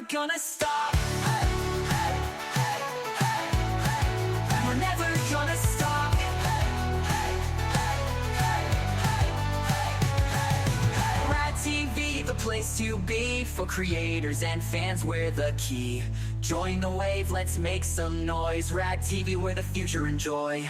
gonna stop. We're never gonna stop. Rad TV, the place to be. For creators and fans, we're the key. Join the wave, let's make some noise. Rad TV, we're the future, enjoy.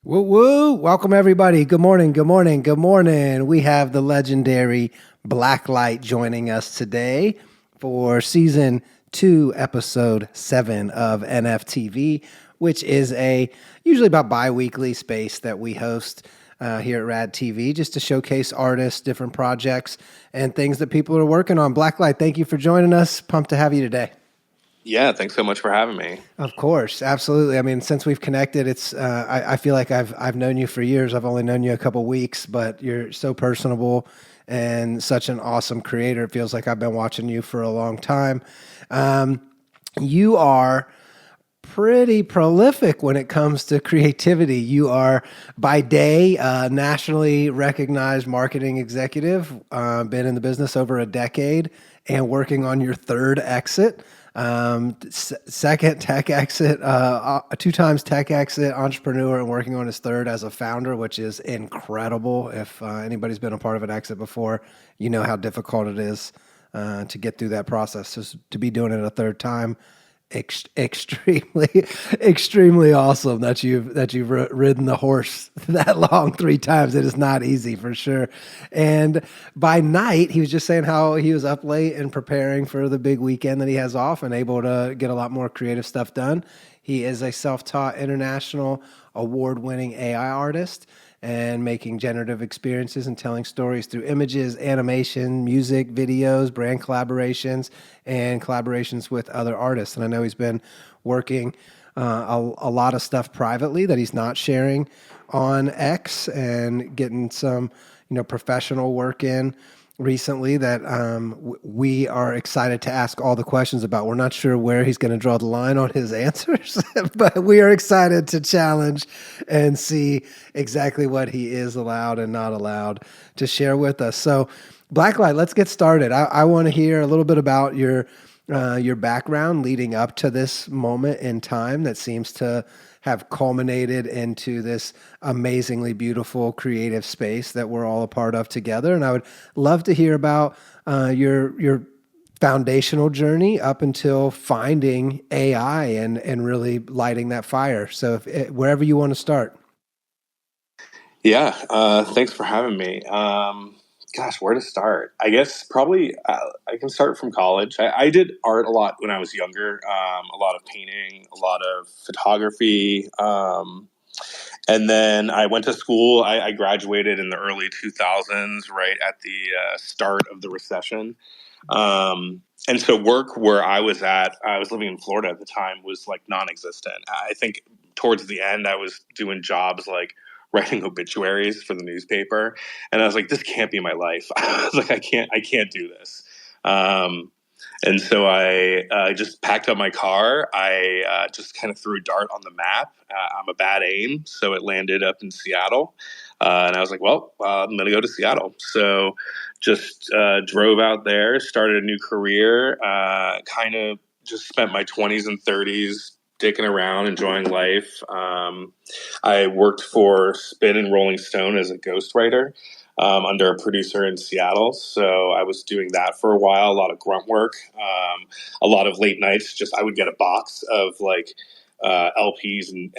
Woo woo! Welcome everybody. Good morning, good morning, good morning. We have the legendary Blacklight joining us today for season 2, episode 7 of NFTV, which is a usually about bi-weekly space that we host here at Rad TV, just to showcase artists, different projects, and things that people are working on. Blacklight, thank you for joining us. Pumped to have you today. Yeah, thanks so much for having me. Of course, absolutely. I mean, since we've connected, it's I feel like I've known you for years. I've only known you a couple weeks, but you're so personable and such an awesome creator. It feels like I've been watching you for a long time. You are pretty prolific when it comes to creativity. You are by day nationally recognized marketing executive, been in the business over a decade and working on your third exit. Second tech exit, 2 times tech exit entrepreneur, and working on his third as a founder, which is incredible. If anybody's been a part of an exit before, you know how difficult it is to get through that process. So to be doing it a third time, extremely awesome that you've ridden the horse that long 3 times. It is not easy for sure. And by night, he was just saying how he was up late and preparing for the big weekend that he has off and able to get a lot more creative stuff done. He is a self-taught international award-winning AI artist and making generative experiences and telling stories through images, animation, music, videos, brand collaborations, and collaborations with other artists. And I know he's been working a lot of stuff privately that he's not sharing on X, and getting some, professional work in recently that we are excited to ask all the questions about. We're not sure where he's going to draw the line on his answers, but we are excited to challenge and see exactly what he is allowed and not allowed to share with us. So, Blacklight, let's get started. I want to hear a little bit about your background leading up to this moment in time that seems to have culminated into this amazingly beautiful creative space that we're all a part of together. And I would love to hear about your foundational journey up until finding AI and really lighting that fire. So wherever you want to start. Yeah, thanks for having me. Gosh, where to start? I guess probably I can start from college. I did art a lot when I was younger, a lot of painting, a lot of photography. And then I went to school. I graduated in the early 2000s, right at the start of the recession. And so work where I was living in Florida at the time, was like non-existent. I think towards the end, I was doing jobs like writing obituaries for the newspaper. And I was like, this can't be my life. I was like, I can't do this. And so I just packed up my car. I just kind of threw a dart on the map. I'm a bad aim, so it landed up in Seattle. And I was like, well, I'm going to go to Seattle. So just drove out there, started a new career, kind of just spent my 20s and 30s dicking around, enjoying life. I worked for Spin and Rolling Stone as a ghostwriter. Under a producer in Seattle. So I was doing that for a while, a lot of grunt work, a lot of late nights. Just I would get a box of like LPs and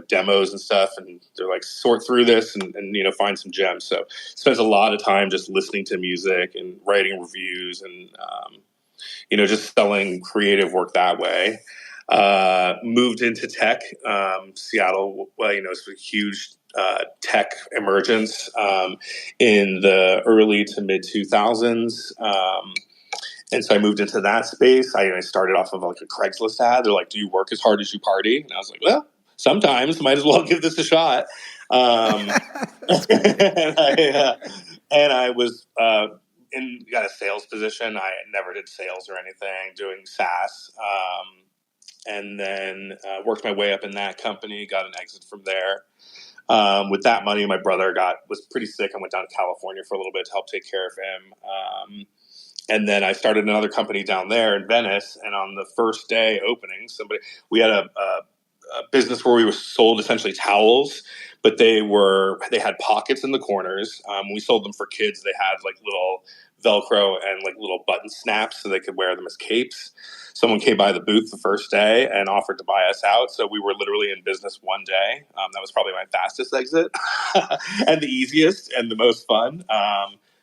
demos and stuff, and they're like, sort through this and find some gems. So spent a lot of time just listening to music and writing reviews and just selling creative work that way. Moved into tech. Seattle, it's a huge tech emergence in the early to mid 2000s. And so I moved into that space. I started off of like a Craigslist ad. They're like, do you work as hard as you party? And I was like, well, sometimes, might as well give this a shot. And I was got a sales position. I never did sales or anything, doing SaaS. And then worked my way up in that company, got an exit from there. With that money, my brother was pretty sick and went down to California for a little bit to help take care of him. And then I started another company down there in Venice. And on the first day opening, we had a business where we sold essentially towels, but they had pockets in the corners. We sold them for kids. They had like little Velcro and like little button snaps so they could wear them as capes. Someone came by the booth the first day and offered to buy us out. So we were literally in business one day. That was probably my fastest exit and the easiest and the most fun.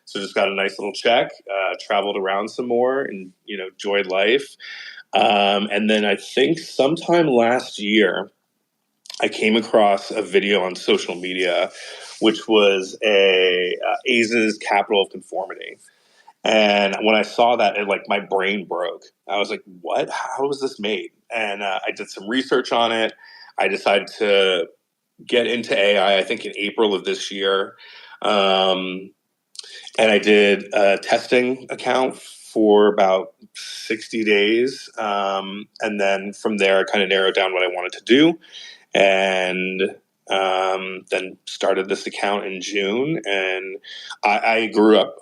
So just got a nice little check, traveled around some more and, enjoyed life. And then I think sometime last year, I came across a video on social media, which was AZE's Capital of Conformity. And when I saw that, my brain broke. I was like, what? How was this made? And I did some research on it. I decided to get into AI, I think in April of this year. And I did a testing account for about 60 days. And then from there, I kind of narrowed down what I wanted to do. And then started this account in June. And I grew up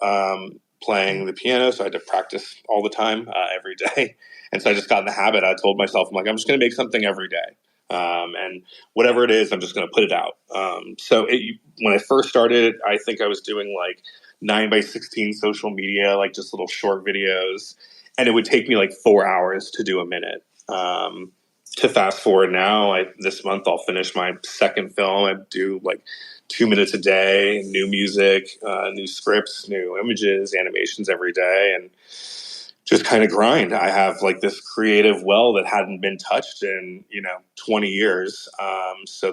playing the piano, so I had to practice all the time, every day. And so I just got in the habit. I told myself, I'm just going to make something every day. And whatever it is, I'm just going to put it out. When I first started, I think I was doing 9x16 social media, just little short videos. And it would take me 4 hours to do a minute. To fast forward now, this month I'll finish my second film. I do 2 minutes a day, new music, new scripts, new images, animations every day, and just kind of grind. I have this creative well that hadn't been touched in 20 years. So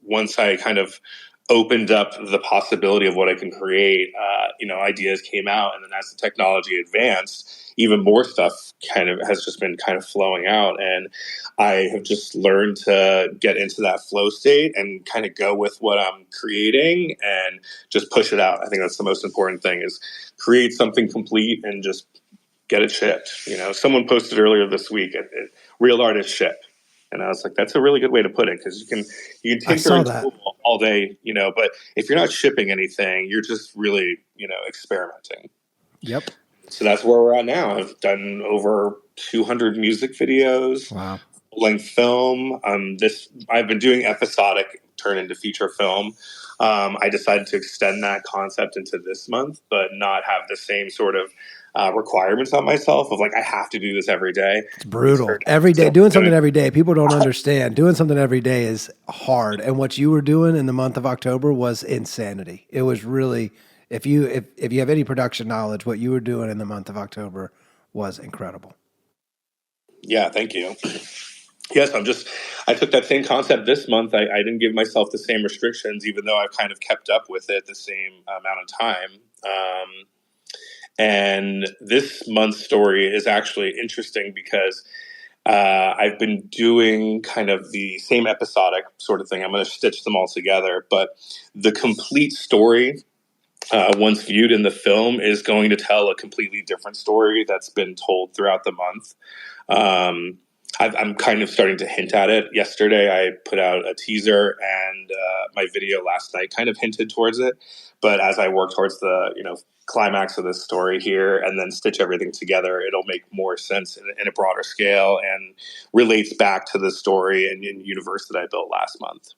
once I kind of opened up the possibility of what I can create, ideas came out, and then as the technology advanced, even more stuff has just been flowing out. And I have just learned to get into that flow state and kind of go with what I'm creating and just push it out. I think that's the most important thing, is create something complete and just get it shipped. Someone posted earlier this week, real artists ship. And I was like, that's a really good way to put it, because you can tinker and tool all day, but if you're not shipping anything, you're just really, experimenting. Yep. So that's where we're at now. I've done over 200 music videos. Wow. Length film. I've been doing episodic turn into feature film. I decided to extend that concept into this month, but not have the same sort of requirements on myself of I have to do this every day. It's brutal. Every day, doing something every day. People don't understand. Doing something every day is hard. And what you were doing in the month of October was insanity. It was really, if you have any production knowledge, what you were doing in the month of October was incredible. Yeah, thank you. Yes, I took that same concept this month. I didn't give myself the same restrictions, even though I've kind of kept up with it the same amount of time. And this month's story is actually interesting because I've been doing kind of the same episodic sort of thing. I'm going to stitch them all together, but the complete story, once viewed in the film, is going to tell a completely different story that's been told throughout the month. I'm kind of starting to hint at it. Yesterday, I put out a teaser, and my video last night kind of hinted towards it. But as I work towards the climax of this story here, and then stitch everything together, it'll make more sense in a broader scale and relates back to the story and universe that I built last month.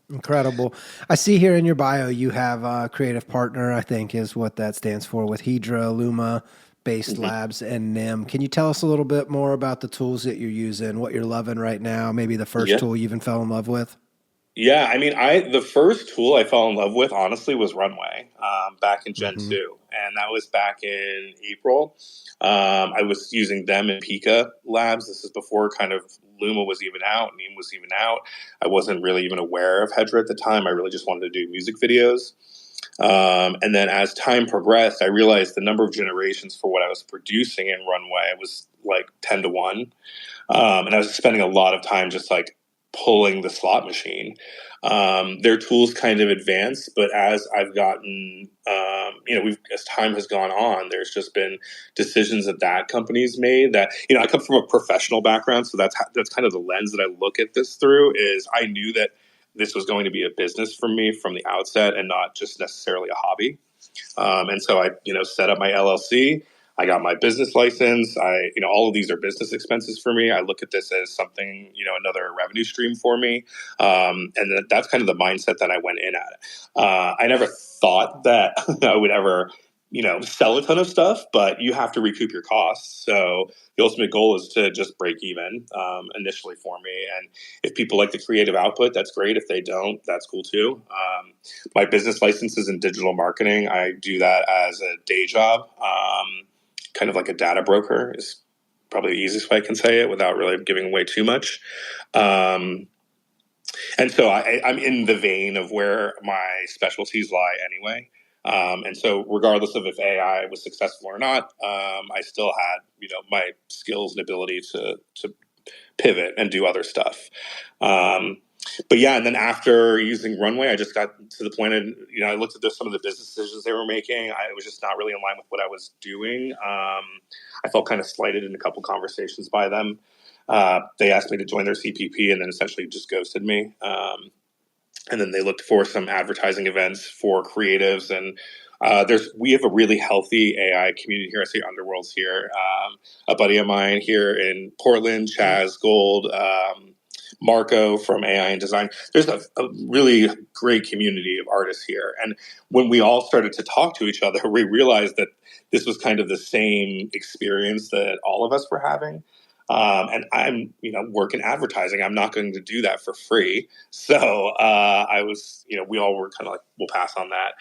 Incredible. I see here in your bio you have a creative partner, I think is what that stands for, with Hedra, Luma, Based Labs, and NIM. Can you tell us a little bit more about the tools that you're using, what you're loving right now, maybe the first tool you even fell in love with? Yeah, I mean, the first tool I fell in love with, honestly, was Runway back in Gen 2. And that was back in April. I was using them in Pika Labs. This is before kind of Luma was even out, Neem was even out. I wasn't really even aware of Hedra at the time. I really just wanted to do music videos. And then as time progressed, I realized the number of generations for what I was producing in Runway was 10 to 1. And I was spending a lot of time just pulling the slot machine. Their tools kind of advance, but as I've gotten, as time has gone on, there's just been decisions that company's made that, I come from a professional background. So that's kind of the lens that I look at this through. Is I knew that this was going to be a business for me from the outset and not just necessarily a hobby. And so I, set up my LLC. I got my business license. All of these are business expenses for me. I look at this as something, another revenue stream for me. And that's kind of the mindset that I went in at it. I never thought that I would ever, sell a ton of stuff, but you have to recoup your costs. So the ultimate goal is to just break even initially for me. And if people like the creative output, that's great. If they don't, that's cool too. My business license is in digital marketing. I do that as a day job, kind of like a data broker is probably the easiest way I can say it without really giving away too much. And so I'm in the vein of where my specialties lie anyway. And so regardless of if AI was successful or not, I still had, my skills and ability to pivot and do other stuff. But yeah, and then after using Runway, I just got to the point and, I looked at some of the business decisions they were making. It was just not really in line with what I was doing. I felt kind of slighted in a couple conversations by them. They asked me to join their CPP and then essentially just ghosted me. And then they looked for some advertising events for creatives. And we have a really healthy AI community here. I see Underworld's here. A buddy of mine here in Portland, Chaz Gold, Marco from AI and Design. There's a really great community of artists here. And when we all started to talk to each other, we realized that this was kind of the same experience that all of us were having. And I'm, work in advertising. I'm not going to do that for free. So I was, we all were kind of like, we'll pass on that.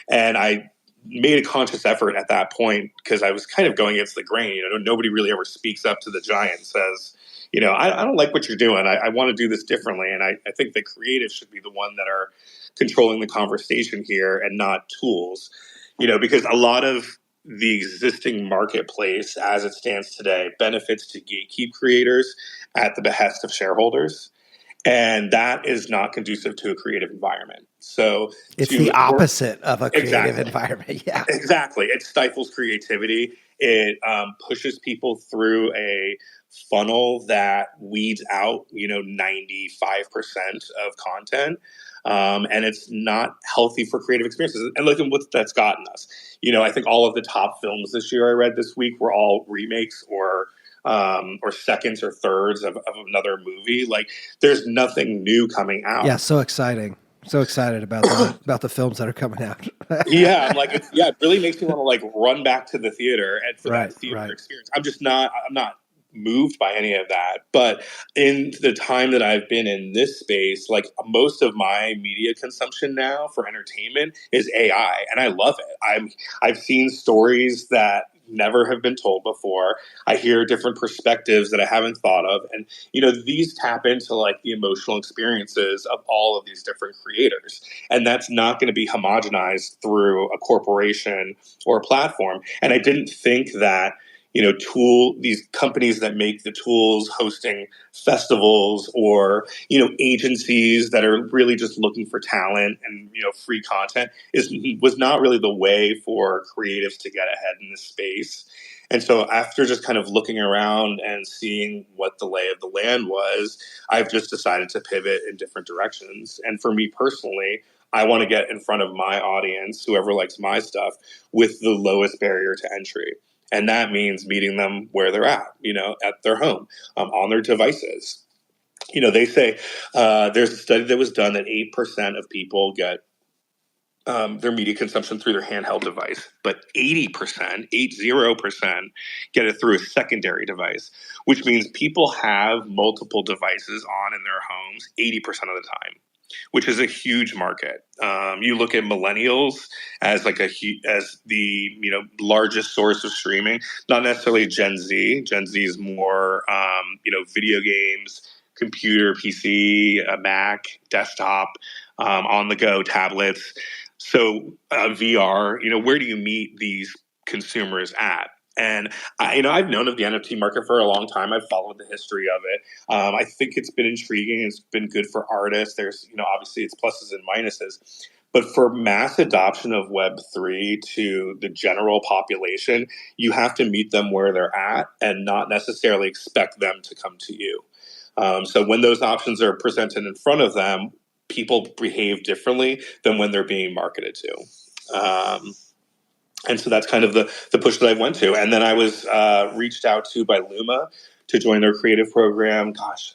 And I made a conscious effort at that point because I was kind of going against the grain. Nobody really ever speaks up to the giant and says, I don't like what you're doing. I want to do this differently. And I think the creatives should be the one that are controlling the conversation here and not tools, because a lot of the existing marketplace as it stands today benefits to gatekeep creators at the behest of shareholders. And that is not conducive to a creative environment. So it's the opposite of a creative environment. Yeah, exactly. It stifles creativity. It pushes people through a funnel that weeds out, 95% of content. And it's not healthy for creative experiences. And look at what that's gotten us. I think all of the top films this year I read this week were all remakes or seconds or thirds of another movie. Like there's nothing new coming out. Yeah, so exciting. So excited about the films that are coming out. Yeah, I'm like, it really makes me want to like run back to the theater and for that theater experience. I'm not moved by any of that. But in the time that I've been in this space, like most of my media consumption now for entertainment is AI, and I love it. I've seen stories that never have been told before. I hear different perspectives that I haven't thought of. And, these tap into like the emotional experiences of all of these different creators. And that's not going to be homogenized through a corporation or a platform. And I didn't think that, these companies that make the tools hosting festivals or, agencies that are really just looking for talent and, free content was not really the way for creatives to get ahead in this space. And so after just kind of looking around and seeing what the lay of the land was, I've just decided to pivot in different directions. And for me personally, I want to get in front of my audience, whoever likes my stuff, with the lowest barrier to entry. And that means meeting them where they're at, at their home, on their devices. They say there's a study that was done that 8% of people get their media consumption through their handheld device, but 80%, 80%, get it through a secondary device, which means people have multiple devices on in their homes 80% of the time, which is a huge market. You look at millennials as like as the largest source of streaming, not necessarily Gen Z. Gen Z is more video games, computer, PC, Mac, desktop, on the go, tablets. So VR, where do you meet these consumers at? And I've known of the NFT market for a long time. I've followed the history of it. I think it's been intriguing. It's been good for artists. There's, obviously it's pluses and minuses. But for mass adoption of Web3 to the general population, you have to meet them where they're at and not necessarily expect them to come to you. So when those options are presented in front of them, people behave differently than when they're being marketed to. And so that's kind of the push that I went to. And then I was reached out to by Luma to join their creative program. Gosh,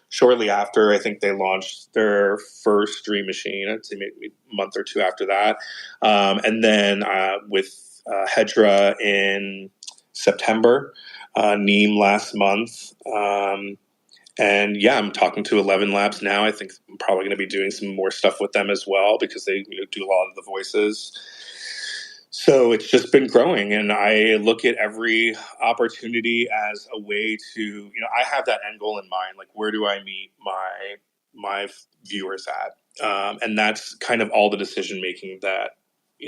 shortly after, I think they launched their first Dream Machine. I'd say maybe a month or two after that. And then with Hedra in September, Neem last month. And yeah, I'm talking to 11 Labs now. I think I'm probably going to be doing some more stuff with them as well because they do a lot of the voices. So it's just been growing, and I look at every opportunity as a way to, I have that end goal in mind. Like, where do I meet my viewers at? And that's kind of all the decision making that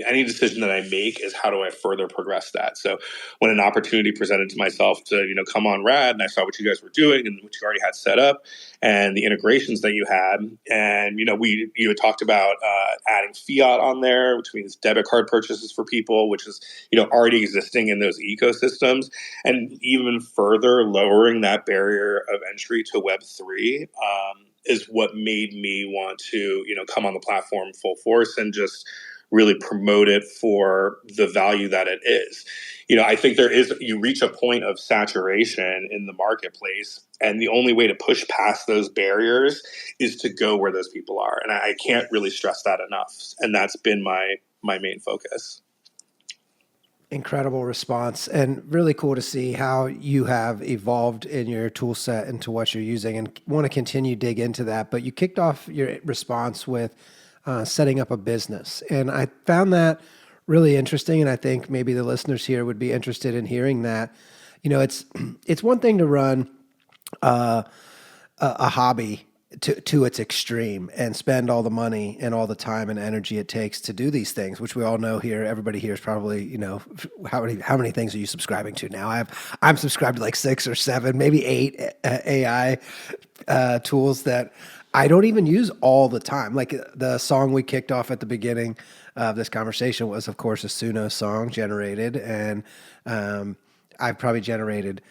any decision that I make is how do I further progress that? So when an opportunity presented to myself to, come on Rad, and I saw what you guys were doing and what you already had set up and the integrations that you had, and, you had talked about adding fiat on there, which means debit card purchases for people, which is, already existing in those ecosystems, and even further lowering that barrier of entry to Web3 is what made me want to, come on the platform full force and just really promote it for the value that it is. I think you reach a point of saturation in the marketplace, and the only way to push past those barriers is to go where those people are. And I can't really stress that enough. And that's been my main focus. Incredible response, and really cool to see how you have evolved in your tool set into what you're using, and want to continue dig into that. But you kicked off your response with setting up a business. And I found that really interesting. And I think maybe the listeners here would be interested in hearing that. It's one thing to run a hobby to its extreme and spend all the money and all the time and energy it takes to do these things, which we all know here. Everybody here is probably, how many things are you subscribing to now? I'm subscribed to like 6 or 7, maybe 8 AI tools that I don't even use all the time. Like the song we kicked off at the beginning of this conversation was, of course, a Suno song generated. And I've probably generated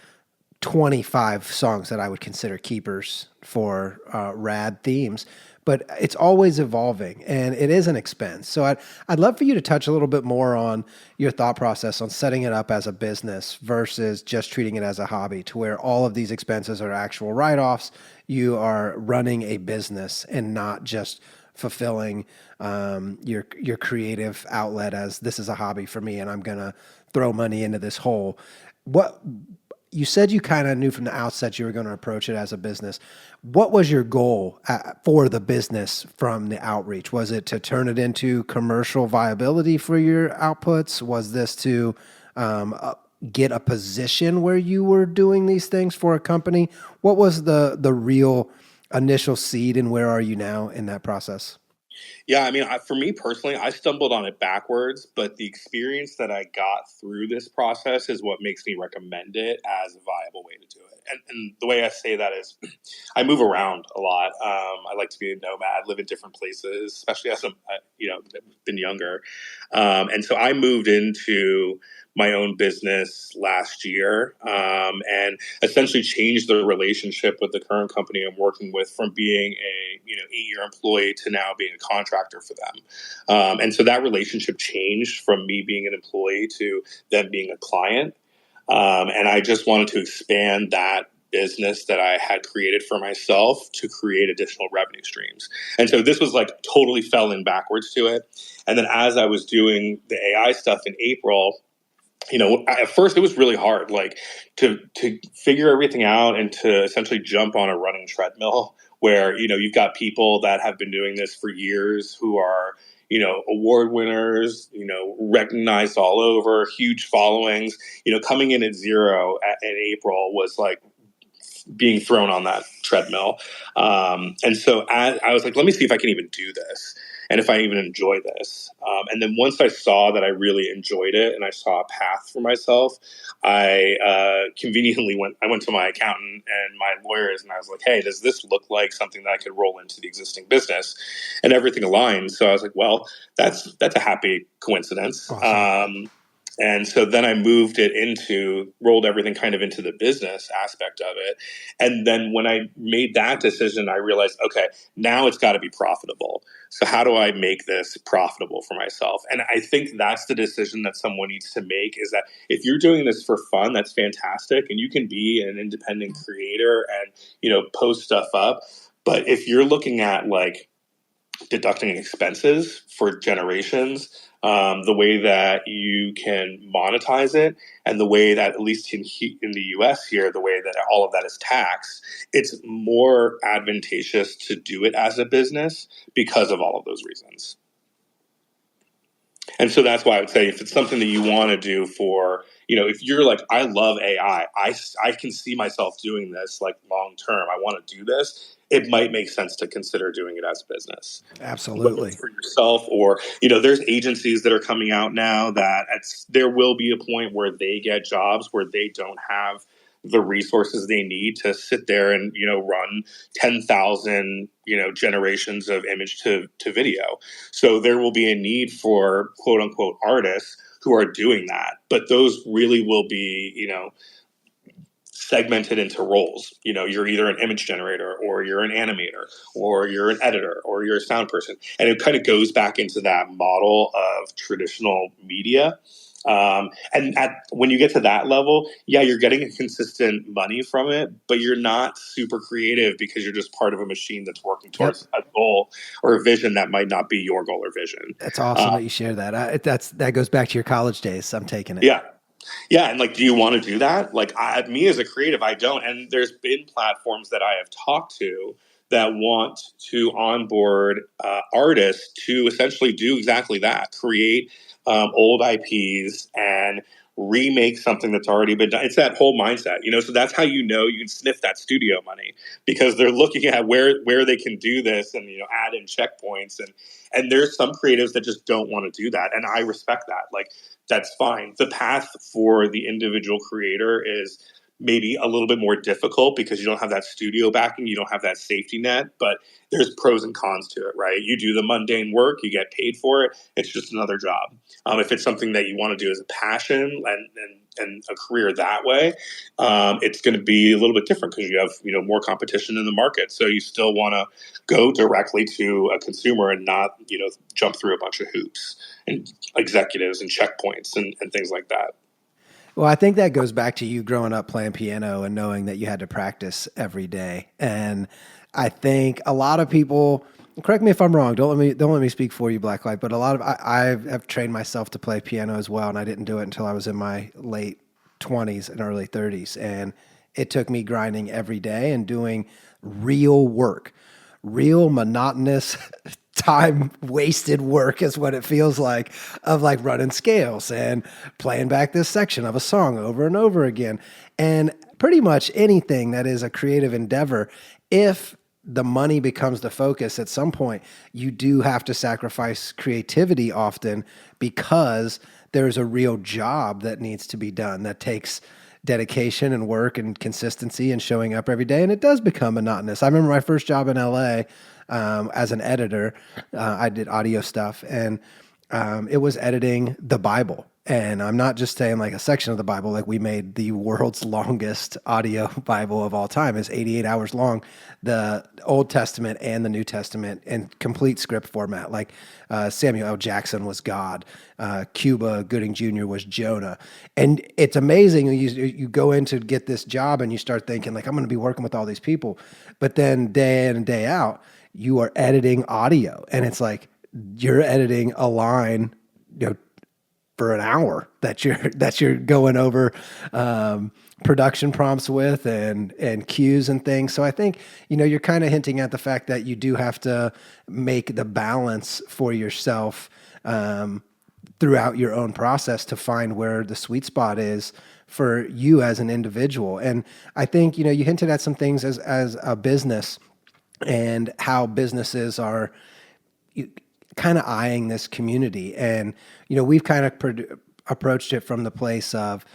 25 songs that I would consider keepers for rad themes. But it's always evolving, and it is an expense. So I'd love for you to touch a little bit more on your thought process on setting it up as a business versus just treating it as a hobby, to where all of these expenses are actual write-offs. You are running a business and not just fulfilling your creative outlet as this is a hobby for me and I'm going to throw money into this hole. You said you kind of knew from the outset you were going to approach it as a business. What was your goal for the business from the outreach? Was it to turn it into commercial viability for your outputs? Was this to get a position where you were doing these things for a company? What was the real initial seed, and where are you now in that process? Yeah, for me personally, I stumbled on it backwards, but the experience that I got through this process is what makes me recommend it as a viable way to do it. And the way I say that is I move around a lot. I like to be a nomad, live in different places, especially as I'm, been younger. And so I moved into my own business last year, and essentially changed the relationship with the current company I'm working with from being a 8-year employee to now being a contractor for them. And so that relationship changed from me being an employee to them being a client. And I just wanted to expand that business that I had created for myself to create additional revenue streams. And so this was like totally fell in backwards to it. And then as I was doing the AI stuff in April, at first it was really hard, like to figure everything out and to essentially jump on a running treadmill where, you've got people that have been doing this for years who are, award winners, recognized all over, huge followings, coming in at zero in April was like being thrown on that treadmill. And so I was like, let me see if I can even do this. and if I even enjoy this. And then once I saw that I really enjoyed it and I saw a path for myself, I conveniently went to my accountant and my lawyers, and I was like, hey, does this look like something that I could roll into the existing business? And everything aligned. So I was like, well, that's a happy coincidence. Awesome. And so then I rolled everything kind of into the business aspect of it. And then when I made that decision, I realized, okay, now it's got to be profitable. So how do I make this profitable for myself? And I think that's the decision that someone needs to make, is that if you're doing this for fun, that's fantastic. And you can be an independent creator and, post stuff up. But if you're looking at like deducting expenses for generations, the way that you can monetize it, and the way that, at least in the US here, the way that all of that is taxed, it's more advantageous to do it as a business because of all of those reasons. And so that's why I would say, if it's something that you want to do for, if you're like, I love AI, I can see myself doing this like long term, I want to do this, it might make sense to consider doing it as a business. Whether Absolutely. it's for yourself or, there's agencies that are coming out now that there will be a point where they get jobs where they don't have the resources they need to sit there and, run 10,000, generations of image to video. So there will be a need for quote unquote artists who are doing that. But those really will be, segmented into roles. You're either an image generator, or you're an animator, or you're an editor, or you're a sound person. And it kind of goes back into that model of traditional media. And when you get to that level, yeah, you're getting a consistent money from it, but you're not super creative because you're just part of a machine that's working towards a goal or a vision that might not be your goal or vision. That's awesome that you share that. That goes back to your college days. I'm taking it. Yeah. Yeah, and like, do you want to do that? Like, me as a creative, I don't. And there's been platforms that I have talked to that want to onboard artists to essentially do exactly that: create old IPs and remake something that's already been done. It's that whole mindset, So that's how you can sniff that studio money, because they're looking at where they can do this and add in checkpoints, and there's some creatives that just don't want to do that, and I respect that. Like, that's fine. The path for the individual creator is maybe a little bit more difficult because you don't have that studio backing, you don't have that safety net, but there's pros and cons to it, right? You do the mundane work, you get paid for it. It's just another job. If it's something that you want to do as a passion and a career that way, it's going to be a little bit different because you have more competition in the market. So you still want to go directly to a consumer and not jump through a bunch of hoops and executives and checkpoints and things like that. Well, I think that goes back to you growing up playing piano and knowing that you had to practice every day. And I think a lot of people, correct me if I'm wrong, don't let me speak for you, Blacklight, but I have trained myself to play piano as well, and I didn't do it until I was in my late 20s and early 30s. And it took me grinding every day and doing real work, real monotonous time wasted work is what it feels like, of like running scales and playing back this section of a song over and over again. And pretty much anything that is a creative endeavor, if the money becomes the focus at some point, you do have to sacrifice creativity often, because there's a real job that needs to be done that takes dedication and work and consistency and showing up every day. And it does become monotonous. I remember my first job in LA as an editor. I did audio stuff, and it was editing the Bible. And I'm not just saying like a section of the Bible. Like, we made the world's longest audio Bible of all time. It's 88 hours long, the Old Testament and the New Testament in complete script format. Like Samuel L. Jackson was God. Cuba Gooding Jr. was Jonah. And it's amazing. You go in to get this job and you start thinking like, I'm going to be working with all these people. But then day in and day out, you are editing audio, and it's like you're editing a line, for an hour that you're going over production prompts with and cues and things. So I think, you're kind of hinting at the fact that you do have to make the balance for yourself throughout your own process to find where the sweet spot is for you as an individual. And I think, you hinted at some things as a business and how businesses are kind of eyeing this community. And, we've kind of approached it from the place of,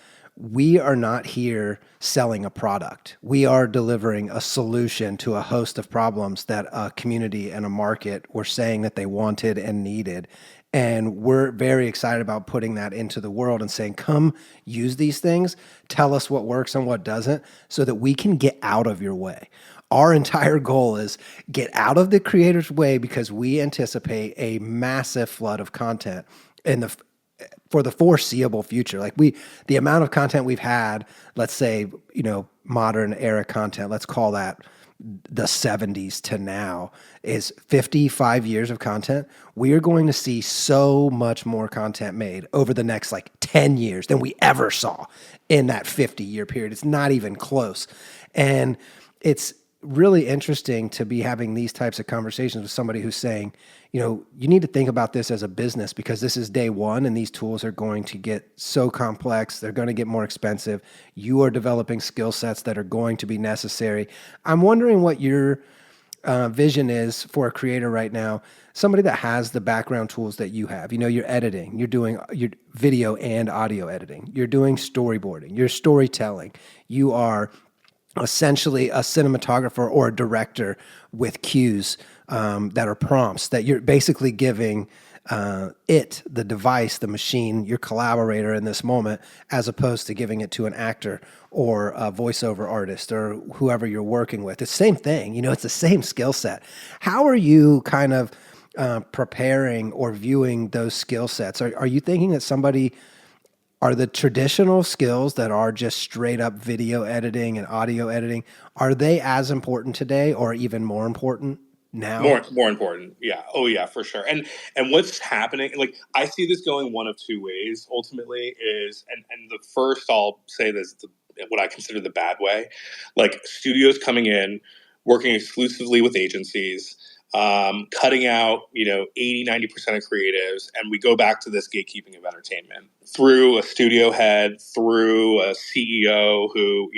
we are not here selling a product. We are delivering a solution to a host of problems that a community and a market were saying that they wanted and needed. And we're very excited about putting that into the world and saying, come use these things, tell us what works and what doesn't, so that we can get out of your way. Our entire goal is get out of the creator's way, because we anticipate a massive flood of content for the foreseeable future. Like the amount of content we've had, let's say, modern era content, let's call that the 70s to now, is 55 years of content. We are going to see so much more content made over the next 10 years than we ever saw in that 50-year period. It's not even close. And it's really interesting to be having these types of conversations with somebody who's saying, you need to think about this as a business, because this is day one and these tools are going to get so complex. They're going to get more expensive. You are developing skill sets that are going to be necessary. I'm wondering what your vision is for a creator right now, somebody that has the background tools that you have. You're editing, you're doing your video and audio editing, you're doing storyboarding, you're storytelling, you are essentially a cinematographer or a director with cues that are prompts that you're basically giving the device, the machine, your collaborator in this moment, as opposed to giving it to an actor or a voiceover artist or whoever you're working with. It's the same thing. It's the same skill set. How are you kind of preparing or viewing those skill sets? Are you thinking that are the traditional skills that are just straight up video editing and audio editing, are they as important today or even more important now? More important. Yeah. Oh yeah, for sure. And what's happening, I see this going one of two ways ultimately, is and the first, I'll say this, what I consider the bad way, studios coming in, working exclusively with agencies, cutting out 80-90% of creatives, and we go back to this gatekeeping of entertainment through a studio head, through a CEO who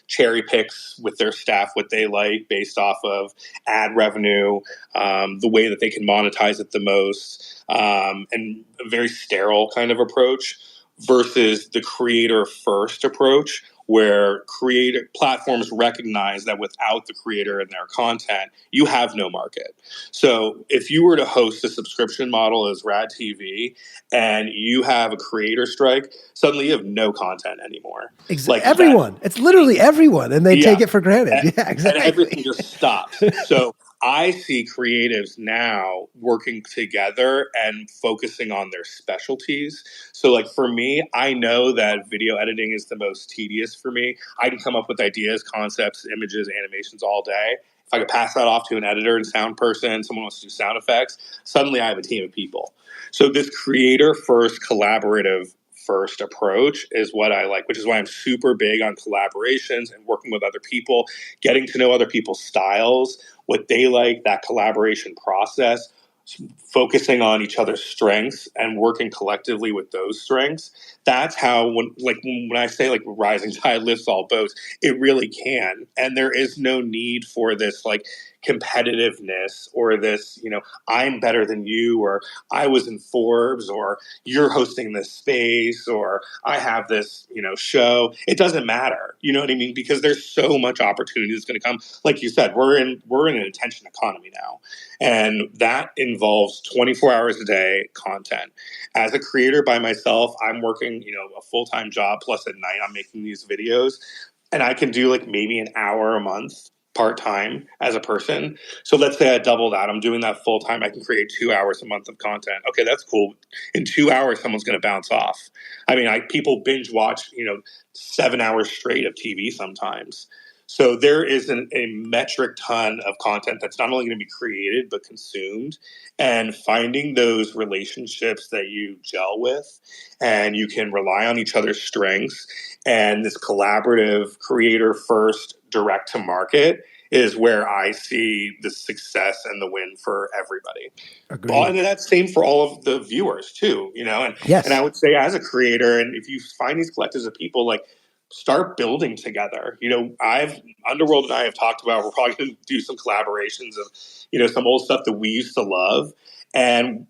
cherry picks with their staff what they like based off of ad revenue, the way that they can monetize it the most, and a very sterile kind of approach versus the creator first approach, where creator platforms recognize that without the creator and their content, you have no market. So if you were to host a subscription model as Rad TV and you have a creator strike, suddenly you have no content anymore. Everyone. It's literally everyone, and they take it for granted. And, yeah, exactly. And everything just stops. So I see creatives now working together and focusing on their specialties. So for me, I know that video editing is the most tedious for me. I can come up with ideas, concepts, images, animations all day. If I could pass that off to an editor and sound person, someone wants to do sound effects, suddenly I have a team of people. So this creator first, collaborative first approach is what I like, which is why I'm super big on collaborations and working with other people, getting to know other people's styles, what they like, that collaboration process, focusing on each other's strengths and working collectively with those strengths. That's how, when I say rising tide lifts all boats, it really can. And there is no need for this competitiveness or this, I'm better than you, or I was in Forbes, or you're hosting this space, or I have this, show. It doesn't matter. You know what I mean? Because there's so much opportunity that's going to come. Like you said, we're in an attention economy now. And that involves 24 hours a day content. As a creator by myself, I'm working, a full-time job, plus at night I'm making these videos. And I can do maybe an hour a month part-time as a person. So let's say I double that. I'm doing that full-time. I can create 2 hours a month of content. Okay, that's cool. In 2 hours, someone's going to bounce off. I mean, people binge watch, 7 hours straight of TV sometimes. So there is a metric ton of content that's not only going to be created, but consumed, and finding those relationships that you gel with and you can rely on each other's strengths, and this collaborative creator first direct to market is where I see the success and the win for everybody. Agreed. Well, and that's same for all of the viewers too, and yes. And I would say as a creator, and if you find these collectives of people, start building together. Underworld and I have talked about, we're probably going to do some collaborations of, some old stuff that we used to love. and,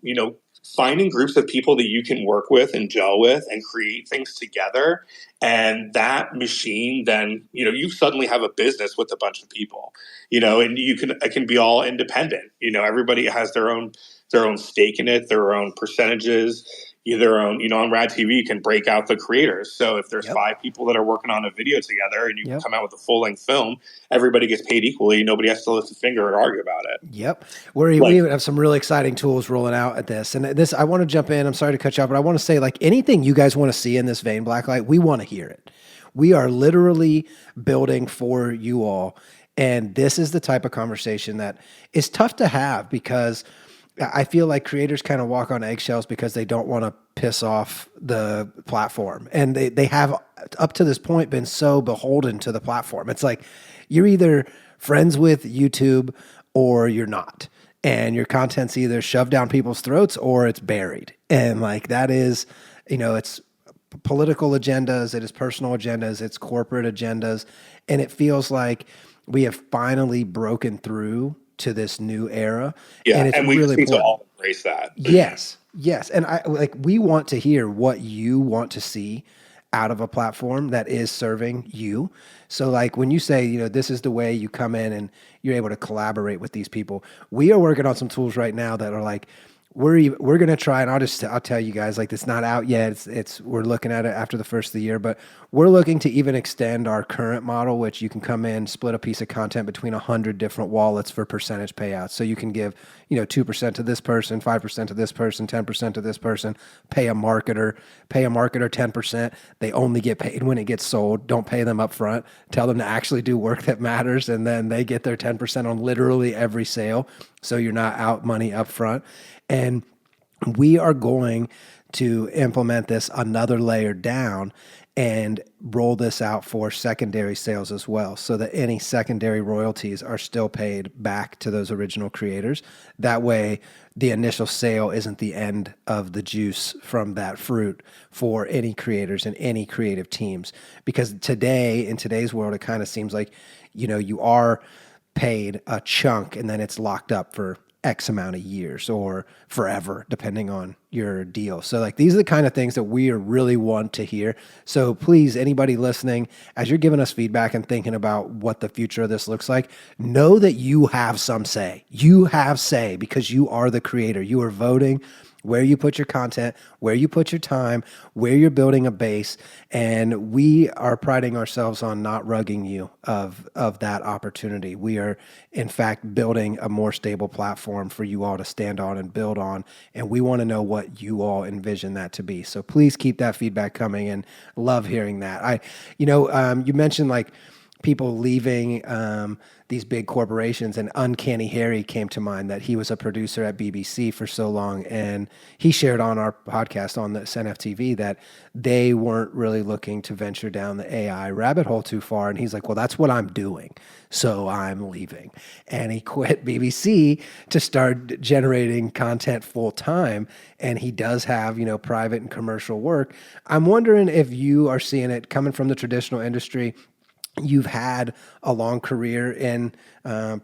finding groups of people that you can work with and gel with and create things together. And that machine, then, you suddenly have a business with a bunch of people, and it can be all independent. Everybody has their own stake in it, their own percentages, their own, on Rad TV, you can break out the creators. So if there's Yep. 5 people that are working on a video together and you Yep. come out with a full length film, everybody gets paid equally. Nobody has to lift a finger and argue about it. Yep. We have some really exciting tools rolling out at this. And this, I want to jump in. I'm sorry to cut you off, but I want to say, like, anything you guys want to see in this vein, Blacklight, we want to hear it. We are literally building for you all. And this is the type of conversation that is tough to have, because I feel like creators kind of walk on eggshells because they don't want to piss off the platform. And they have, up to this point, been so beholden to the platform. It's like, you're either friends with YouTube or you're not. And your content's either shoved down people's throats or it's buried. And like, that is, it's political agendas, it is personal agendas, it's corporate agendas. And it feels like we have finally broken through to this new era. Yeah, and we really need to important. all embrace that. Yes. And we want to hear what you want to see out of a platform that is serving you. So like, when you say, this is the way you come in and you're able to collaborate with these people, we are working on some tools right now that are like, we're going to try, and I'll tell you guys, like, it's not out yet. We're looking at it after the first of the year, but we're looking to even extend our current model, which you can come in, split a piece of content between 100 different wallets for percentage payouts. So you can give, 2% to this person, 5% to this person, 10% to this person, pay a marketer 10%. They only get paid when it gets sold. Don't pay them up front. Tell them to actually do work that matters. And then they get their 10% on literally every sale. So you're not out money up front. And we are going to implement this another layer down and roll this out for secondary sales as well, so that any secondary royalties are still paid back to those original creators. That way, the initial sale isn't the end of the juice from that fruit for any creators and any creative teams. Because today, in today's world, it kind of seems like, you are paid a chunk and then it's locked up for X amount of years or forever, depending on your deal. So like, these are the kind of things that we really want to hear. So please, anybody listening, as you're giving us feedback and thinking about what the future of this looks like, know that you have some say. You have say because you are the creator. You are voting where you put your content, where you put your time, where you're building a base. And we are priding ourselves on not rugging you of that opportunity. We are, in fact, building a more stable platform for you all to stand on and build on. And we want to know what you all envision that to be. So please keep that feedback coming, and love hearing that. You mentioned like people leaving these big corporations, and Uncanny Harry came to mind, that he was a producer at BBC for so long. And he shared on our podcast on this NFTV that they weren't really looking to venture down the AI rabbit hole too far. And he's like, well, that's what I'm doing, so I'm leaving. And he quit BBC to start generating content full time. And he does have, private and commercial work. I'm wondering if you are seeing it coming from the traditional industry. You've had a long career in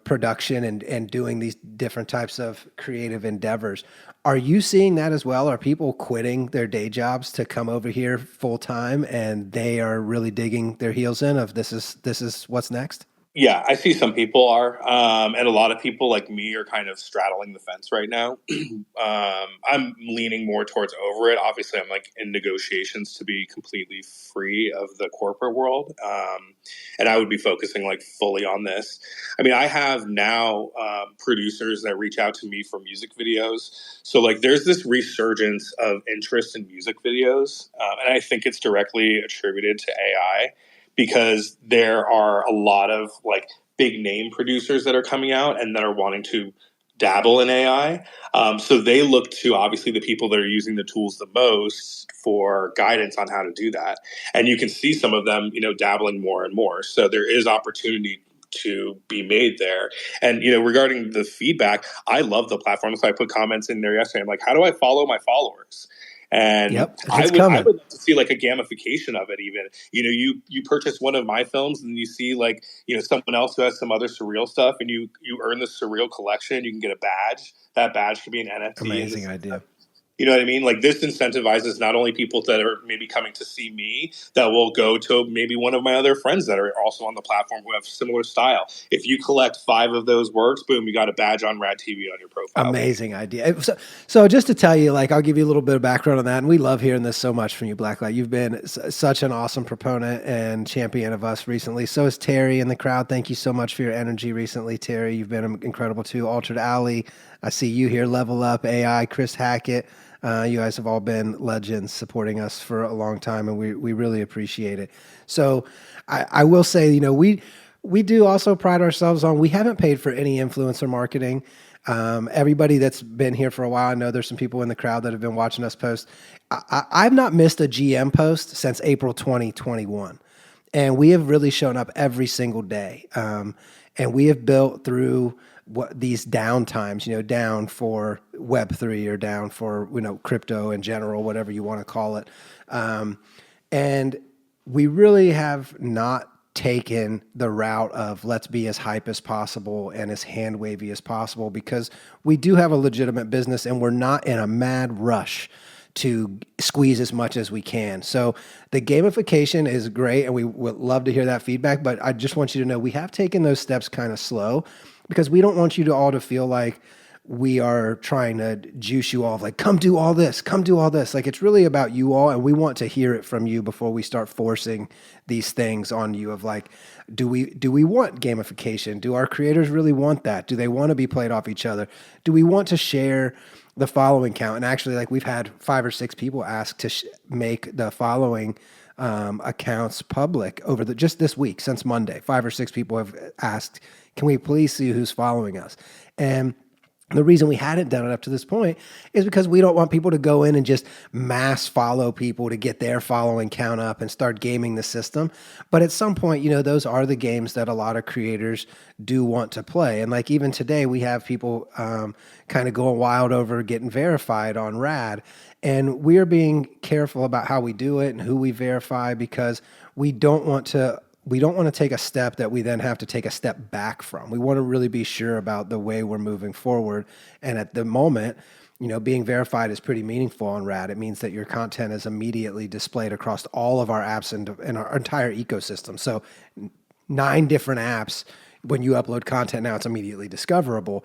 production and doing these different types of creative endeavors. Are you seeing that as well? Are people quitting their day jobs to come over here full time, and they are really digging their heels in of this is what's next? Yeah, I see some people are, and a lot of people like me are kind of straddling the fence right now. I'm leaning more towards over it. Obviously, I'm like in negotiations to be completely free of the corporate world, and I would be focusing like fully on this. I mean, I have now producers that reach out to me for music videos. So like, there's this resurgence of interest in music videos, and I think it's directly attributed to AI. Because there are a lot of like big name producers that are coming out and that are wanting to dabble in AI. So they look to obviously the people that are using the tools the most for guidance on how to do that. And you can see some of them, dabbling more and more. So there is opportunity to be made there. And, regarding the feedback, I love the platform. So I put comments in there yesterday. I'm like, how do I follow my followers? And Yep, I it's would coming. love to see like a gamification of it. Even you purchase one of my films and you see like someone else who has some other surreal stuff, and you earn the surreal collection. You can get a badge. That badge could be an NFT, and Amazing this idea. you know what I mean? Like this incentivizes not only people that are maybe coming to see me, that will go to maybe one of my other friends that are also on the platform who have similar style. If you collect 5 of those works, boom, you got a badge on Rad TV on your profile. Amazing idea. So just to tell you, like, I'll give you a little bit of background on that. And we love hearing this so much from you, Blacklight. You've been such an awesome proponent and champion of us recently. So is Terry in the crowd. Thank you so much for your energy recently, Terry. You've been incredible too. Altered Alley, I see you here. Level Up, AI, Chris Hackett. You guys have all been legends supporting us for a long time, and we really appreciate it. So I will say, we do also pride ourselves on, we haven't paid for any influencer marketing. Everybody that's been here for a while, I know there's some people in the crowd that have been watching us post. I've not missed a GM post since April 2021. And we have really shown up every single day. And we have built through these down times, down for Web3 or down for, crypto in general, whatever you want to call it. And we really have not taken the route of let's be as hype as possible and as hand wavy as possible, because we do have a legitimate business and we're not in a mad rush to squeeze as much as we can. So the gamification is great and we would love to hear that feedback, but I just want you to know we have taken those steps kind of slow, because we don't want you to all to feel like we are trying to juice you all, like, come do all this, come do all this. Like, it's really about you all, and we want to hear it from you before we start forcing these things on you of like, do we want gamification? Do our creators really want that? Do they want to be played off each other? Do we want to share the following count? And actually, like, we've had 5 or 6 people ask to make the following accounts public over just this week, since Monday. 5 or 6 people have asked, can we please see who's following us? And the reason we hadn't done it up to this point is because we don't want people to go in and just mass follow people to get their following count up and start gaming the system. But at some point, those are the games that a lot of creators do want to play. And like even today, we have people kind of going wild over getting verified on Rad. And we are being careful about how we do it and who we verify, because we don't want to take a step that we then have to take a step back from. We want to really be sure about the way we're moving forward. And at the moment, being verified is pretty meaningful on Rad. It means that your content is immediately displayed across all of our apps and our entire ecosystem. So 9 different apps, when you upload content now, it's immediately discoverable.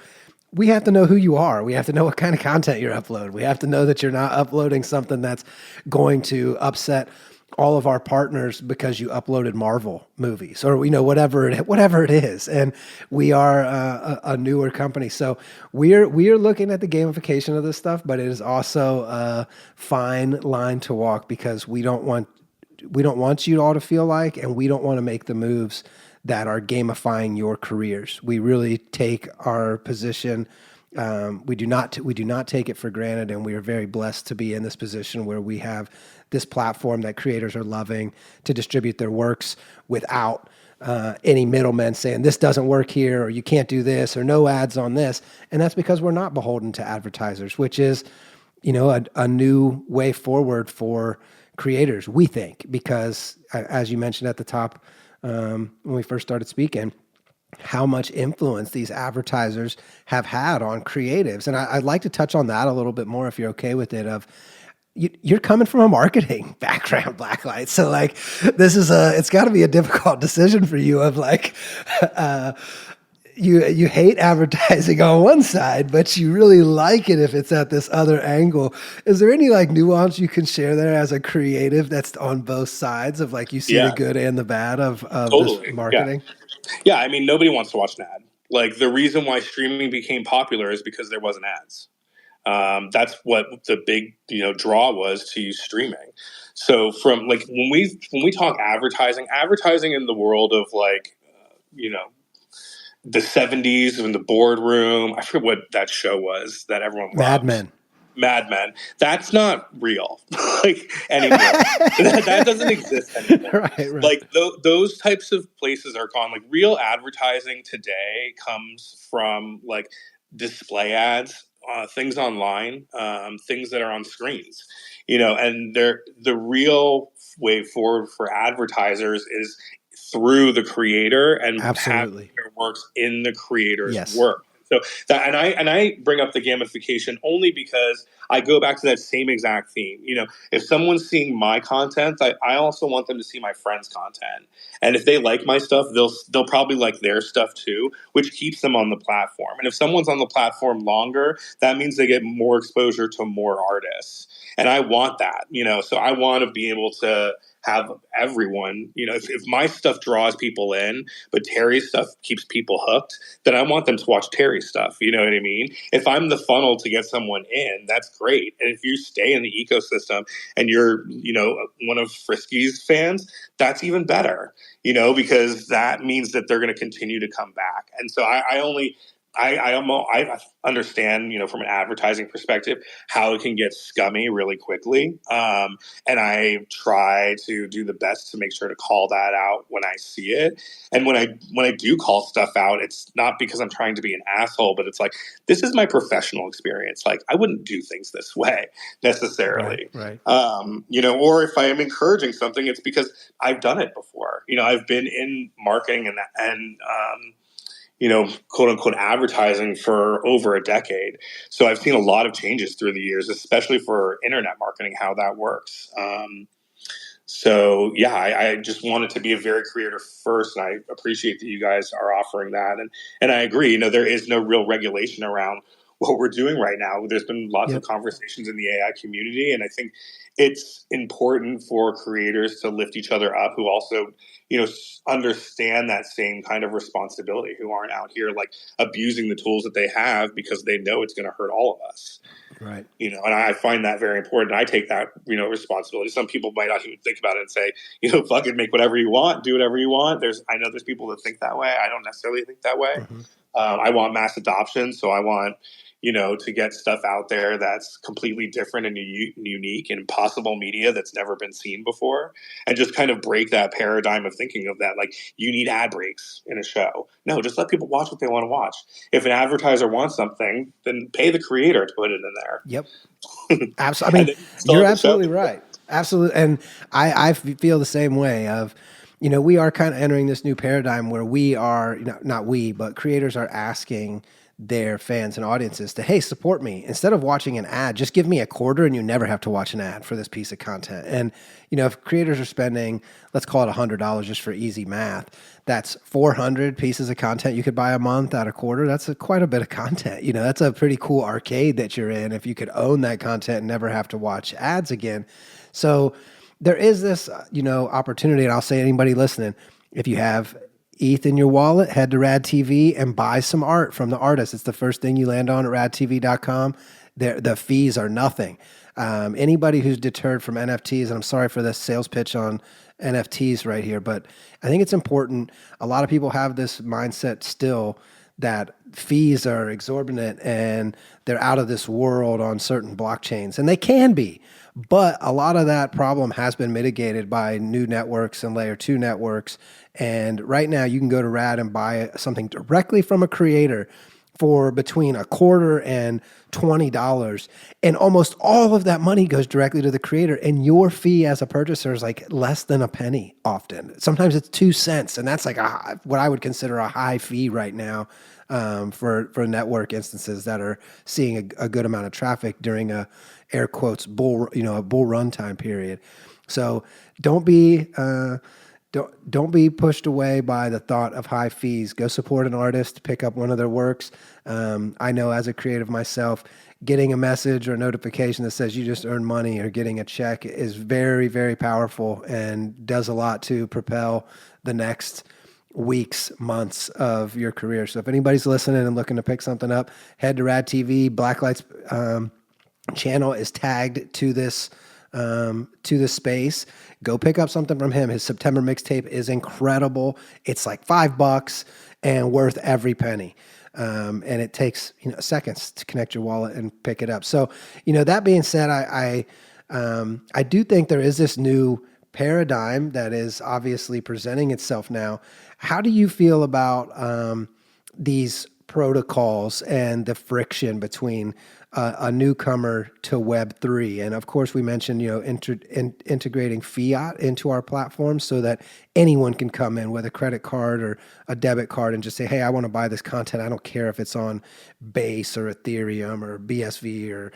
We have to know who you are. We have to know what kind of content you're uploading. We have to know that you're not uploading something that's going to upset all of our partners because you uploaded Marvel movies or whatever it is. And we are a newer company, so we are looking at the gamification of this stuff, but it is also a fine line to walk, because we don't want you all to feel like, and we don't want to make the moves that are gamifying your careers. We really take our position. We do not take it for granted, and we are very blessed to be in this position where we have this platform that creators are loving to distribute their works without any middlemen saying this doesn't work here, or you can't do this, or no ads on this. And that's because we're not beholden to advertisers, which is, a new way forward for creators, we think, because as you mentioned at the top when we first started speaking, how much influence these advertisers have had on creatives. And I'd like to touch on that a little bit more, if you're okay with it, of you're coming from a marketing background, Blacklight. So like, it's got to be a difficult decision for you of like, you hate advertising on one side, but you really like it if it's at this other angle. Is there any like nuance you can share there as a creative that's on both sides of like, you see the good and the bad of Totally. this marketing? Yeah. I mean, nobody wants to watch an ad. Like the reason why streaming became popular is because there wasn't ads. That's what the big draw was to streaming. So from like when we talk advertising in the world of like the 70s in the boardroom, I forget what that show was that everyone loved. Mad Men. That's not real like anymore. that doesn't exist anymore. Right. Like those types of places are gone. Like real advertising today comes from like display ads, things online, things that are on screens. And the real way forward for advertisers is through the creator and having Absolutely. their works in the creator's Yes. work. So that, and I bring up the gamification only because I go back to that same exact theme. If someone's seeing my content, I also want them to see my friends' content. And if they like my stuff, they'll probably like their stuff too, which keeps them on the platform. And if someone's on the platform longer, that means they get more exposure to more artists. And I want that, so I want to be able to have everyone, if my stuff draws people in, but Terry's stuff keeps people hooked, then I want them to watch Terry's stuff. You know what I mean? If I'm the funnel to get someone in, that's great. And if you stay in the ecosystem and you're, one of Frisky's fans, that's even better, because that means that they're going to continue to come back. And so I understand, from an advertising perspective, how it can get scummy really quickly. And I try to do the best to make sure to call that out when I see it. And when I do call stuff out, it's not because I'm trying to be an asshole, but it's like, this is my professional experience. Like, I wouldn't do things this way necessarily. Right. Or if I am encouraging something, it's because I've done it before. I've been in marketing and quote unquote advertising for over a decade. So I've seen a lot of changes through the years, especially for internet marketing, how that works. So yeah, I just wanted to be a very creator first, and I appreciate that you guys are offering that. And I agree, there is no real regulation around what we're doing right now. There's been lots of conversations in the AI community, and I think it's important for creators to lift each other up who also, understand that same kind of responsibility, who aren't out here like abusing the tools that they have because they know it's going to hurt all of us. Right. And I find that very important. I take that, responsibility. Some people might not even think about it and say, fucking make whatever you want, do whatever you want. I know there's people that think that way. I don't necessarily think that way. Mm-hmm. I want mass adoption. So I want, to get stuff out there that's completely different and unique and possible media that's never been seen before, and just kind of break that paradigm of thinking of that. Like, you need ad breaks in a show. No, just let people watch what they want to watch. If an advertiser wants something, then pay the creator to put it in there. Yep. Absolutely. I mean, you're absolutely right. Absolutely. And I feel the same way of, we are kind of entering this new paradigm where we are, not we, but creators are asking their fans and audiences to, hey, support me. Instead of watching an ad, just give me a quarter and you never have to watch an ad for this piece of content. And, if creators are spending, let's call it $100 just for easy math, that's 400 pieces of content you could buy a month at a quarter. That's quite a bit of content. That's a pretty cool arcade that you're in if you could own that content and never have to watch ads again. So there is this, opportunity, and I'll say anybody listening, if you have ETH in your wallet, head to RadTV and buy some art from the artist. It's the first thing you land on at radtv.com. The fees are nothing. Anybody who's deterred from NFTs, and I'm sorry for this sales pitch on NFTs right here, but I think it's important. A lot of people have this mindset still that fees are exorbitant and they're out of this world on certain blockchains, and they can be. But a lot of that problem has been mitigated by new networks and layer 2 networks. And right now you can go to Rad and buy something directly from a creator for between a quarter and $20. And almost all of that money goes directly to the creator. And your fee as a purchaser is like less than a penny often. Sometimes it's 2 cents. And that's like what I would consider a high fee right now for network instances that are seeing a good amount of traffic during a air quotes bull run time period. So don't be pushed away by the thought of high fees. Go support an artist, pick up one of their works. I know as a creative myself, getting a message or a notification that says you just earned money or getting a check is very, very powerful and does a lot to propel the next weeks, months of your career. So if anybody's listening and looking to pick something up, head to Rad TV. Blacklight's channel is tagged to this space. Go pick up something from him. His September mixtape is incredible. It's like $5 and worth every penny. And it takes seconds to connect your wallet and pick it up. So that being said, I do think there is this new paradigm that is obviously presenting itself now. How do you feel about these protocols and the friction between a newcomer to Web3. And of course, we mentioned, integrating fiat into our platform so that anyone can come in with a credit card or a debit card and just say, hey, I want to buy this content. I don't care if it's on Base or Ethereum or BSV or,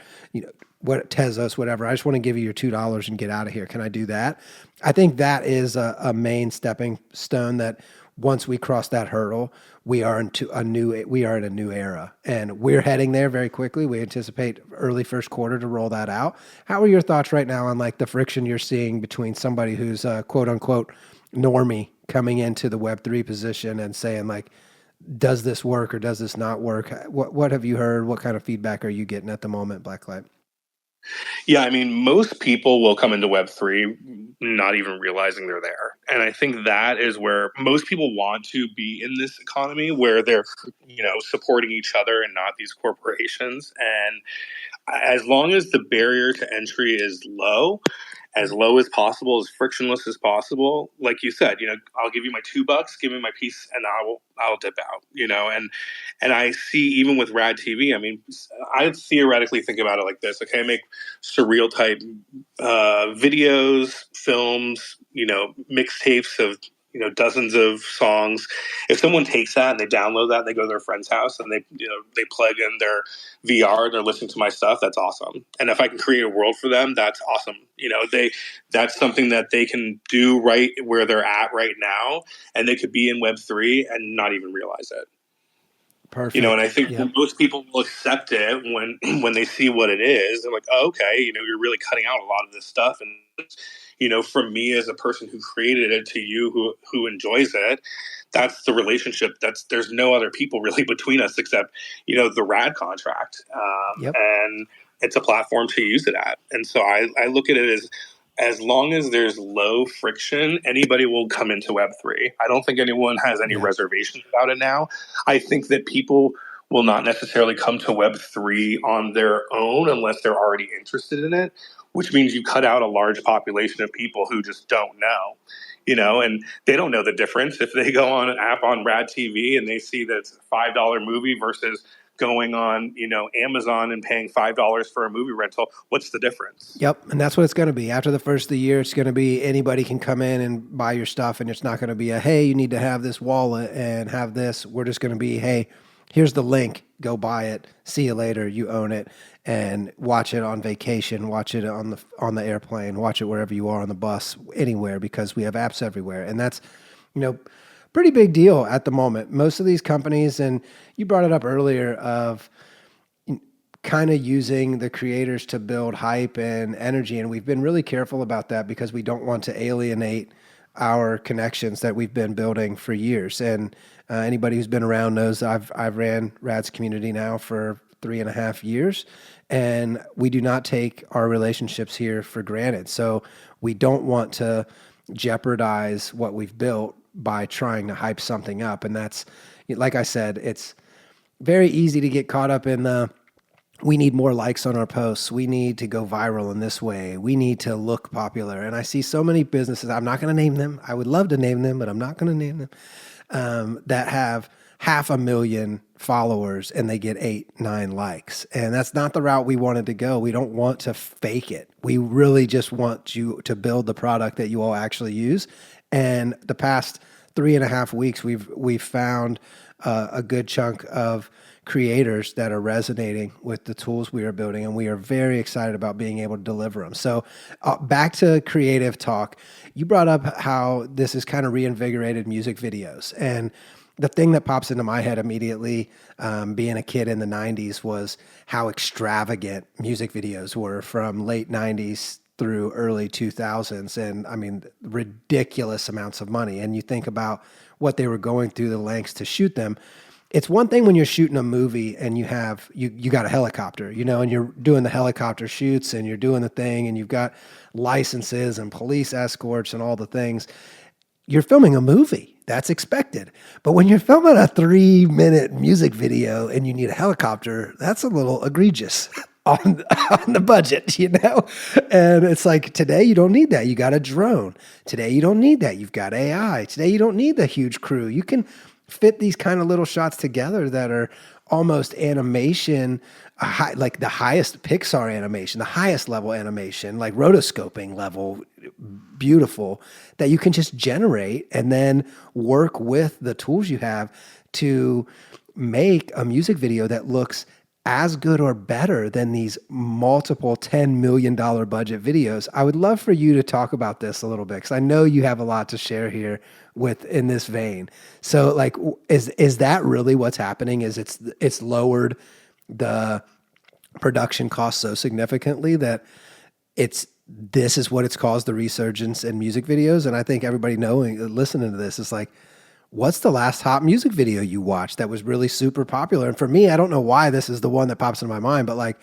what Tezos, whatever. I just want to give you your $2 and get out of here. Can I do that? I think that is a main stepping stone that once we cross that hurdle, we are in a new era, and we're heading there very quickly. We anticipate early first quarter to roll that out. How are your thoughts right now on like the friction you're seeing between somebody who's a quote unquote normie coming into the Web3 position and saying like, does this work or does this not work? What have you heard? What kind of feedback are you getting at the moment, Blacklight? Yeah, I mean, most people will come into Web3 not even realizing they're there. And I think that is where most people want to be in this economy where they're, supporting each other and not these corporations. And as long as the barrier to entry is as low as possible, as frictionless as possible, like you said, I'll give you my $2, give me my piece, and I'll dip out, and I see even with Rad TV, I mean, I theoretically think about it like this. Okay, I make surreal type videos, films, mixtapes of dozens of songs. If someone takes that and they download that and they go to their friend's house and they plug in their VR and they're listening to my stuff, that's awesome. And if I can create a world for them, that's awesome. That's something that they can do right where they're at right now, and they could be in Web3 and not even realize it. Perfect. And I think Yep. most people will accept it when they see what it is. They're like, oh, okay, you're really cutting out a lot of this stuff. And, from me as a person who created it to you who enjoys it, that's the relationship. There's no other people really between us except, the RAD contract. Yep. And it's a platform to use it at. And so I look at it as long as there's low friction, anybody will come into Web3. I don't think anyone has any reservations about it now. I think that people will not necessarily come to Web3 on their own unless they're already interested in it, which means you cut out a large population of people who just don't know, and they don't know the difference. If they go on an app on Rad TV and they see that it's a $5 movie versus going on, Amazon and paying $5 for a movie rental, what's the difference? Yep. And that's what it's going to be. After the first of the year, it's going to be anybody can come in and buy your stuff. And it's not going to be hey, you need to have this wallet and have this. We're just going to be, hey, here's the link. Go buy it. See you later. You own it. And watch it on vacation. Watch it on the airplane. Watch it wherever you are, on the bus, anywhere, because we have apps everywhere. And that's, pretty big deal at the moment. Most of these companies, and you brought it up earlier, of kind of using the creators to build hype and energy. And we've been really careful about that because we don't want to alienate our connections that we've been building for years. And anybody who's been around knows I've ran Rad's community now for 3.5 years, and we do not take our relationships here for granted. So we don't want to jeopardize what we've built by trying to hype something up. And that's, like I said, it's very easy to get caught up in we need more likes on our posts. We need to go viral in this way. We need to look popular. And I see so many businesses, I'm not going to name them. I would love to name them, but I'm not going to name them, that have 500,000 followers and they get 8-9 likes. And that's not the route we wanted to go. We don't want to fake it. We really just want you to build the product that you all actually use. And the past 3.5 weeks, we've found a good chunk of creators that are resonating with the tools we are building, and we are very excited about being able to deliver them. So back to creative talk, you brought up how this has kind of reinvigorated music videos. And the thing that pops into my head immediately, being a kid in the 90s, was how extravagant music videos were from late 90s through early 2000s. And I mean, ridiculous amounts of money. And you think about what they were going through the lengths to shoot them. It's one thing when you're shooting a movie and you got a helicopter, and you're doing the helicopter shoots and you're doing the thing and you've got licenses and police escorts and all the things. You're filming a movie. That's expected. But when you're filming a 3-minute music video and you need a helicopter, that's a little egregious on the budget, And it's like, today you don't need that. You got a drone. Today you don't need that. You've got AI. Today you don't need the huge crew. You can fit these kind of little shots together that are almost animation, like the highest Pixar animation, the highest level animation, like rotoscoping level, beautiful, that you can just generate and then work with the tools you have to make a music video that looks as good or better than these multiple $10 million budget videos. I would love for you to talk about this a little bit because I know you have a lot to share here with in this vein. So like is that really what's happening? Is it's lowered the production cost so significantly that this is what it's caused the resurgence in music videos? And I think everybody listening to this is like, what's the last hot music video you watched that was really super popular? And for me, I don't know why this is the one that pops into my mind, but like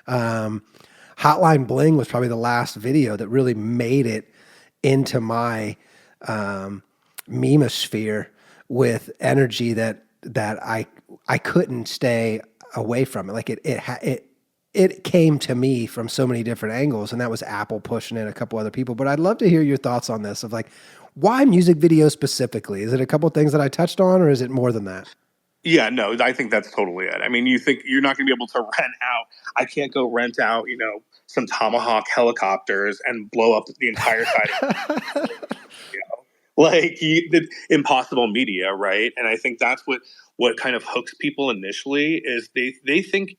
Hotline Bling was probably the last video that really made it into my memosphere with energy that I couldn't stay away from it. Like it came to me from so many different angles, and that was Apple pushing it, a couple other people. But I'd love to hear your thoughts on this of like, why music videos specifically? Is it a couple of things that I touched on, or is it more than that? Yeah, no, I think that's totally it. I mean, you think you're not going to be able to rent out. I can't go rent out, some Tomahawk helicopters and blow up the entire side of like the impossible media, right? And I think that's what kind of hooks people initially is they think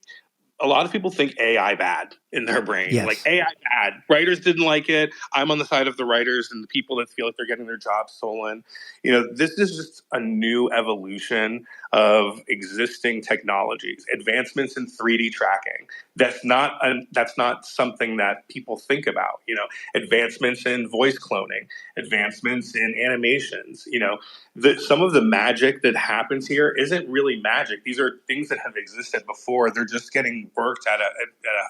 a lot of people think AI bad in their brain. Yes. Like AI bad. Writers didn't like it. I'm on the side of the writers and the people that feel like they're getting their jobs stolen. This is just a new evolution of existing technologies, advancements in 3D tracking. That's not something that people think about. Advancements in voice cloning, advancements in animations. Some of the magic that happens here isn't really magic. These are things that have existed before. They're just getting worked at a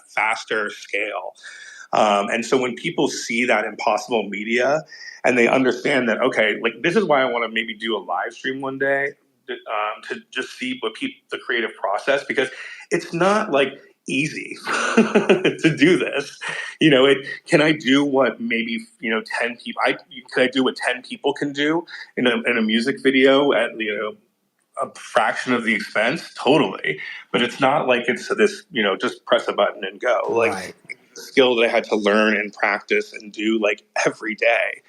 faster scale. And so when people see that impossible media and they understand that, okay, like this is why I want to maybe do a live stream one day to just see the creative process, because it's not like easy to do this. Can I do what maybe 10 people? Can I do what 10 people can do in a music video at a fraction of the expense? Totally. But it's not like it's this just press a button and go. Like Right. it's a skill that I had to learn and practice and do like every day.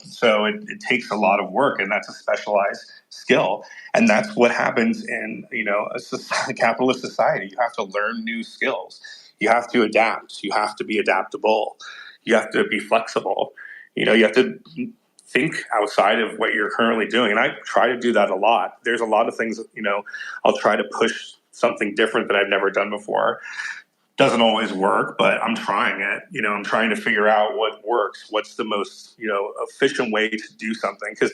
So it takes a lot of work, and that's a specialized skill. And that's what happens in a capitalist society. You have to learn new skills. You have to adapt. You have to be adaptable. You have to be flexible. You have to think outside of what you're currently doing. And I try to do that a lot. There's a lot of things, I'll try to push something different that I've never done before. Doesn't always work, but I'm trying it. I'm trying to figure out what works. What's the most, efficient way to do something? Because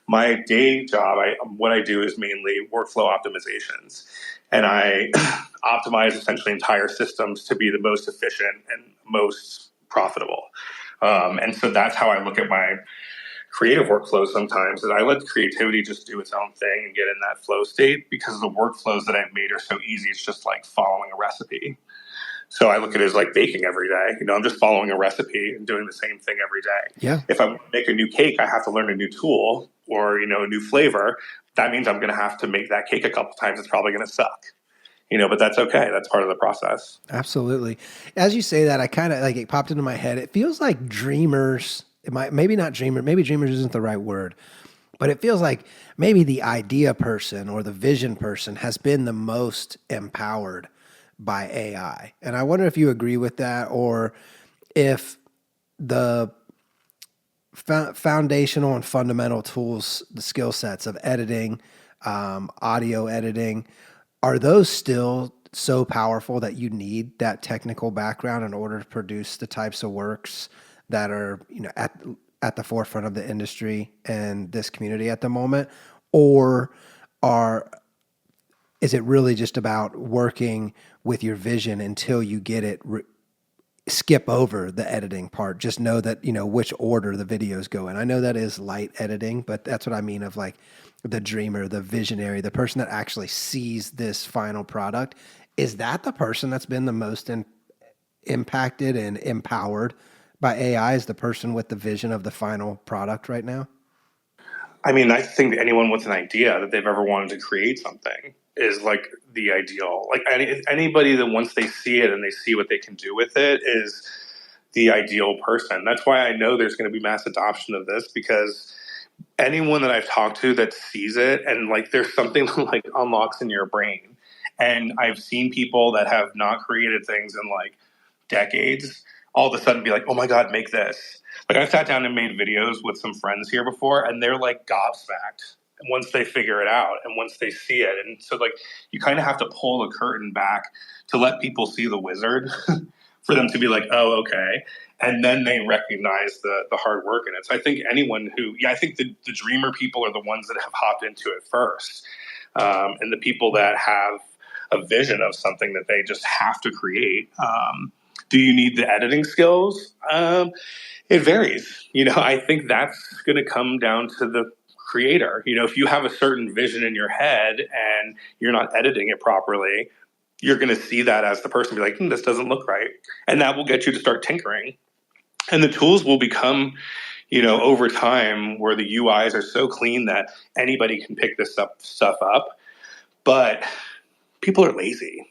my day job, what I do is mainly workflow optimizations. And I optimize essentially entire systems to be the most efficient and most profitable. And so that's how I look at my creative workflows sometimes, that I let creativity just do its own thing and get in that flow state, because the workflows that I've made are so easy. It's just like following a recipe. So I look at it as like baking every day. I'm just following a recipe and doing the same thing every day. Yeah. If I make a new cake, I have to learn a new tool or, a new flavor. That means I'm going to have to make that cake a couple times. It's probably going to suck. But that's okay. That's part of the process. Absolutely. As you say that, I kind of like it popped into my head. It feels like dreamers, maybe not dreamer, maybe dreamers isn't the right word, but it feels like maybe the idea person or the vision person has been the most empowered by AI. And I wonder if you agree with that, or if the foundational and fundamental tools, the skill sets of editing, audio editing, are those still so powerful that you need that technical background in order to produce the types of works that are, at the forefront of the industry and this community at the moment? Or is it really just about working with your vision until you get it, skip over the editing part, just know that, which order the videos go in? I know that is light editing, but that's what I mean of like the dreamer, the visionary, the person that actually sees this final product. Is that the person that's been the most impacted and empowered by AI, is the person with the vision of the final product right now? I mean, I think anyone with an idea that they've ever wanted to create something, is like the ideal. Like anybody that once they see it and they see what they can do with it is the ideal person. That's why I know there's going to be mass adoption of this, because anyone that I've talked to that sees it and like there's something that like unlocks in your brain. And I've seen people that have not created things in like decades all of a sudden be like, oh my God, make this. Like I've sat down and made videos with some friends here before, and they're like gobsmacked once they figure it out and once they see it. And so like you kind of have to pull the curtain back to let people see the wizard for them to be like, oh, okay. And then they recognize the hard work in it. So I think anyone who, I think the dreamer people are the ones that have hopped into it first. And the people that have a vision of something that they just have to create. Do you need the editing skills? It varies. I think that's going to come down to the creator. If you have a certain vision in your head and you're not editing it properly, you're going to see that as the person be like, this doesn't look right. And that will get you to start tinkering. And the tools will become, over time where the UIs are so clean that anybody can pick this stuff up. But people are lazy.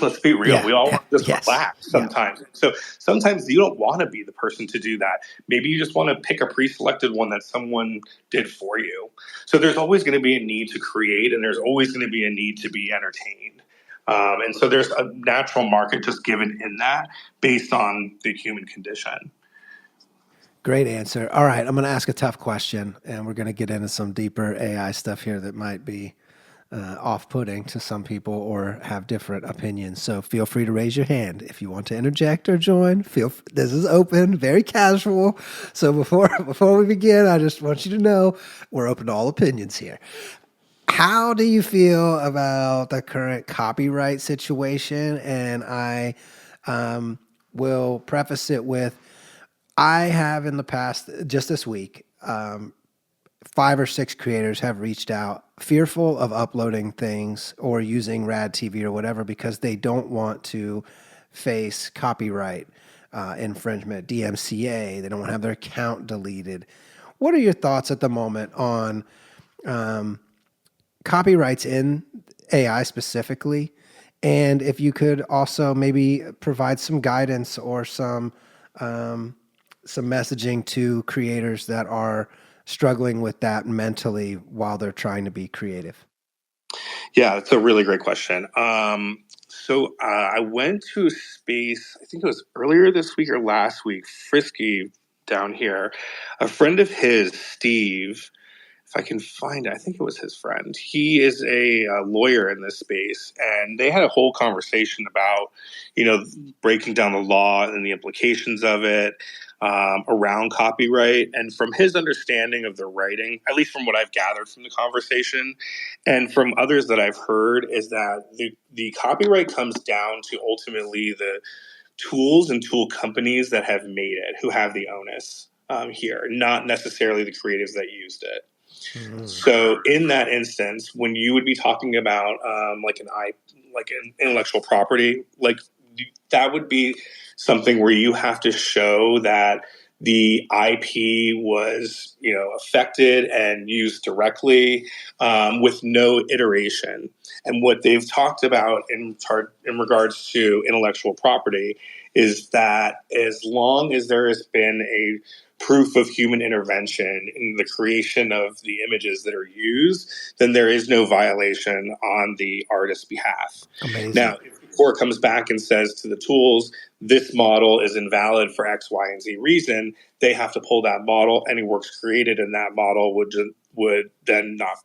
Let's be real. Yeah, We all yeah, want to just yes, relax sometimes. Yeah. So sometimes you don't want to be the person to do that. Maybe you just want to pick a pre-selected one that someone did for you. So there's always going to be a need to create, and there's always going to be a need to be entertained. And so there's a natural market just given in that based on the human condition. Great answer. All right, I'm going to ask a tough question, and we're going to get into some deeper AI stuff here that might be off-putting to some people or have different opinions. So feel free to raise your hand if you want to interject or join. This is open, very casual. So before we begin, I just want you to know we're open to all opinions here. How do you feel about the current copyright situation? And I will preface it with, I have in the past, just this week, 5 or 6 creators have reached out fearful of uploading things or using Rad TV or whatever because they don't want to face copyright infringement, DMCA. They don't want to have their account deleted. What are your thoughts at the moment on copyrights in AI specifically? And if you could also maybe provide some guidance or some messaging to creators that are struggling with that mentally while they're trying to be creative? Yeah, that's a really great question. So I went to a space, I think it was earlier this week or last week, Frisky down here. A friend of his, Steve, if I can find it, I think it was his friend. He is a lawyer in this space, and they had a whole conversation about, breaking down the law and the implications of it around copyright. And from his understanding of the writing, at least from what I've gathered from the conversation, and from others that I've heard, is that the copyright comes down to ultimately the tools and tool companies that have made it, who have the onus here, not necessarily the creatives that used it. Mm-hmm. So in that instance, when you would be talking about like an intellectual property, like that would be something where you have to show that the IP was, affected and used directly with no iteration. And what they've talked about in regards to intellectual property is that as long as there has been a proof of human intervention in the creation of the images that are used, then there is no violation on the artist's behalf. Amazing. Now, if the court comes back and says to the tools, this model is invalid for X, Y, and Z reason, they have to pull that model. Any works created in that model would then not,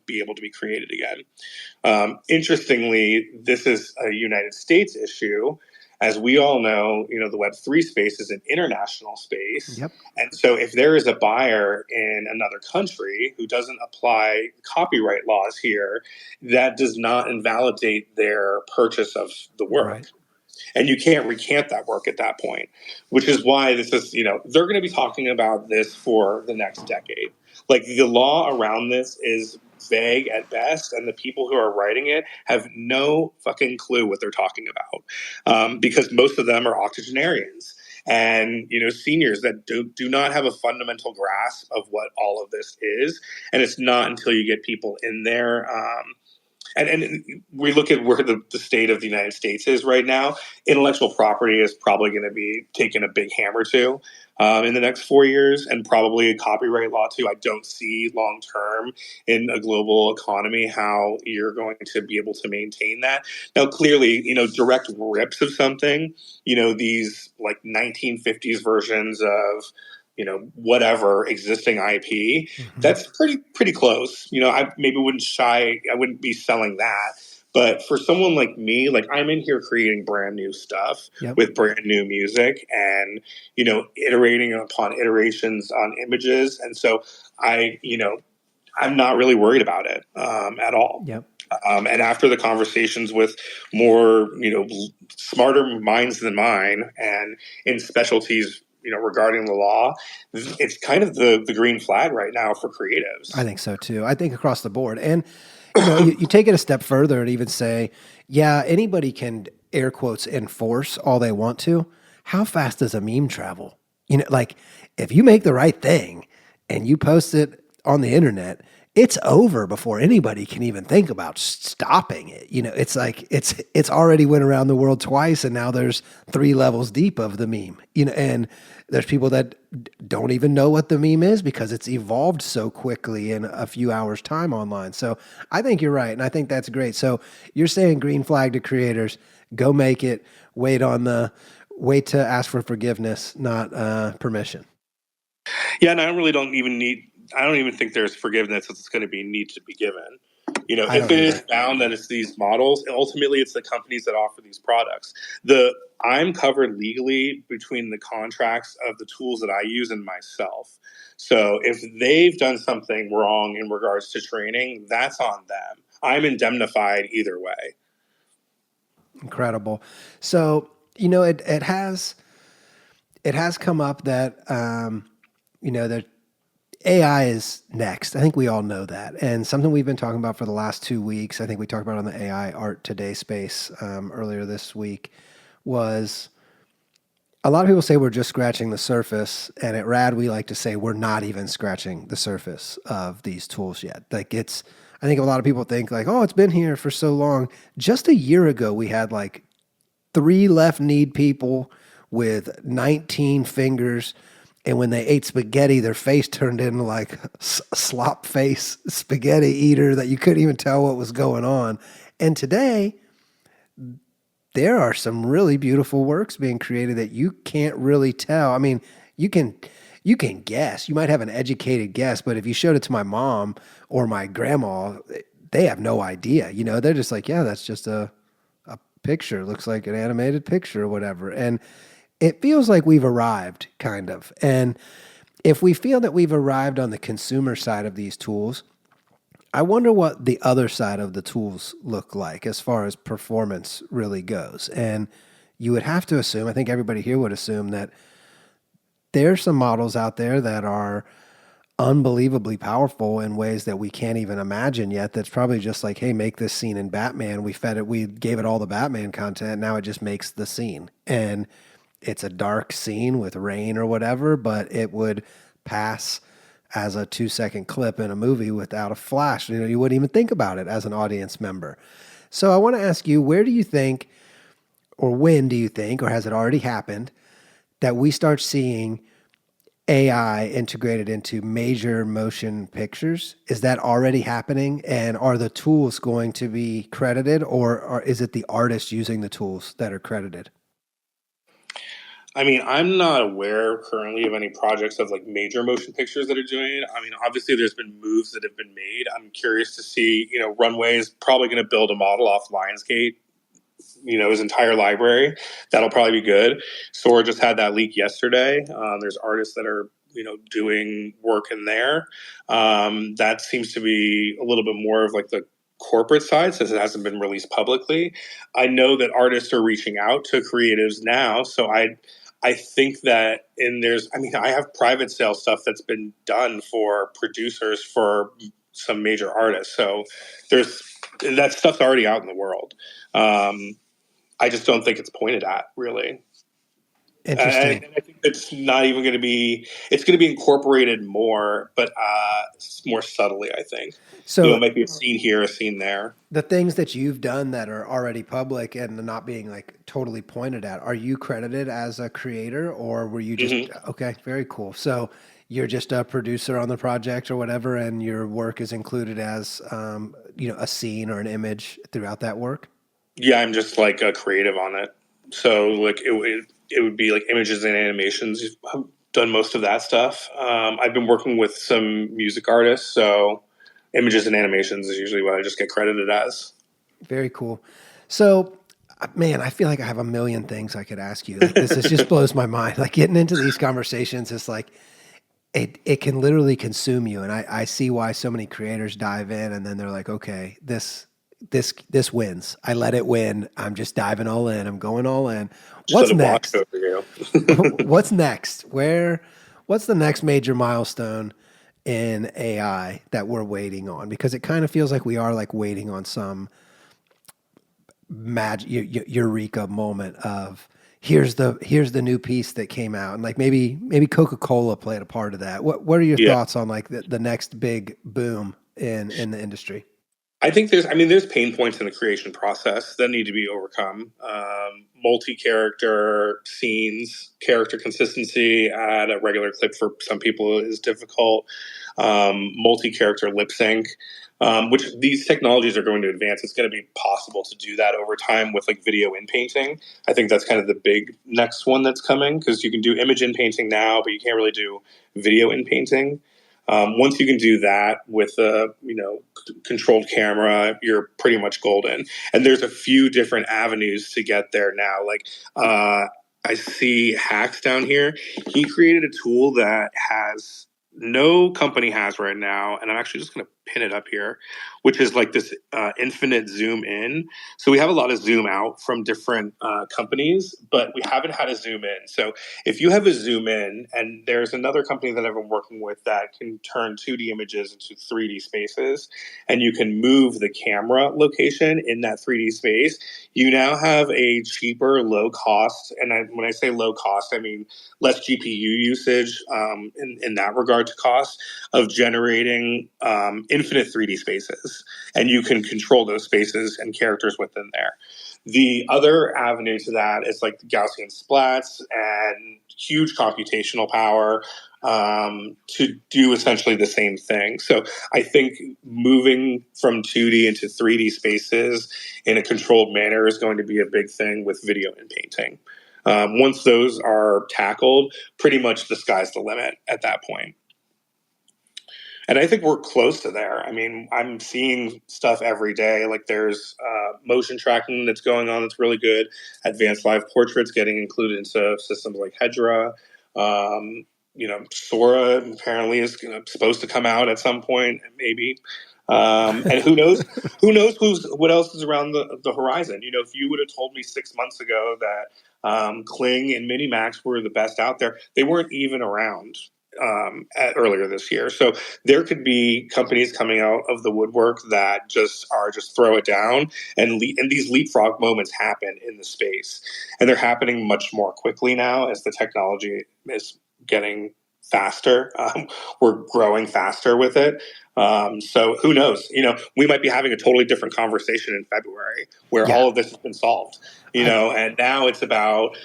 be able to be created again. Interestingly, this is a United States issue. As we all know, the Web3 space is an international space. Yep. And so if there is a buyer in another country who doesn't apply copyright laws here, that does not invalidate their purchase of the work. Right. And you can't recant that work at that point, which is why this is, they're going to be talking about this for the next decade. Like the law around this is vague at best, and the people who are writing it have no fucking clue what they're talking about, because most of them are octogenarians and seniors that do not have a fundamental grasp of what all of this is. And it's not until you get people in there and we look at where the state of the United States is right now. Intellectual property is probably going to be taking a big hammer to in the next 4 years, and probably a copyright law too. I don't see long term in a global economy how you're going to be able to maintain that. Now, clearly, direct rips of something, these like 1950s versions of whatever existing IP, that's pretty close. I maybe I wouldn't be selling that. But for someone like me, like I'm in here creating brand new stuff Yep. with brand new music and, iterating upon iterations on images. And so I'm not really worried about it at all. Yep. And after the conversations with more, smarter minds than mine and in specialties, regarding the law, it's kind of the green flag right now for creatives. I think so too. I think across the board. And, you take it a step further and even say, yeah, anybody can air quotes enforce all they want to. How fast does a meme travel? Like if you make the right thing and you post it on the internet, it's over before anybody can even think about stopping it. It's like it's already went around the world twice, and now there's 3 levels deep of the meme. And there's people that don't even know what the meme is because it's evolved so quickly in a few hours time online. So I think you're right, and I think that's great. So you're saying green flag to creators, go make it, wait to ask for forgiveness, not permission. Yeah, and I don't even think there's forgiveness that's going to need to be given. I If don't it is either. found that it's these models, ultimately it's the companies that offer these products. I'm covered legally between the contracts of the tools that I use and myself. So if they've done something wrong in regards to training, that's on them. I'm indemnified either way. Incredible. So, it has come up that that AI is next. I think we all know that. And something we've been talking about for the last 2 weeks, I think we talked about on the AI Art Today space earlier this week, was a lot of people say we're just scratching the surface. And at RAD, we like to say we're not even scratching the surface of these tools yet. I think a lot of people think like, oh, it's been here for so long. Just a year ago, we had like 3 left-kneed people with 19 fingers, and when they ate spaghetti, their face turned into like a slop face spaghetti eater that you couldn't even tell what was going on. And today, there are some really beautiful works being created that you can't really tell. I mean, you can guess. You might have an educated guess, but if you showed it to my mom or my grandma, they have no idea. They're just like, yeah, that's just a picture. Looks like an animated picture or whatever. And it feels like we've arrived, kind of. And if we feel that we've arrived on the consumer side of these tools, I wonder what the other side of the tools look like as far as performance really goes. And you would have to assume, I think everybody here would assume that there's some models out there that are unbelievably powerful in ways that we can't even imagine yet. That's probably just like, hey, make this scene in Batman. We gave it all the Batman content. Now it just makes the scene. And it's a dark scene with rain or whatever, but it would pass as a 2-second clip in a movie without a flash. You wouldn't even think about it as an audience member. So I want to ask you, where do you think, or when do you think, or has it already happened, that we start seeing AI integrated into major motion pictures? Is that already happening? And are the tools going to be credited, or is it the artists using the tools that are credited? I mean, I'm not aware currently of any projects of like major motion pictures that are doing it. I mean, obviously there's been moves that have been made. I'm curious to see, Runway is probably going to build a model off Lionsgate, his entire library. That'll probably be good. Sora just had that leak yesterday. There's artists that are, doing work in there. That seems to be a little bit more of like the corporate side since it hasn't been released publicly. I know that artists are reaching out to creatives now. So I think that I have private sale stuff that's been done for producers for some major artists. So that stuff's already out in the world. I just don't think it's pointed at, really. Interesting. And I think it's not even going to be, it's going to be incorporated more, but more subtly, I think. So Maybe a scene here, a scene there. the things that you've done that are already public and not being like totally pointed at, are you credited as a creator or were you just Hmm. okay, very cool. So you're just a producer on the project or whatever, and your work is included as a scene or an image throughout that work. Yeah, I'm just like a creative on it. So like it would be like images and animations. I've done most of that stuff. I've been working with some music artists, so images and animations is usually what I just get credited as. Very cool. So, man, I feel like I have a million things I could ask you. Like this is just blows my mind. Like getting into these conversations is like it can literally consume you. And I see why so many creators dive in and then they're like, okay, this wins. I let it win. I'm just diving all in. I'm going all in. Just What's let it wash next? over you. What's next? What's the next major milestone in AI that we're waiting on? Because it kind of feels like we are like waiting on some eureka moment of here's the new piece that came out, and like maybe Coca-Cola played a part of that. What are your Yeah. thoughts on like the next big boom in the industry? I think there's pain points in the creation process that need to be overcome. Multi-character scenes, character consistency at a regular clip for some people is difficult. Multi-character lip sync, which these technologies are going to advance. It's going to be possible to do that over time with like video in painting. I think that's kind of the big next one that's coming because you can do image in painting now, but you can't really do video in painting. Once you can do that with a controlled camera, you're pretty much golden. And there's a few different avenues to get there now. Like I see Hacks down here. He created a tool that has no company has right now, and I'm actually just going to pin it up here, which is like this infinite zoom in. So we have a lot of zoom out from different companies, but we haven't had a zoom in. So if you have a zoom in, and there's another company that I've been working with that can turn 2D images into 3D spaces, and you can move the camera location in that 3D space, you now have a cheaper, low cost, and when I say low cost, I mean less GPU usage in that regard to cost of generating infinite 3D spaces. And you can control those spaces and characters within there. The other avenue to that is like the Gaussian splats and huge computational power to do essentially the same thing. So I think moving from 2D into 3D spaces in a controlled manner is going to be a big thing with video and painting. Once those are tackled, pretty much the sky's the limit at that point. And I think we're close to there. I mean, I'm seeing stuff every day. Like there's motion tracking that's going on that's really good. Advanced live portraits getting included into systems like Hedra. Sora apparently is supposed to come out at some point, maybe. And who knows? Who knows what else is around the horizon? If you would have told me 6 months ago that Kling and Minimax were the best out there, they weren't even around earlier this year. So there could be companies coming out of the woodwork that just throw it down, and these leapfrog moments happen in the space, and they're happening much more quickly now as the technology is getting faster. We're growing faster with it. So who knows? We might be having a totally different conversation in February where Yeah, all of this has been solved. I And now it's about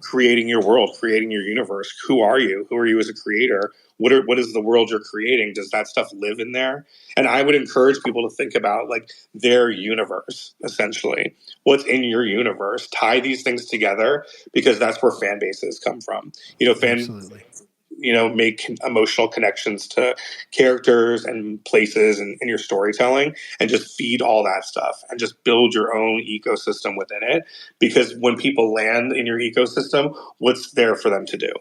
creating your world, creating your universe. Who are you? Who are you as a creator? What is the world you're creating? Does that stuff live in there? And I would encourage people to think about like their universe, essentially. What's in your universe? Tie these things together because that's where fan bases come from. Fans absolutely. make emotional connections to characters and places and your storytelling, and just feed all that stuff and just build your own ecosystem within it. Because when people land in your ecosystem, what's there for them to do?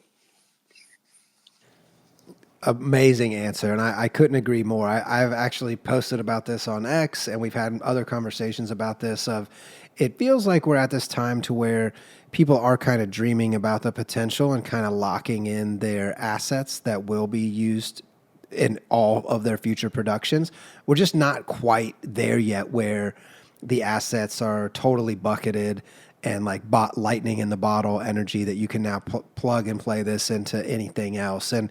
Amazing answer, and I couldn't agree more. I've actually posted about this on X, and we've had other conversations about this. Of it feels like we're at this time to where people are kind of dreaming about the potential and kind of locking in their assets that will be used in all of their future productions. We're just not quite there yet, where the assets are totally bucketed and like lightning in the bottle energy that you can now plug and play this into anything else. And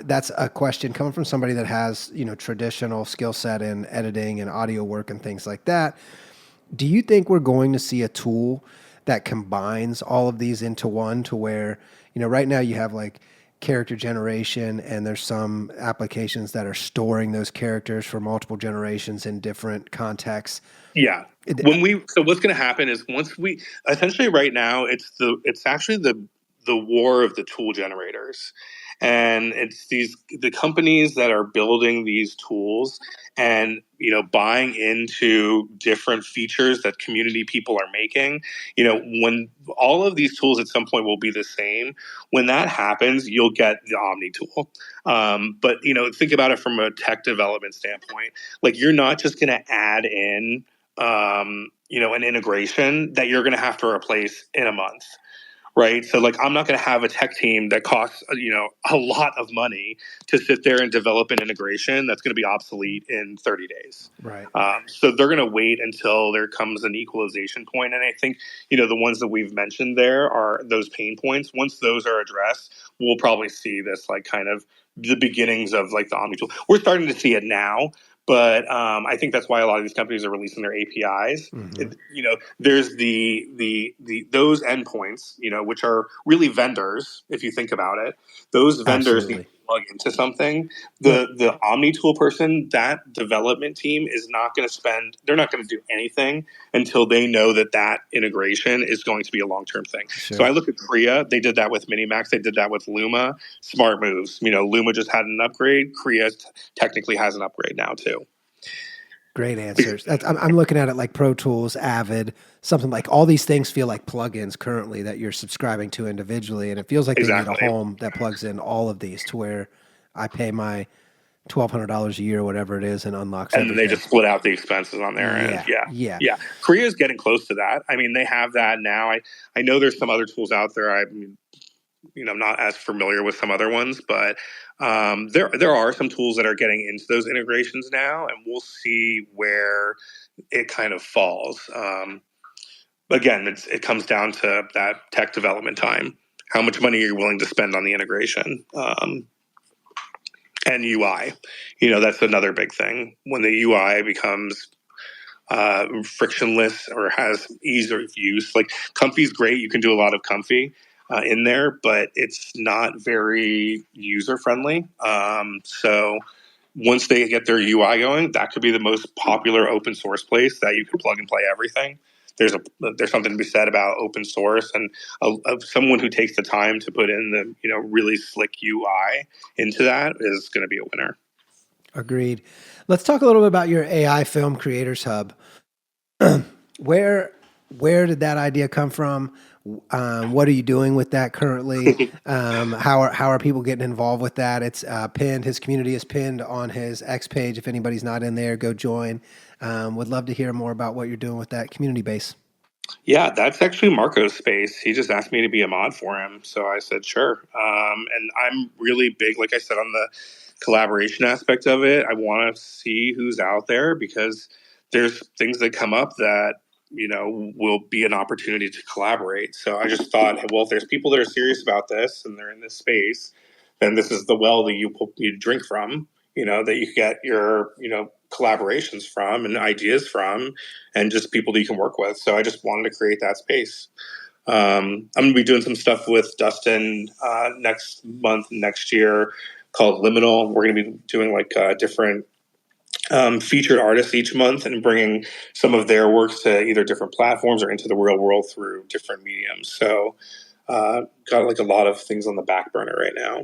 that's a question coming from somebody that has, traditional skill set in editing and audio work and things like that. Do you think we're going to see a tool that combines all of these into one, to where, right now you have like character generation, and there's some applications that are storing those characters for multiple generations in different contexts? Yeah. So what's going to happen is, once we essentially, right now, it's actually the war of the tool generators, and it's the companies that are building these tools, and buying into different features that community people are making. When all of these tools at some point will be the same, when that happens, you'll get the Omni tool. But think about it from a tech development standpoint. Like, you're not just going to add in an integration that you're going to have to replace in a month, right? So, like, I'm not going to have a tech team that costs a lot of money to sit there and develop an integration that's going to be obsolete in 30 days. Right. So they're going to wait until there comes an equalization point. And I think the ones that we've mentioned there are those pain points. Once those are addressed, we'll probably see this, like, kind of the beginnings of, like, the Omni tool. We're starting to see it now. But I think that's why a lot of these companies are releasing their APIs. Mm-hmm. There's the those endpoints, which are really vendors. If you think about it, those vendors Absolutely. need to plug into something. The Omni tool person, that development team is not going to spend. They're not going to do anything until they know that integration is going to be a long term thing. Sure. So I look at Kriya. They did that with Minimax. They did that with Luma. Smart moves. Luma just had an upgrade. Kriya technically has an upgrade now too. Great answers. I'm looking at it like Pro Tools, Avid, something like all these things feel like plugins currently that you're subscribing to individually. And it feels like they need a home that plugs in all of these, to where I pay my $1,200 a year, whatever it is, and unlocks and everything. then they just split out the expenses on their end. Yeah. Korea is getting close to that. I mean, they have that now. I know there's some other tools out there. I'm not as familiar with some other ones, but there are some tools that are getting into those integrations now, and we'll see where it kind of falls. Again, it comes down to that tech development time. How much money are you willing to spend on the integration? And UI, that's another big thing. When the UI becomes frictionless or has ease of use, like, Comfy's great. You can do a lot of Comfy in there, but it's not very user friendly. So once they get their UI going, that could be the most popular open source place that you can plug and play everything. There's something to be said about open source, and someone who takes the time to put in the really slick UI into that is going to be a winner. Agreed. Let's talk a little bit about your AI Film Creators Hub. Where did that idea come from? What are you doing with that currently? How are people getting involved with that? It's pinned. His community is pinned on his X page. If anybody's not in there, go join. Would love to hear more about what you're doing with that community base. Yeah, that's actually Marco's space. He just asked me to be a mod for him, so I said sure. And I'm really big, like I said, on the collaboration aspect of it. I want to see who's out there, because there's things that come up that will be an opportunity to collaborate. So I just thought, well, if there's people that are serious about this and they're in this space, then this is the well that you drink from. That you get your collaborations from and ideas from, and just people that you can work with. So I just wanted to create that space. I'm going to be doing some stuff with Dustin next year, called Liminal. We're going to be doing like different featured artists each month, and bringing some of their works to either different platforms or into the real world through different mediums. So got like a lot of things on the back burner right now.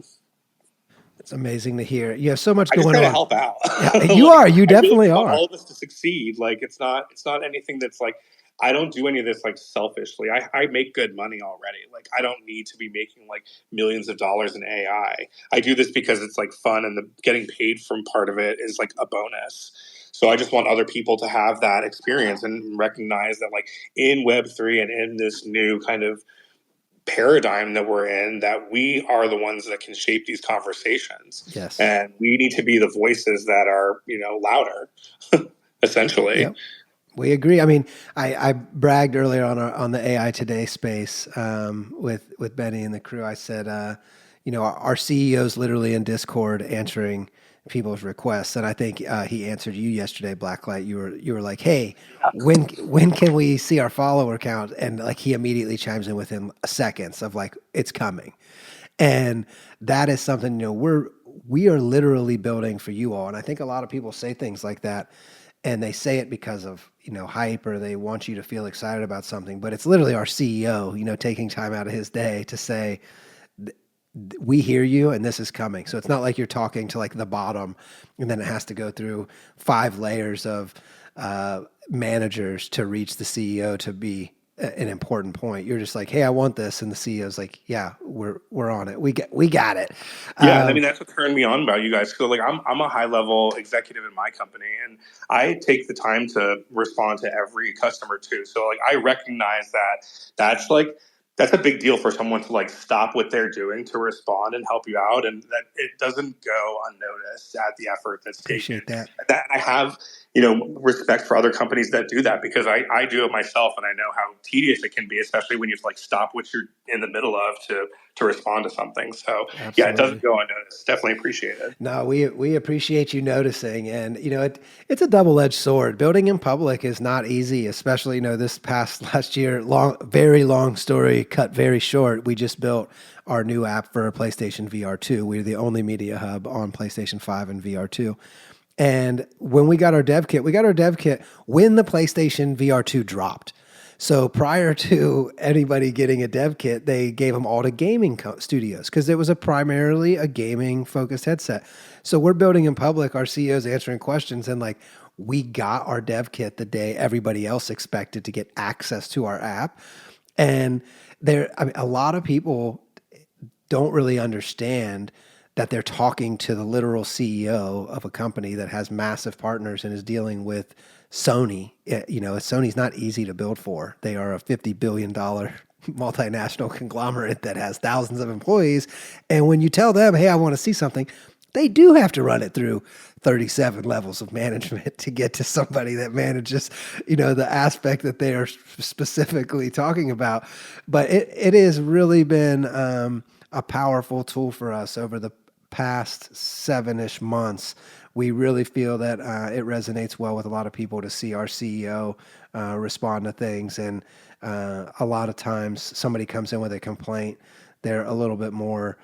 It's amazing to hear. You have so much I just going try on. to help out. Yeah, you are. You definitely want are. all of us to succeed. Like, it's not anything that's like, I don't do any of this like selfishly. I make good money already. Like, I don't need to be making like millions of dollars in AI. I do this because it's like fun, and the getting paid from part of it is like a bonus. So I just want other people to have that experience and recognize that, like, in Web3 and in this new kind of paradigm that we're in, that we are the ones that can shape these conversations. Yes. And we need to be the voices that are, louder, essentially. Yep. We agree. I mean, I bragged earlier on the AI Today space with Benny and the crew. I said, our CEO's literally in Discord answering people's requests, and I think he answered you yesterday, Blacklight. You were like, "Hey, when can we see our follower count?" And like he immediately chimes in within seconds of like, "It's coming," and that is something we are literally building for you all. And I think a lot of people say things like that and they say it because of hype, or they want you to feel excited about something, but it's literally our CEO taking time out of his day to say, we hear you and this is coming. So it's not like you're talking to like the bottom and then it has to go through 5 layers of managers to reach the CEO to be an important point. You're just like, hey, I want this, and the CEO's like, yeah, we're on it. We got it. Yeah, and I mean that's what turned me on about you guys. So like I'm a high level executive in my company, and I take the time to respond to every customer too. So like I recognize that that's a big deal for someone to like stop what they're doing to respond and help you out, and that it doesn't go unnoticed at the effort that's taken. Appreciate that. That I have respect for other companies that do that, because I do it myself, and I know how tedious it can be, especially when you have to like stop what you're in the middle of to respond to something. So Absolutely. yeah, it doesn't go unnoticed. Definitely appreciate it. No, we appreciate you noticing, and it's a double-edged sword. Building in public is not easy, especially this past last year. Very long story cut very short. We just built our new app for PlayStation VR2. We're the only media hub on PlayStation 5 and VR2. And when we got our dev kit when the PlayStation VR2 dropped. So prior to anybody getting a dev kit, they gave them all to gaming studios because it was primarily a gaming focused headset. So we're building in public, our CEO's answering questions, and like we got our dev kit the day everybody else expected to get access to our app. And a lot of people don't really understand that they're talking to the literal CEO of a company that has massive partners and is dealing with Sony. Sony's not easy to build for. They are a $50 billion multinational conglomerate that has thousands of employees. And when you tell them, hey, I want to see something, they do have to run it through 37 levels of management to get to somebody that manages, the aspect that they are specifically talking about. But it has really been a powerful tool for us over the past 7-ish months. We really feel that it resonates well with a lot of people to see our CEO respond to things. And a lot of times somebody comes in with a complaint, they're a little bit more,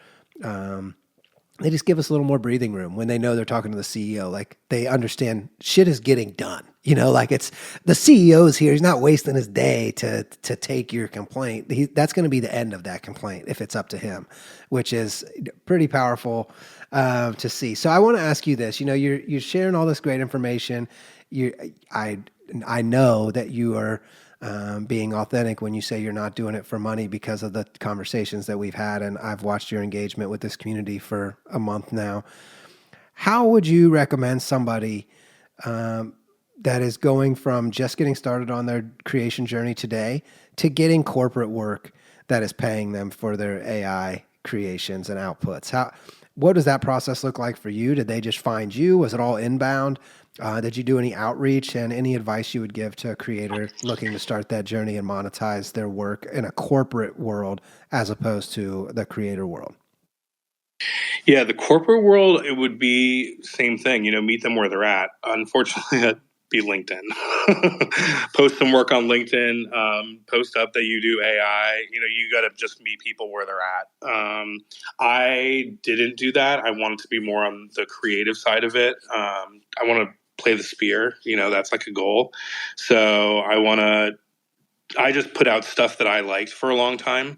they just give us a little more breathing room when they know they're talking to the CEO. Like they understand shit is getting done. Like it's the CEO is here. He's not wasting his day to take your complaint. That's going to be the end of that complaint if it's up to him, which is pretty powerful to see. So I want to ask you this. You're sharing all this great information. I know that you are being authentic when you say you're not doing it for money because of the conversations that we've had, and I've watched your engagement with this community for a month now. How would you recommend somebody that is going from just getting started on their creation journey today to getting corporate work that is paying them for their AI creations and outputs? What does that process look like for you? Did they just find you? Was it all inbound? Did you do any outreach, and any advice you would give to a creator looking to start that journey and monetize their work in a corporate world as opposed to the creator world? Yeah, the corporate world, it would be same thing, meet them where they're at. Unfortunately, that'd be LinkedIn. Post some work on LinkedIn, post up that you do AI. You got to just meet people where they're at. I didn't do that. I wanted to be more on the creative side of it. I want to play the spear, that's like a goal. So I just put out stuff that I liked for a long time.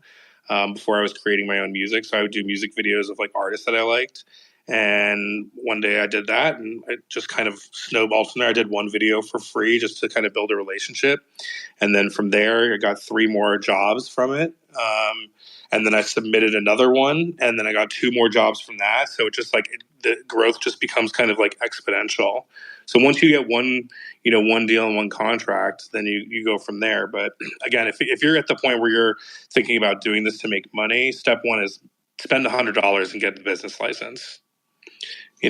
Before I was creating my own music. So I would do music videos of like artists that I liked. And one day I did that, and it just kind of snowballed from there. I did one video for free just to kind of build a relationship. And then from there, I got 3 more jobs from it. And then I submitted another one, and then I got 2 more jobs from that. So it just the growth just becomes kind of like exponential. So once you get one deal and one contract, then you go from there. But again, if you're at the point where you're thinking about doing this to make money, step 1 is spend $100 and get the business license.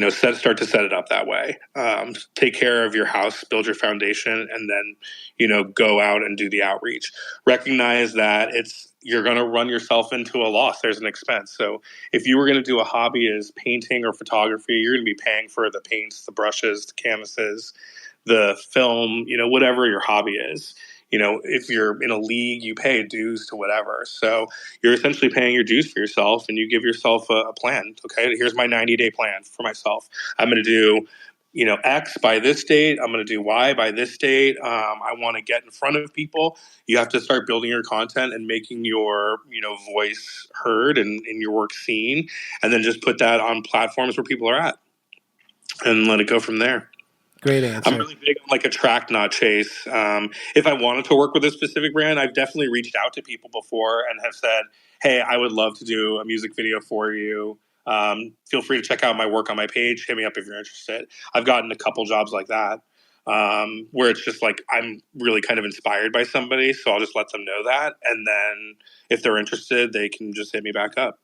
start to set it up that way. Take care of your house, build your foundation, and then, go out and do the outreach. Recognize that you're going to run yourself into a loss. There's an expense. So if you were going to do a hobby as painting or photography, you're going to be paying for the paints, the brushes, the canvases, the film, whatever your hobby is. If you're in a league, you pay dues to whatever. So you're essentially paying your dues for yourself, and you give yourself a plan. Okay, here's my 90-day plan for myself. I'm going to do, X by this date. I'm going to do Y by this date. I want to get in front of people. You have to start building your content and making your, voice heard and your work seen, and then just put that on platforms where people are at and let it go from there. Great answer. I'm really big on like attract, not chase. If I wanted to work with a specific brand, I've definitely reached out to people before and have said, hey, I would love to do a music video for you. Feel free to check out my work on my page. Hit me up if you're interested. I've gotten a couple jobs like that where it's just like I'm really kind of inspired by somebody. So I'll just let them know that. And then if they're interested, they can just hit me back up.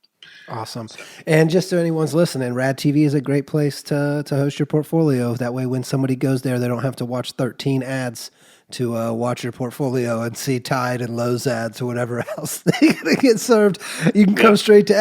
Awesome. And just so anyone's listening, Rad TV is a great place to host your portfolio. That way, when somebody goes there, they don't have to watch 13 ads to watch your portfolio and see Tide and Lowe's ads or whatever else they get served. You can come straight to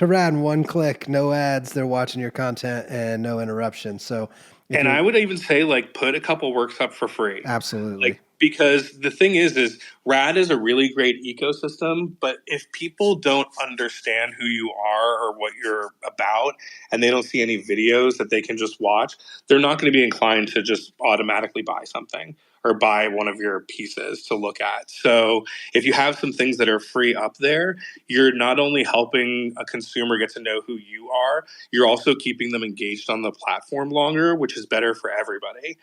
Rad in one click, no ads. They're watching your content and no interruption. So, and I would even say put a couple works up for free. Absolutely. Because the thing is Rad is a really great ecosystem, but if people don't understand who you are or what you're about, and they don't see any videos that they can just watch, they're not going to be inclined to just automatically buy something or buy one of your pieces to look at. So if you have some things that are free up there, you're not only helping a consumer get to know who you are, you're also keeping them engaged on the platform longer, which is better for everybody.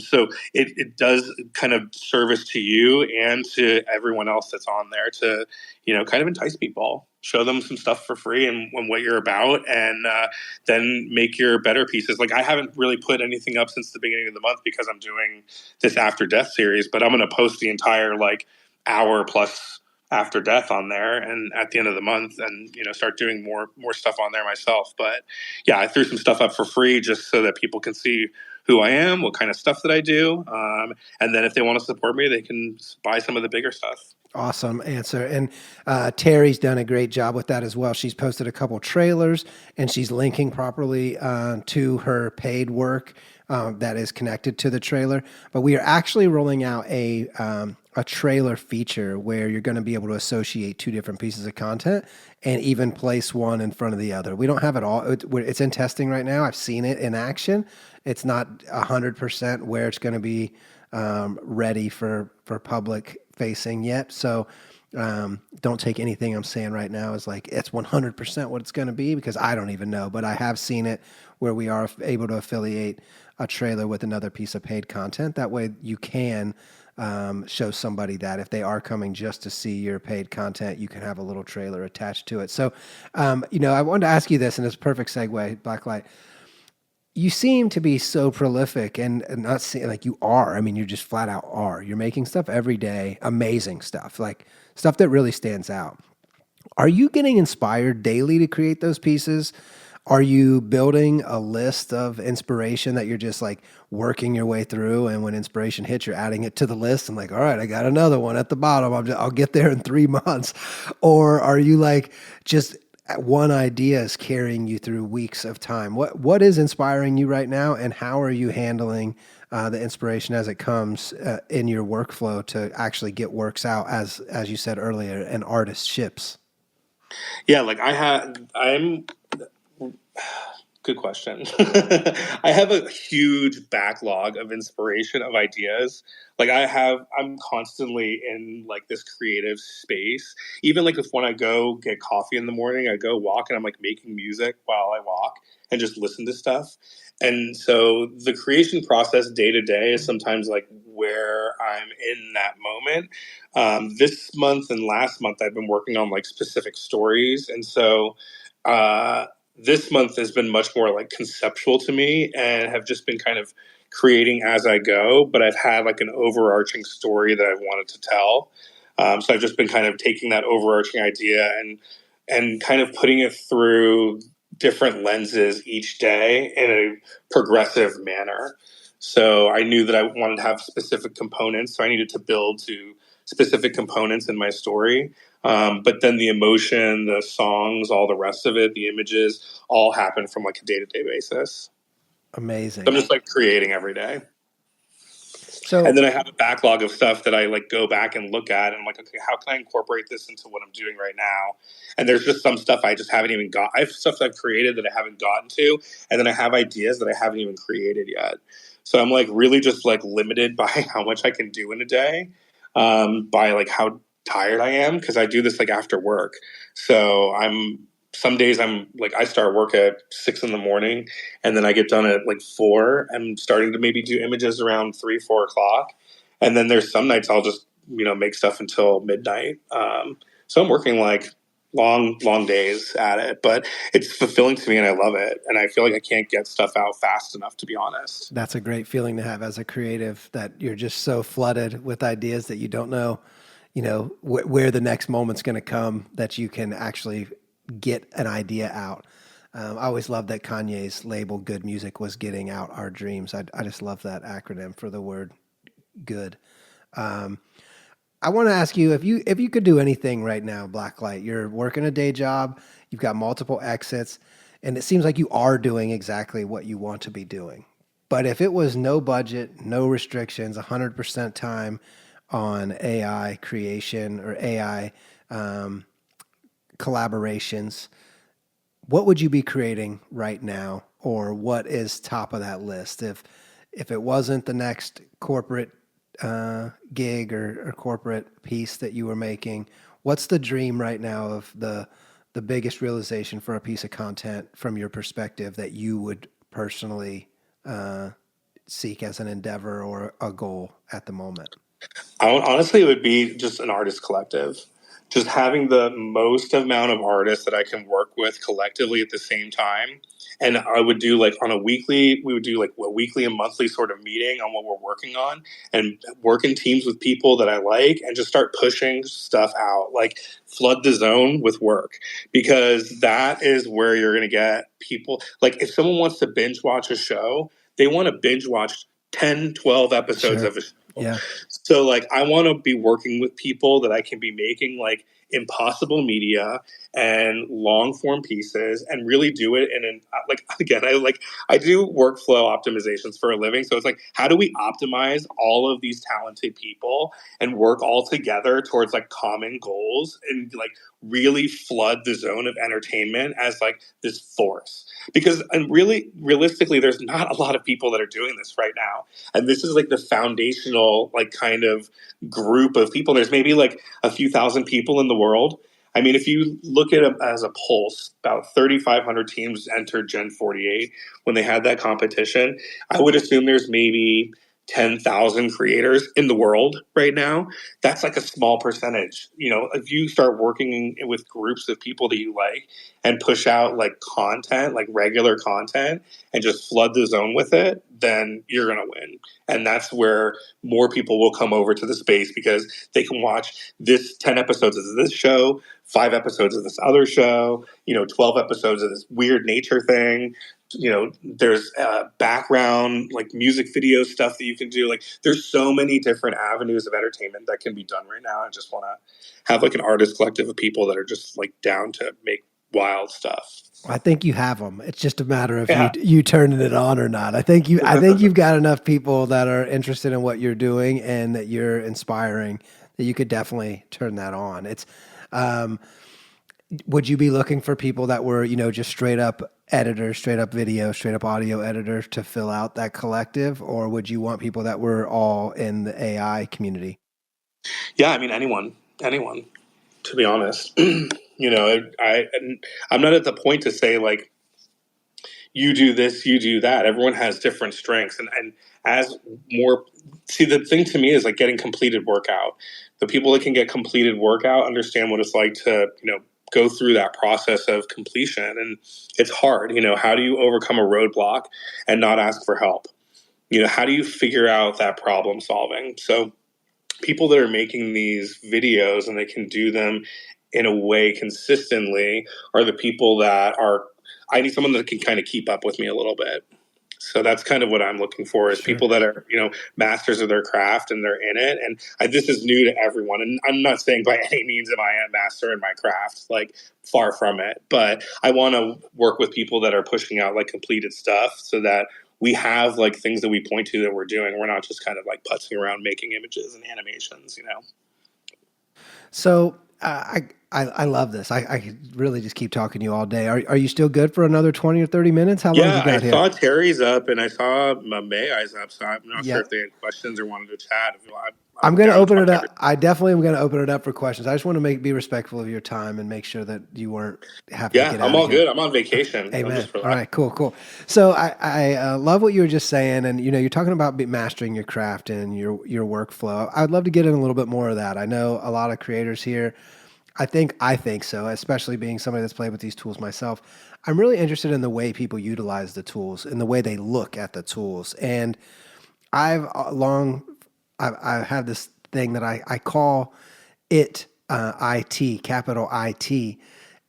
So it does kind of service to you and to everyone else that's on there to, kind of entice people, show them some stuff for free and what you're about, and then make your better pieces. Like I haven't really put anything up since the beginning of the month because I'm doing this After Death series, but I'm going to post the entire hour plus After Death on there and at the end of the month, and start doing more stuff on there myself. But yeah, I threw some stuff up for free just so that people can see who I am, what kind of stuff that I do, and then if they want to support me, they can buy some of the bigger stuff. Awesome answer. And Terry's done a great job with that as well. She's posted a couple trailers and she's linking properly to her paid work that is connected to the trailer. But we are actually rolling out a trailer feature where you're going to be able to associate two different pieces of content and even place one in front of the other. We don't have it all. It's in testing right now. I've seen it in action. It's not 100% where it's going to be ready for public facing yet. So don't take anything I'm saying right now as it's 100% what it's going to be, because I don't even know, but I have seen it where we are able to affiliate a trailer with another piece of paid content. That way you can show somebody that if they are coming just to see your paid content, you can have a little trailer attached to it. So, I wanted to ask you this, and it's a perfect segue, Blacklight. You seem to be so prolific and not seeing you are. I mean, you just flat out are. You're making stuff every day, amazing stuff, stuff that really stands out. Are you getting inspired daily to create those pieces? Are you building a list of inspiration that you're just working your way through, and when inspiration hits, you're adding it to the list? I'm all right, I got another one at the bottom. I'll get there in 3 months. Or are you just one idea is carrying you through weeks of time? What is inspiring you right now, and how are you handling the inspiration as it comes in your workflow to actually get works out, as you said earlier, an artist ships? Yeah, I'm good question. I have a huge backlog of inspiration, of ideas. I'm constantly in this creative space. Even if when I go get coffee in the morning, I go walk and I'm making music while I walk and just listen to stuff. And so the creation process day to day is sometimes where I'm in that moment. This month and last month, I've been working on specific stories. And so, this month has been much more conceptual to me, and have just been kind of creating as I go, but I've had an overarching story that I've wanted to tell. So I've just been kind of taking that overarching idea and kind of putting it through different lenses each day in a progressive manner. So I knew that I wanted to have specific components. So I needed to build to specific components in my story. But then the emotion, the songs, all the rest of it, the images, all happen from like a day-to-day basis. Amazing. So I'm just like creating every day. So, And then I have a backlog of stuff that I like go back and look at, and I'm like, okay, how can I incorporate this into what I'm doing right now? And there's just some stuff I just haven't even got. I have stuff that I've created that I haven't gotten to, and then I have ideas that I haven't even created yet. So I'm like really just like limited by how much I can do in a day, by like how tired I am, because I do this like after work. So some days I'm like, I start work at 6 in the morning, and then I get done at like 4. I'm starting to maybe do images around 3, 4 o'clock. And then there's some nights I'll just, make stuff until midnight. So I'm working like long days at it, but it's fulfilling to me and I love it. And I feel like I can't get stuff out fast enough, to be honest. that's a great feeling to have as a creative, that you're just so flooded with ideas that you don't know, where the next moment's going to come, that you can actually get an idea out. I always loved that Kanye's label "Good Music" was getting out our dreams. I just love that acronym for the word "good." I want to ask you, if you could do anything right now, Blacklight. You're working a day job, you've got multiple exits, and it seems like you are doing exactly what you want to be doing. But if it was no budget, no restrictions, 100% time on AI creation or AI collaborations, what would you be creating right now, or what is top of that list? If it wasn't the next corporate gig or corporate piece that you were making, what's the dream right now of the biggest realization for a piece of content from your perspective that you would personally seek as an endeavor or a goal at the moment? Honestly, it would be just an artist collective. Just having the most amount of artists that I can work with collectively at the same time. And I would do like we would do like a weekly and monthly sort of meeting on what we're working on, and work in teams with people that I like, and just start pushing stuff out. Like flood the zone with work, because that is where you're going to get people. Like if someone wants to binge watch a show, they want to binge watch 10, 12 episodes Sure. of a show. Yeah. So like I want to be working with people that I can be making like impossible media and long form pieces, and really do it in an like again I do workflow optimizations for a living. So it's like, how do we optimize all of these talented people and work all together towards like common goals, and like really flood the zone of entertainment as like this force? Because and really realistically, there's not a lot of people that are doing this right now, and this is like the foundational like kind of group of people. There's maybe like a few thousand people in the world. I mean, if you look at it as a pulse, about 3,500 teams entered Gen 48 when they had that competition. I would assume there's maybe 10,000 creators in the world right now. That's like a small percentage. If you start working with groups of people that you like and push out like content, like regular content, and just flood the zone with it, then you're going to win. And that's where more people will come over to the space, because they can watch this 10 episodes of this show, 5 episodes of this other show, 12 episodes of this weird nature thing. There's background like music video stuff that you can do. Like there's so many different avenues of entertainment that can be done right now. I just want to have like an artist collective of people that are just like down to make wild stuff. I think you have them. It's just a matter of Yeah. you turning it on or not. I think you've got enough people that are interested in what you're doing and that you're inspiring, that you could definitely turn that on. It's would you be looking for people that were, just straight up editors, straight up video, straight up audio editors to fill out that collective, or would you want people that were all in the AI community? Yeah, I mean anyone, to be honest. I'm not at the point to say like you do this, you do that. Everyone has different strengths, and as more see, the thing to me is like getting completed workout. The people that can get completed workout understand what it's like to go through that process of completion, and it's hard. How do you overcome a roadblock and not ask for help? How do you figure out that problem solving? So people that are making these videos and they can do them in a way consistently are the people that are, I need someone that can kind of keep up with me a little bit. So that's kind of what I'm looking for, is Sure. people that are, masters of their craft and they're in it. And this is new to everyone. And I'm not saying by any means am I a master in my craft, like far from it. But I want to work with people that are pushing out like completed stuff so that we have like things that we point to that we're doing. We're not just kind of like putzing around making images and animations. So I love this. I could really just keep talking to you all day. Are you still good for another 20 or 30 minutes? How long have Yeah, you I got here? saw Terry's up and I saw May Eyes up, so I'm not sure Yep. if they had questions or wanted to chat. I'm I'm going to down to open it talk up. I definitely am going to open it up for questions. I just want to be respectful of your time and make sure that you weren't having to Yeah, get I'm out of all here. good. I'm on vacation. I'm Amen. just All relaxed. right, cool. So I love what you were just saying, and you're talking about mastering your craft and your workflow. I'd love to get in a little bit more of that. I know a lot of creators here. I think so, especially being somebody that's played with these tools myself. I'm really interested in the way people utilize the tools and the way they look at the tools. And I've long I have this thing that I call it IT, capital IT.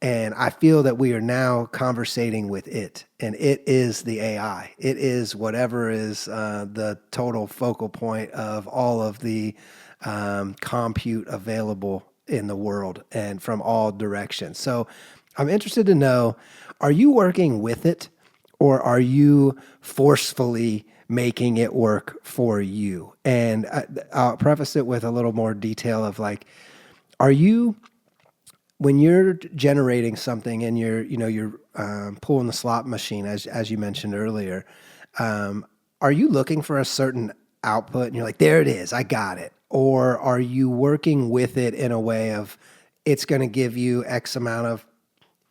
And I feel that we are now conversating with it, and it is the AI. It is whatever is the total focal point of all of the compute available in the world and from all directions. So I'm interested to know, are you working with it, or are you forcefully making it work for you? And I'll preface it with a little more detail of like, are you, when you're generating something and you're pulling the slot machine as you mentioned earlier, are you looking for a certain output and you're like, there it is, I got it? Or are you working with it in a way of, it's going to give you X amount of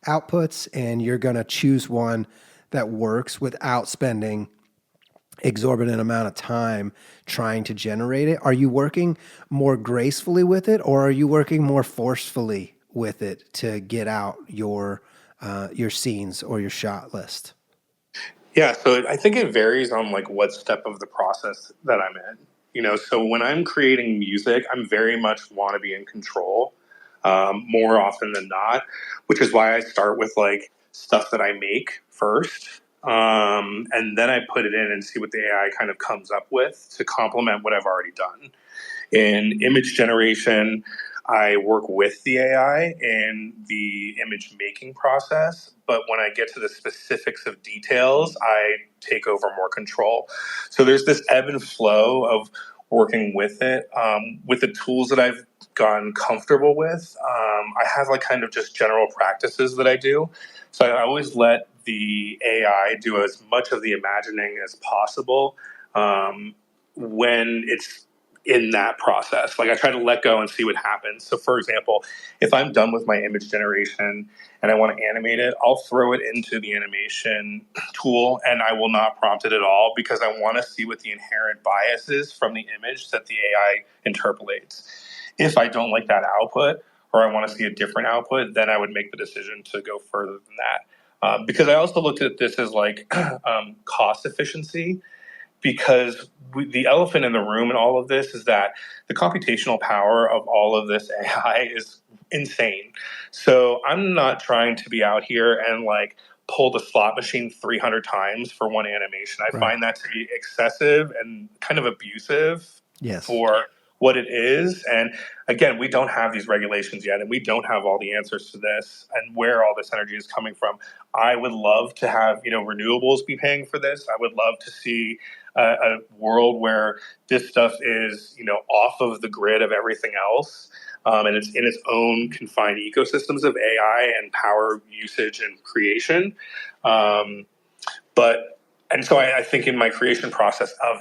outputs and you're going to choose one that works without spending exorbitant amount of time trying to generate it? Are you working more gracefully with it, or are you working more forcefully with it to get out your scenes or your shot list? Yeah, so I think it varies on like what step of the process that I'm in. So when I'm creating music, I'm very much want to be in control, more often than not, which is why I start with like stuff that I make first. And then I put it in and see what the AI kind of comes up with to complement what I've already done. In image generation, I work with the AI in the image making process, but when I get to the specifics of details, I take over more control. So there's this ebb and flow of working with it. With the tools that I've gotten comfortable with, I have like kind of just general practices that I do. So I always let the AI do as much of the imagining as possible when it's in that process. Like I try to let go and see what happens. So for example, if I'm done with my image generation and I want to animate it, I'll throw it into the animation tool and I will not prompt it at all because I want to see what the inherent bias is from the image that the AI interpolates. If I don't like that output or I want to see a different output, then I would make the decision to go further than that. Because I also looked at this as like cost efficiency, because the elephant in the room in all of this is that the computational power of all of this AI is insane. So I'm not trying to be out here and like pull the slot machine 300 times for one animation. I Right. find that to be excessive and kind of abusive Yes. for what it is. And again, we don't have these regulations yet, and we don't have all the answers to this and where all this energy is coming from. I would love to have renewables be paying for this. I would love to see a world where this stuff is off of the grid of everything else, and it's in its own confined ecosystems of AI and power usage and creation. Um, but and so I think in my creation process of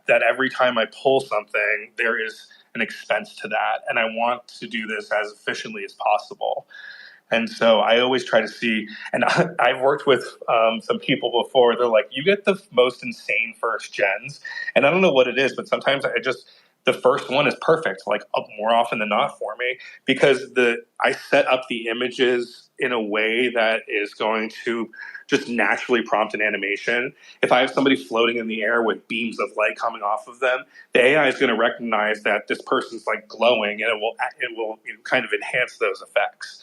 that every time I pull something, there is an expense to that, and I want to do this as efficiently as possible. And so I always try to see, and I've worked with some people before. They're like, you get the most insane first gens, and I don't know what it is, but sometimes the first one is perfect, like more often than not for me, because I set up the images in a way that is going to just naturally prompt an animation. If I have somebody floating in the air with beams of light coming off of them, the AI is going to recognize that this person's like glowing, and it will kind of enhance those effects.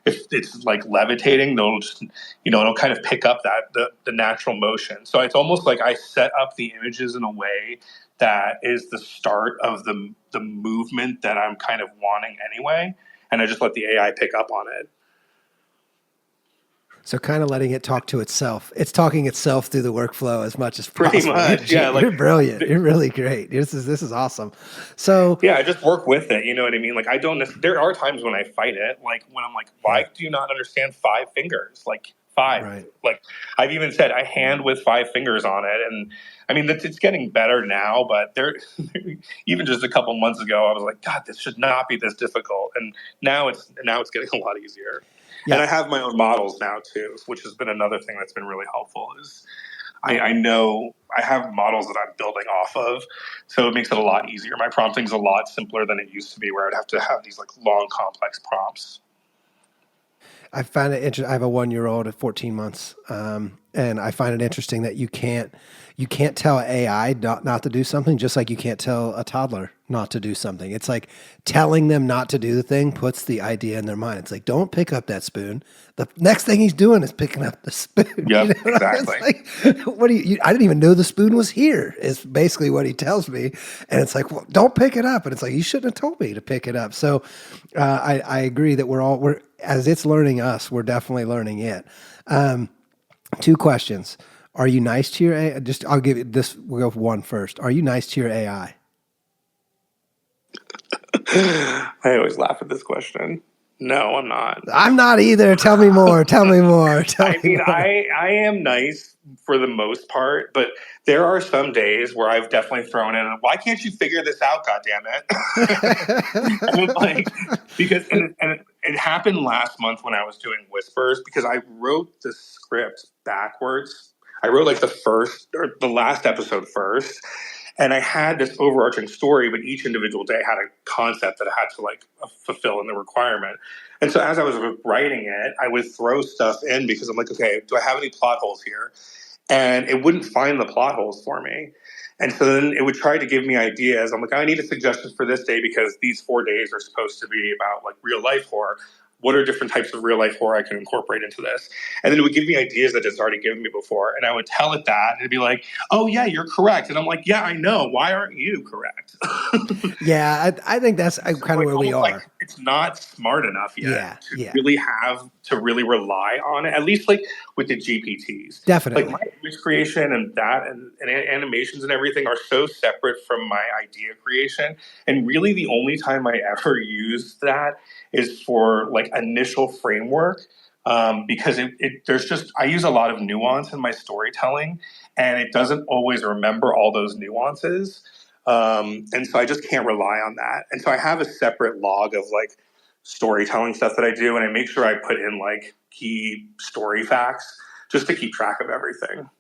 if it's like levitating, they'll just, it'll kind of pick up the natural motion. So it's almost like I set up the images in a way that is the start of the movement that I'm kind of wanting anyway, and I just let the AI pick up on it. So kind of letting it talk to itself. It's talking itself through the workflow as much as possible. Pretty much, yeah. You're brilliant. You're really great. This is awesome. So yeah, I just work with it. You know what I mean? Like there are times when I fight it. Like when I'm like, why do you not understand 5 fingers? Like 5. Right. Like I've even said I hand with 5 fingers on it, and I mean it's getting better now. But even just a couple months ago, I was like, God, this should not be this difficult. And now it's getting a lot easier. Yeah. And I have my own models now too, which has been another thing that's been really helpful. Is I know I have models that I'm building off of, so it makes it a lot easier. My prompting is a lot simpler than it used to be, where I'd have to have these like long, complex prompts. I find it interesting. I have a 1-year-old at 14 months, and I find it interesting that you can't tell AI not to do something, just like you can't tell a toddler not to do something. It's like telling them not to do the thing puts the idea in their mind. It's like, don't pick up that spoon. The next thing he's doing is picking up the spoon. Yep, exactly. It's like, what do you? I didn't even know the spoon was here. Is basically what he tells me, and it's like, well, don't pick it up. And it's like, you shouldn't have told me to pick it up. So, I agree that we're as it's learning us, we're definitely learning it. 2 questions. Are you nice to your AI? I'll give you this. We'll go with one first. Are you nice to your AI? I always laugh at this question. No, I'm not. I'm not either. Tell me more. Tell me more. I am nice for the most part, but there are some days where I've definitely thrown in, why can't you figure this out, goddammit? And it happened last month when I was doing Whispers, because I wrote the script backwards. I wrote like the last episode first, and I had this overarching story, but each individual day had a concept that I had to like fulfill in the requirement. And so as I was writing it, I would throw stuff in because I'm like, okay, do I have any plot holes here? And it wouldn't find the plot holes for me. And so then it would try to give me ideas. I'm like, I need a suggestion for this day because these 4 days are supposed to be about like real life horror. What are different types of real life horror I can incorporate into this? And then it would give me ideas that it's already given me before. And I would tell it that, and it'd be like, oh yeah, you're correct. And I'm like, yeah, I know. Why aren't you correct? Yeah, I think that's kind of where we are. Like it's not smart enough yet to really rely on it, at least like with the GPTs. Definitely. Like my image creation and animations and everything are so separate from my idea creation. And really the only time I ever use that is for like initial framework, because I use a lot of nuance in my storytelling, and it doesn't always remember all those nuances. And so I just can't rely on that. And so I have a separate log of like storytelling stuff that I do, and I make sure I put in like key story facts just to keep track of everything.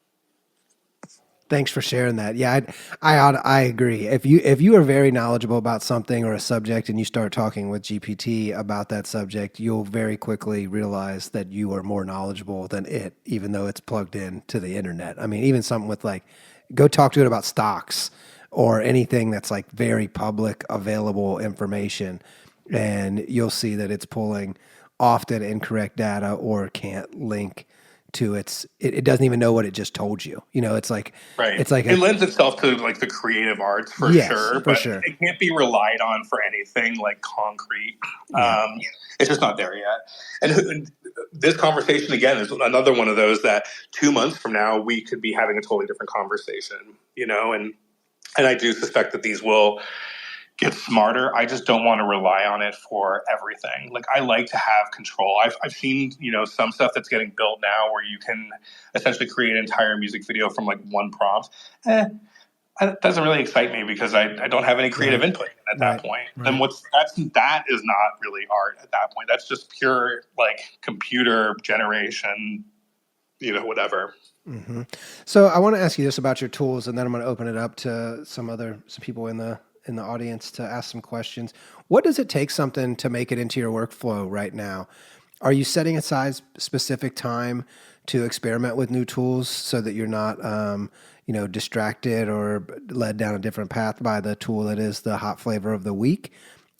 Thanks for sharing that. Yeah, I agree. If you are very knowledgeable about something or a subject and you start talking with GPT about that subject, you'll very quickly realize that you are more knowledgeable than it, even though it's plugged in to the internet. I mean, even something with like, go talk to it about stocks or anything that's like very public available information, and you'll see that it's pulling often incorrect data or can't link to it doesn't even know what it just told you. It's like, right. It's like it lends itself to like the creative arts for sure, but it can't be relied on for anything like concrete. Yeah. It's just not there yet. And this conversation again is another one of those that 2 months from now we could be having a totally different conversation, and I do suspect that these will get smarter. I just don't want to rely on it for everything. Like I like to have control. I've seen, some stuff that's getting built now where you can essentially create an entire music video from like one prompt. That doesn't really excite me because I don't have any creative input at that point. Right. And that is not really art at that point. That's just pure like computer generation, whatever. Mm-hmm. So I want to ask you this about your tools, and then I'm going to open it up to some people in the audience to ask some questions. What does it take something to make it into your workflow right now? Are you setting aside specific time to experiment with new tools so that you're not, distracted or led down a different path by the tool that is the hot flavor of the week?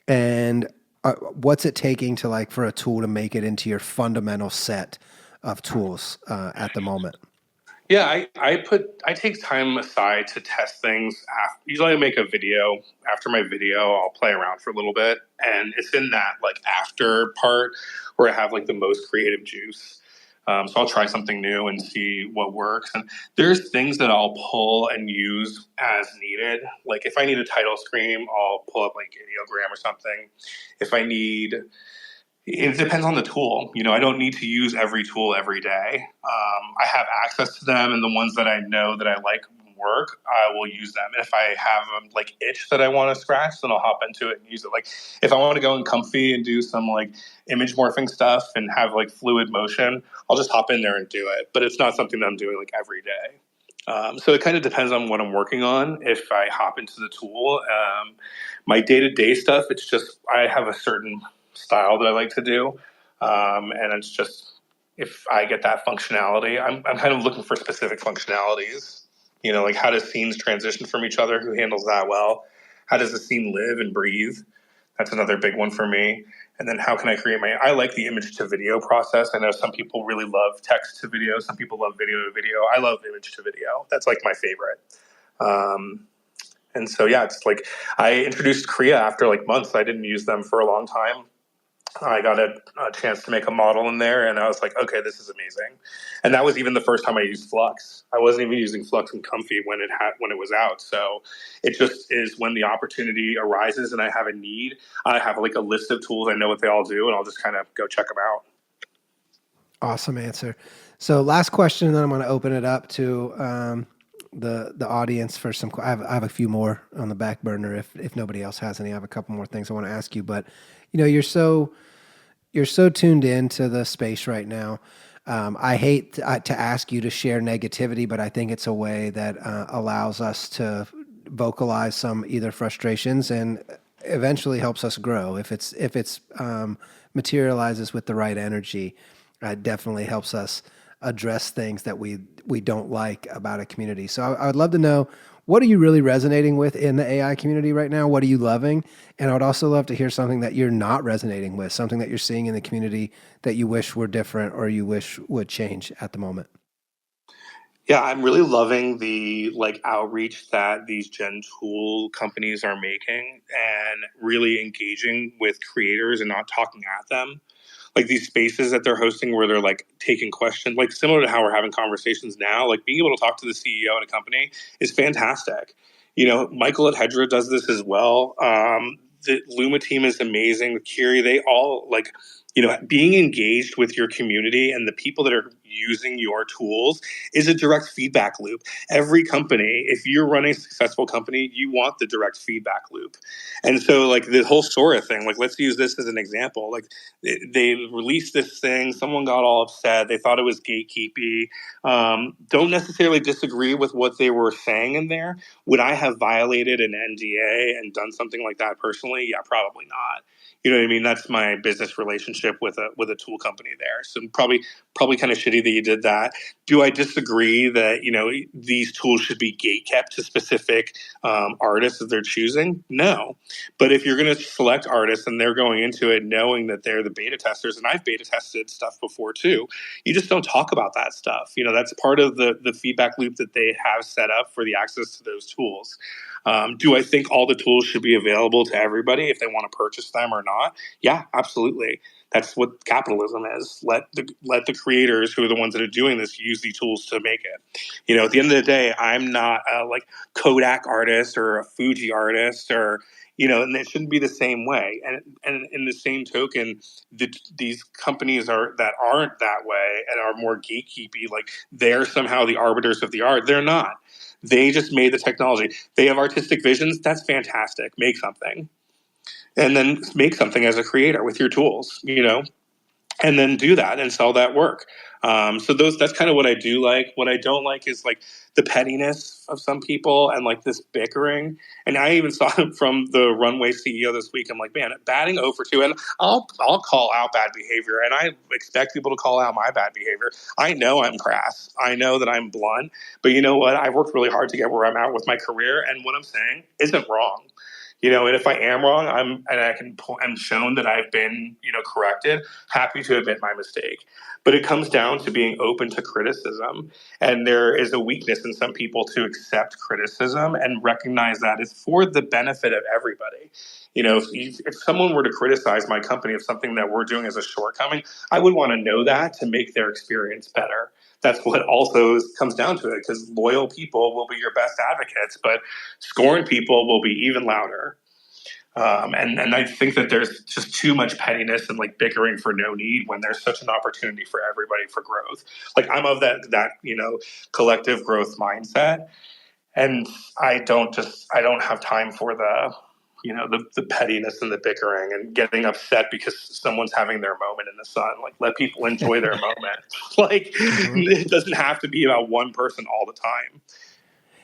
And what's it taking to like for a tool to make it into your fundamental set of tools at the moment? Yeah, I take time aside to test things. Usually, I make a video. After my video, I'll play around for a little bit, and it's in that like after part where I have like the most creative juice. So I'll try something new and see what works. And there's things that I'll pull and use as needed. Like if I need a title screen, I'll pull up like Ideogram or something. If I need It depends on the tool. I don't need to use every tool every day. I have access to them, and the ones that I know that I like work, I will use them. And if I have a like itch that I want to scratch, then I'll hop into it and use it. Like if I want to go in comfy and do some like image morphing stuff and have like fluid motion, I'll just hop in there and do it. But it's not something that I'm doing like every day. So it kind of depends on what I'm working on. If I hop into the tool, my day to day stuff, it's just I have a certain style that I like to do, and it's just if I get that functionality, I'm kind of looking for specific functionalities. Like how does scenes transition from each other? Who handles that well? How does the scene live and breathe? That's another big one for me. And then how can I create I like the image to video process. I know some people really love text to video. Some people love video to video. I love image to video. That's like my favorite. Um, and so, yeah, it's like I introduced Kriya after like months. I didn't use them for a long time. I got a chance to make a model in there, and I was like, okay, this is amazing. And that was even the first time I used Flux. I wasn't even using Flux and Comfy when it was out. So it just is when the opportunity arises and I have a need, I have like a list of tools. I know what they all do, and I'll just kind of go check them out. Awesome answer. So last question, and then I'm going to open it up to the audience for some. I have a few more on the back burner if nobody else has any. I have a couple more things I want to ask you, but you're so tuned into the space right now. I hate to ask you to share negativity, but I think it's a way that allows us to vocalize some either frustrations and eventually helps us grow. If it's materializes with the right energy, it definitely helps us address things that we don't like about a community. So I would love to know, what are you really resonating with in the AI community right now? What are you loving? And I would also love to hear something that you're not resonating with, something that you're seeing in the community that you wish were different or you wish would change at the moment. Yeah, I'm really loving the like outreach that these Gen tool companies are making and really engaging with creators and not talking at them. Like these spaces that they're hosting where they're like taking questions, like similar to how we're having conversations now, like being able to talk to the CEO at a company is fantastic. Michael at Hedra does this as well. The Luma team is amazing. Kiri, they all like, being engaged with your community and the people that are using your tools is a direct feedback loop. Every company, if you're running a successful company, you want the direct feedback loop. And so like the whole Sora thing, like let's use this as an example. Like they released this thing, someone got all upset, they thought it was gatekeepy. Don't necessarily disagree with what they were saying in there. Would I have violated an NDA and done something like that personally? Yeah, probably not. You know what I mean? That's my business relationship with a tool company there. So probably kind of shitty that you did that. Do I disagree that these tools should be gate kept to specific artists that they're choosing? No, but if you're going to select artists and they're going into it knowing that they're the beta testers, and I've beta tested stuff before too, you just don't talk about that stuff. That's part of the feedback loop that they have set up for the access to those tools. Do I think all the tools should be available to everybody if they want to purchase them or not? Yeah, absolutely. That's what capitalism is. Let the creators, who are the ones that are doing this, use the tools to make it. At the end of the day, I'm not a like Kodak artist or a Fuji artist or and it shouldn't be the same way. And in the same token, these companies that aren't that way and are more gatekeepy, like they're somehow the arbiters of the art. They're not. They just made the technology. They have artistic visions. That's fantastic. Make something. And then make something as a creator with your tools, and then do that and sell that work. So that's kind of what I do like. What I don't like is like the pettiness of some people and like this bickering. And I even saw it from the Runway CEO this week. I'm like, man, batting 0 for 2. And I'll call out bad behavior, and I expect people to call out my bad behavior. I know I'm crass. I know that I'm blunt. But you know what? I've worked really hard to get where I'm at with my career, and what I'm saying isn't wrong. And if I am wrong, I'm shown that I've been, corrected, happy to admit my mistake. But it comes down to being open to criticism. And there is a weakness in some people to accept criticism and recognize that it's for the benefit of everybody. If someone were to criticize my company of something that we're doing as a shortcoming, I would want to know that to make their experience better. That's what also comes down to it, because loyal people will be your best advocates, but scorned people will be even louder. And I think that there's just too much pettiness and like bickering for no need when there's such an opportunity for everybody for growth. Like I'm of that collective growth mindset, and I don't have time for the pettiness and the bickering and getting upset because someone's having their moment in the sun. Like, let people enjoy their moment. Like, it doesn't have to be about one person all the time.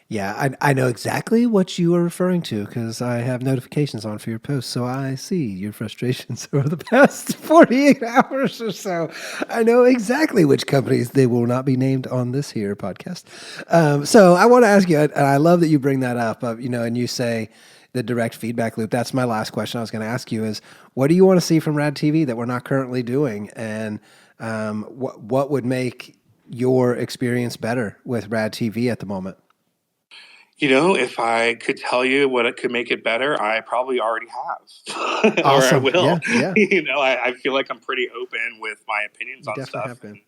Yeah, I know exactly what you are referring to because I have notifications on for your posts. So I see your frustrations over the past 48 hours or so. I know exactly which companies they will not be named on this here podcast. So I want to ask you, and I love that you bring that up, and you say the direct feedback loop. That's my last question I was going to ask you is, what do you want to see from Rad TV that we're not currently doing? And what would make your experience better with Rad TV at the moment? If I could tell you what it could make it better, I probably already have, or I Awesome. will. Yeah. I feel like I'm pretty open with my opinions You on definitely stuff. have been.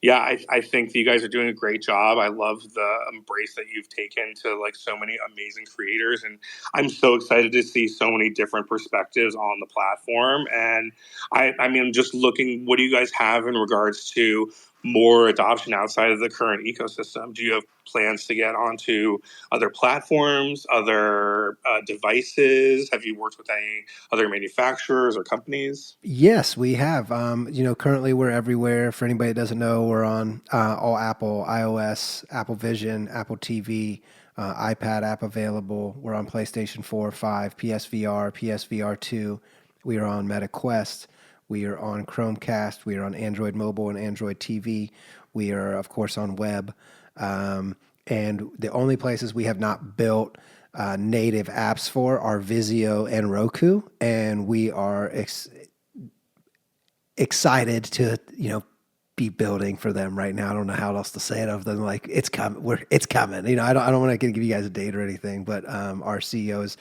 Yeah, I think that you guys are doing a great job. I love the embrace that you've taken to like so many amazing creators, and I'm so excited to see so many different perspectives on the platform. And I mean, just looking, what do you guys have in regards to more adoption outside of the current ecosystem? Do you have plans to get onto other platforms, other devices? Have you worked with any other manufacturers or companies? Yes, we have. Currently we're everywhere. For anybody that doesn't know, we're on all Apple, iOS, Apple Vision, Apple TV, iPad app available. We're on PlayStation 4, 5, PSVR, PSVR 2. We are on Meta Quest. We are on Chromecast. We are on Android Mobile and Android TV. We are, of course, on web. And the only places we have not built native apps for are Vizio and Roku. And we are excited to be building for them right now. I don't know how else to say it other than like it's coming. It's coming. I don't want to give you guys a date or anything, but our CEO is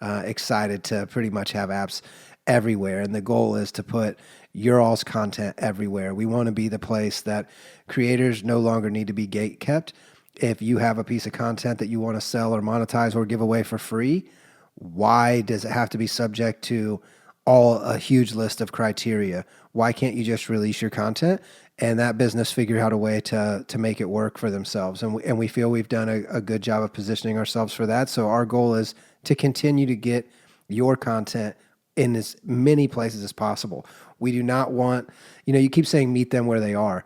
excited to pretty much have apps everywhere, and the goal is to put your all's content everywhere. We want to be the place that creators no longer need to be gate kept. If you have a piece of content that you want to sell or monetize or give away for free, why does it have to be subject to a huge list of criteria? Why can't you just release your content and that business figure out a way to make it work for themselves? And we feel we've done a good job of positioning ourselves for that. So our goal is to continue to get your content in as many places as possible. We do not want, you keep saying meet them where they are.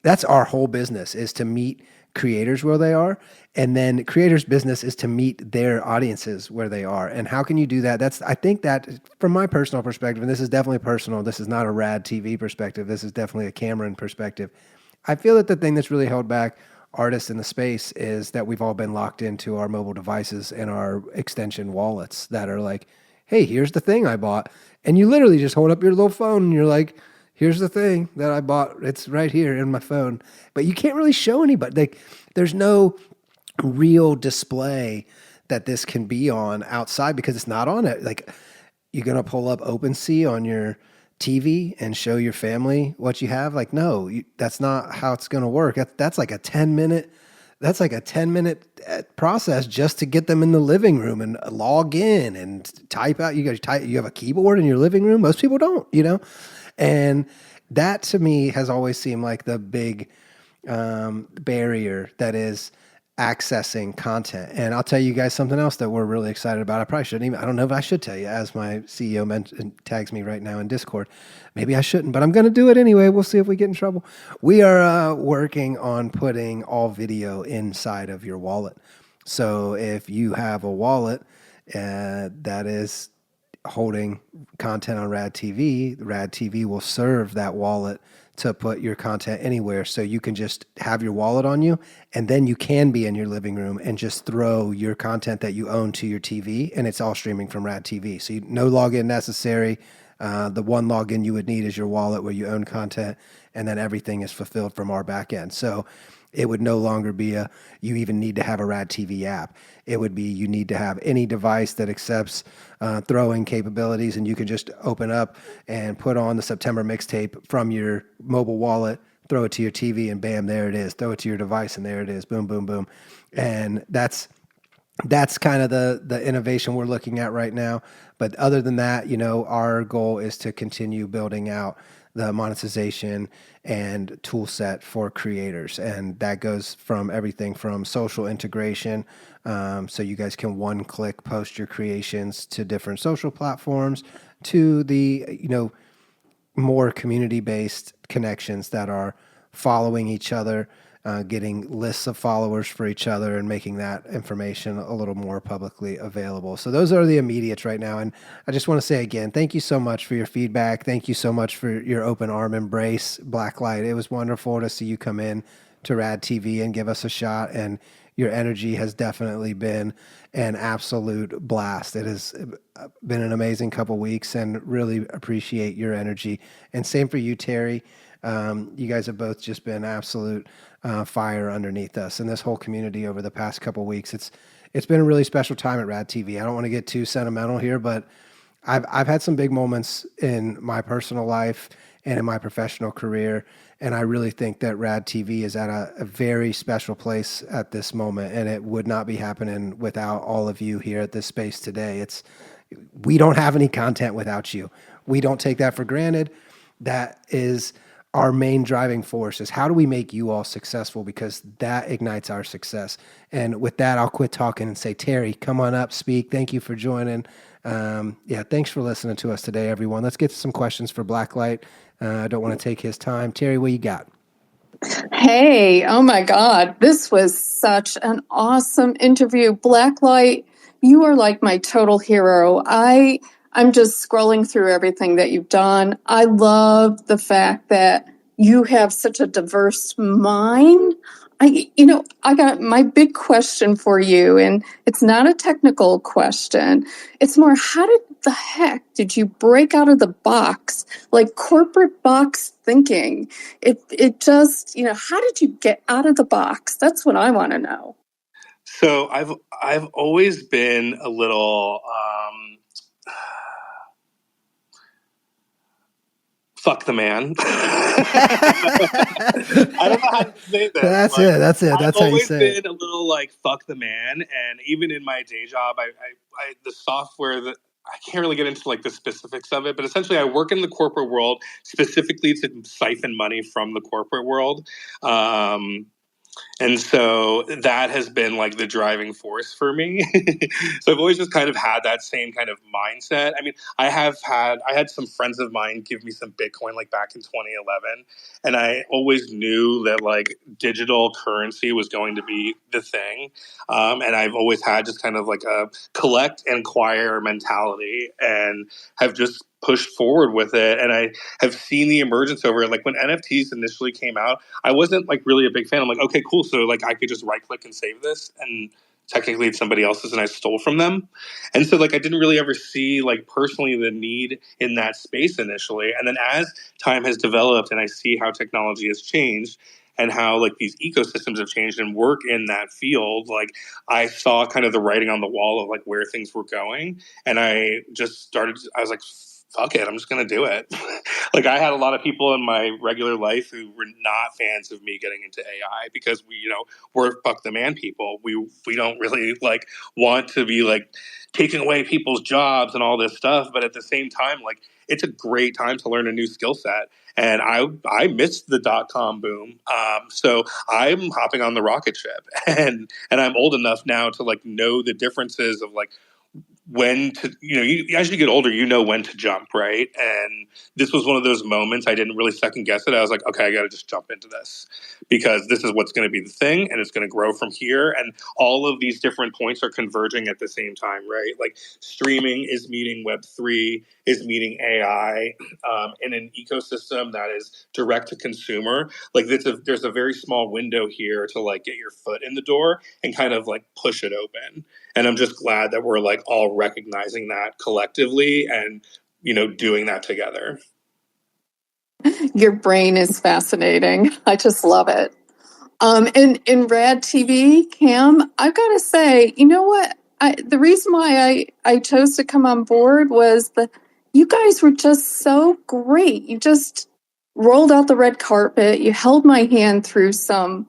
That's our whole business, is to meet creators where they are, and then creators' business is to meet their audiences where they are. And how can you do that? I think that from my personal perspective, and this is definitely personal, this is not a Rad TV perspective, this is definitely a Cameron perspective. I feel that the thing that's really held back artists in the space is that we've all been locked into our mobile devices and our extension wallets that are like, hey, here's the thing I bought. And you literally just hold up your little phone and you're like, here's the thing that I bought. It's right here in my phone. But you can't really show anybody. Like, there's no real display that this can be on outside because it's not on it. Like, you're going to pull up OpenSea on your TV and show your family what you have? Like, no, that's not how it's going to work. That's like a 10-minute. That's like a 10-minute process just to get them in the living room and log in and type out. You have a keyboard in your living room. Most people don't, and that to me has always seemed like the big barrier that is accessing content. And I'll tell you guys something else that we're really excited about. I probably shouldn't even, I don't know if I should tell you, as my CEO tags me right now in Discord. Maybe I shouldn't, but I'm going to do it anyway. We'll see if we get in trouble. We are working on putting all video inside of your wallet. So if you have a wallet that is holding content on Rad TV will serve that wallet to put your content anywhere. So you can just have your wallet on you, and then you can be in your living room and just throw your content that you own to your TV, and it's all streaming from Rad TV. So no login necessary. The one login you would need is your wallet where you own content, and then everything is fulfilled from our back end. So it would no longer be you even need to have a Rad TV app. It would be you need to have any device that accepts throwing capabilities, and you can just open up and put on the September mixtape from your mobile wallet, throw it to your TV, and bam, there it is. Throw it to your device, and there it is. Boom, boom, boom. And that's kind of the innovation we're looking at right now. But other than that, our goal is to continue building out the monetization and tool set for creators. And that goes from everything from social integration. So you guys can one click post your creations to different social platforms, to the, more community-based connections that are following each other, getting lists of followers for each other, and making that information a little more publicly available. So those are the immediates right now. And I just want to say again, thank you so much for your feedback. Thank you so much for your open arm embrace, Blacklight. It was wonderful to see you come in to Rad TV and give us a shot. And your energy has definitely been an absolute blast. It has been an amazing couple weeks, and really appreciate your energy. And same for you, Terry. You guys have both just been absolute fire underneath us, and this whole community over the past couple weeks. It's been a really special time at Rad TV. I don't want to get too sentimental here, but I've had some big moments in my personal life and in my professional career, and I really think that Rad TV is at a very special place at this moment, and it would not be happening without all of you here at this space today. We don't have any content without you. We don't take that for granted. That is our main driving force, is how do we make you all successful, because that ignites our success. And with that, I'll quit talking and say, Terry, come on up, speak. Thank you for joining. Thanks for listening to us today, everyone. Let's get to some questions for Blacklight. I don't want to take his time. Terry, what you got? Hey, oh my God, this was such an awesome interview. Blacklight, you are like my total hero. I'm just scrolling through everything that you've done. I love the fact that you have such a diverse mind. I got my big question for you, and it's not a technical question. It's more, how the heck did you break out of the box, like corporate box thinking? It just, how did you get out of the box? That's what I want to know. So I've always been a little fuck the man. I don't know how to say that. That's it. That's how you say it. I've always been a little like fuck the man, and even in my day job, I the software that I can't really get into like the specifics of it, but essentially I work in the corporate world specifically to siphon money from the corporate world. And so that has been like the driving force for me. So I've always just kind of had that same kind of mindset. I mean, I had some friends of mine give me some Bitcoin like back in 2011. And I always knew that like digital currency was going to be the thing. And I've always had just kind of like a collect and acquire mentality, and have just pushed forward with it. And I have seen the emergence over it. Like when NFTs initially came out, I wasn't like really a big fan. I'm like, okay, cool. So like I could just right click and save this, and technically it's somebody else's and I stole from them. And so like I didn't really ever see like personally the need in that space initially. And then as time has developed and I see how technology has changed and how like these ecosystems have changed and work in that field, like I saw kind of the writing on the wall of like where things were going. And I was like, fuck it, I'm just going to do it. Like I had a lot of people in my regular life who were not fans of me getting into AI because we're fuck the man people. We don't really like want to be like taking away people's jobs and all this stuff. But at the same time, like it's a great time to learn a new skill set. And I missed the .com boom. So I'm hopping on the rocket ship, and I'm old enough now to like know the differences of like when to, as you get older, when to jump, right? And this was one of those moments I didn't really second guess it. I was like, okay, I got to just jump into this because this is what's going to be the thing and it's going to grow from here. And all of these different points are converging at the same time, right? Like streaming is meeting Web3, is meeting AI, in an ecosystem that is direct to consumer. Like there's a very small window here to like get your foot in the door and kind of like push it open. And I'm just glad that we're like all recognizing that collectively and, doing that together. Your brain is fascinating. I just love it. In Rad TV, Cam, I've got to say, you know what? The reason why I chose to come on board was you guys were just so great. You just rolled out the red carpet. You held my hand through some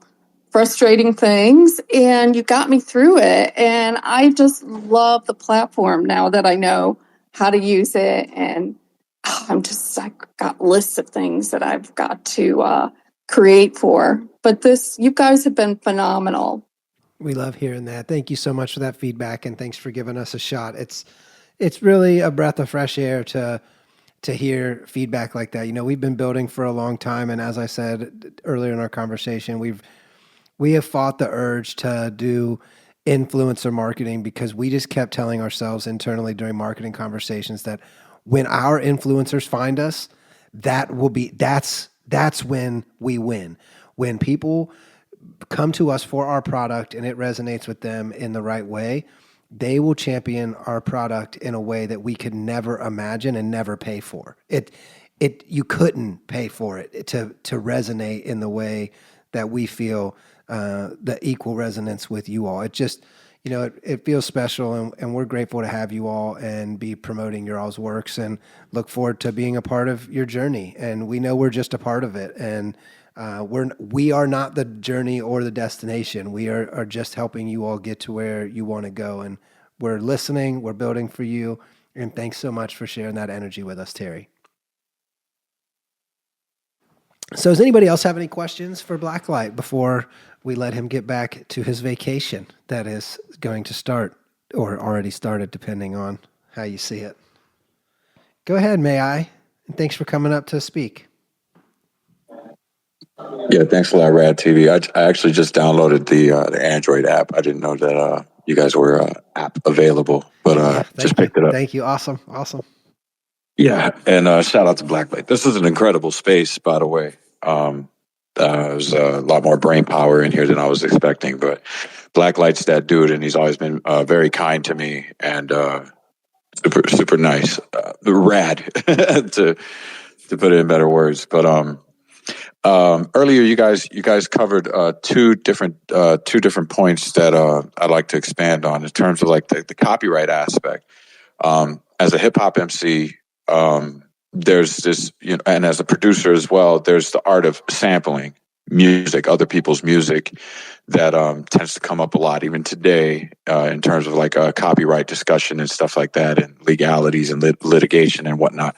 frustrating things and you got me through it. And I just love the platform now that I know how to use it. And I got lists of things that I've got to create for. But you guys have been phenomenal. We love hearing that. Thank you so much for that feedback, and thanks for giving us a shot. It's really a breath of fresh air to hear feedback like that. We've been building for a long time, and as I said earlier in our conversation, we have fought the urge to do influencer marketing because we just kept telling ourselves internally during marketing conversations that when our influencers find us, that's when we win. When people come to us for our product and it resonates with them in the right way, they will champion our product in a way that we could never imagine and never pay for. You couldn't pay for it to resonate in the way that we feel the equal resonance with you all. It just, it feels special, and we're grateful to have you all and be promoting your all's works and look forward to being a part of your journey. And we know we're just a part of it. And we are not the journey or the destination. We are just helping you all get to where you want to go. And we're listening, we're building for you. And thanks so much for sharing that energy with us, Terry. So does anybody else have any questions for Blacklight before we let him get back to his vacation that is going to start or already started, depending on how you see it? Go ahead, may I? And thanks for coming up to speak. Yeah, thanks a lot, Rad TV. I actually just downloaded the Android app. I didn't know that you guys were app available, but just picked it up. Thank you. Awesome. Yeah, and shout out to Blacklight. This is an incredible space, by the way. There's a lot more brain power in here than I was expecting, but Blacklight's that dude, and he's always been very kind to me and super nice, rad to put it in better words. But earlier, you guys covered two different points that I'd like to expand on in terms of like the copyright aspect. As a hip hop MC, there's this, and as a producer as well, there's the art of sampling music, other people's music, that tends to come up a lot even today in terms of like a copyright discussion and stuff like that, and legalities and litigation and whatnot.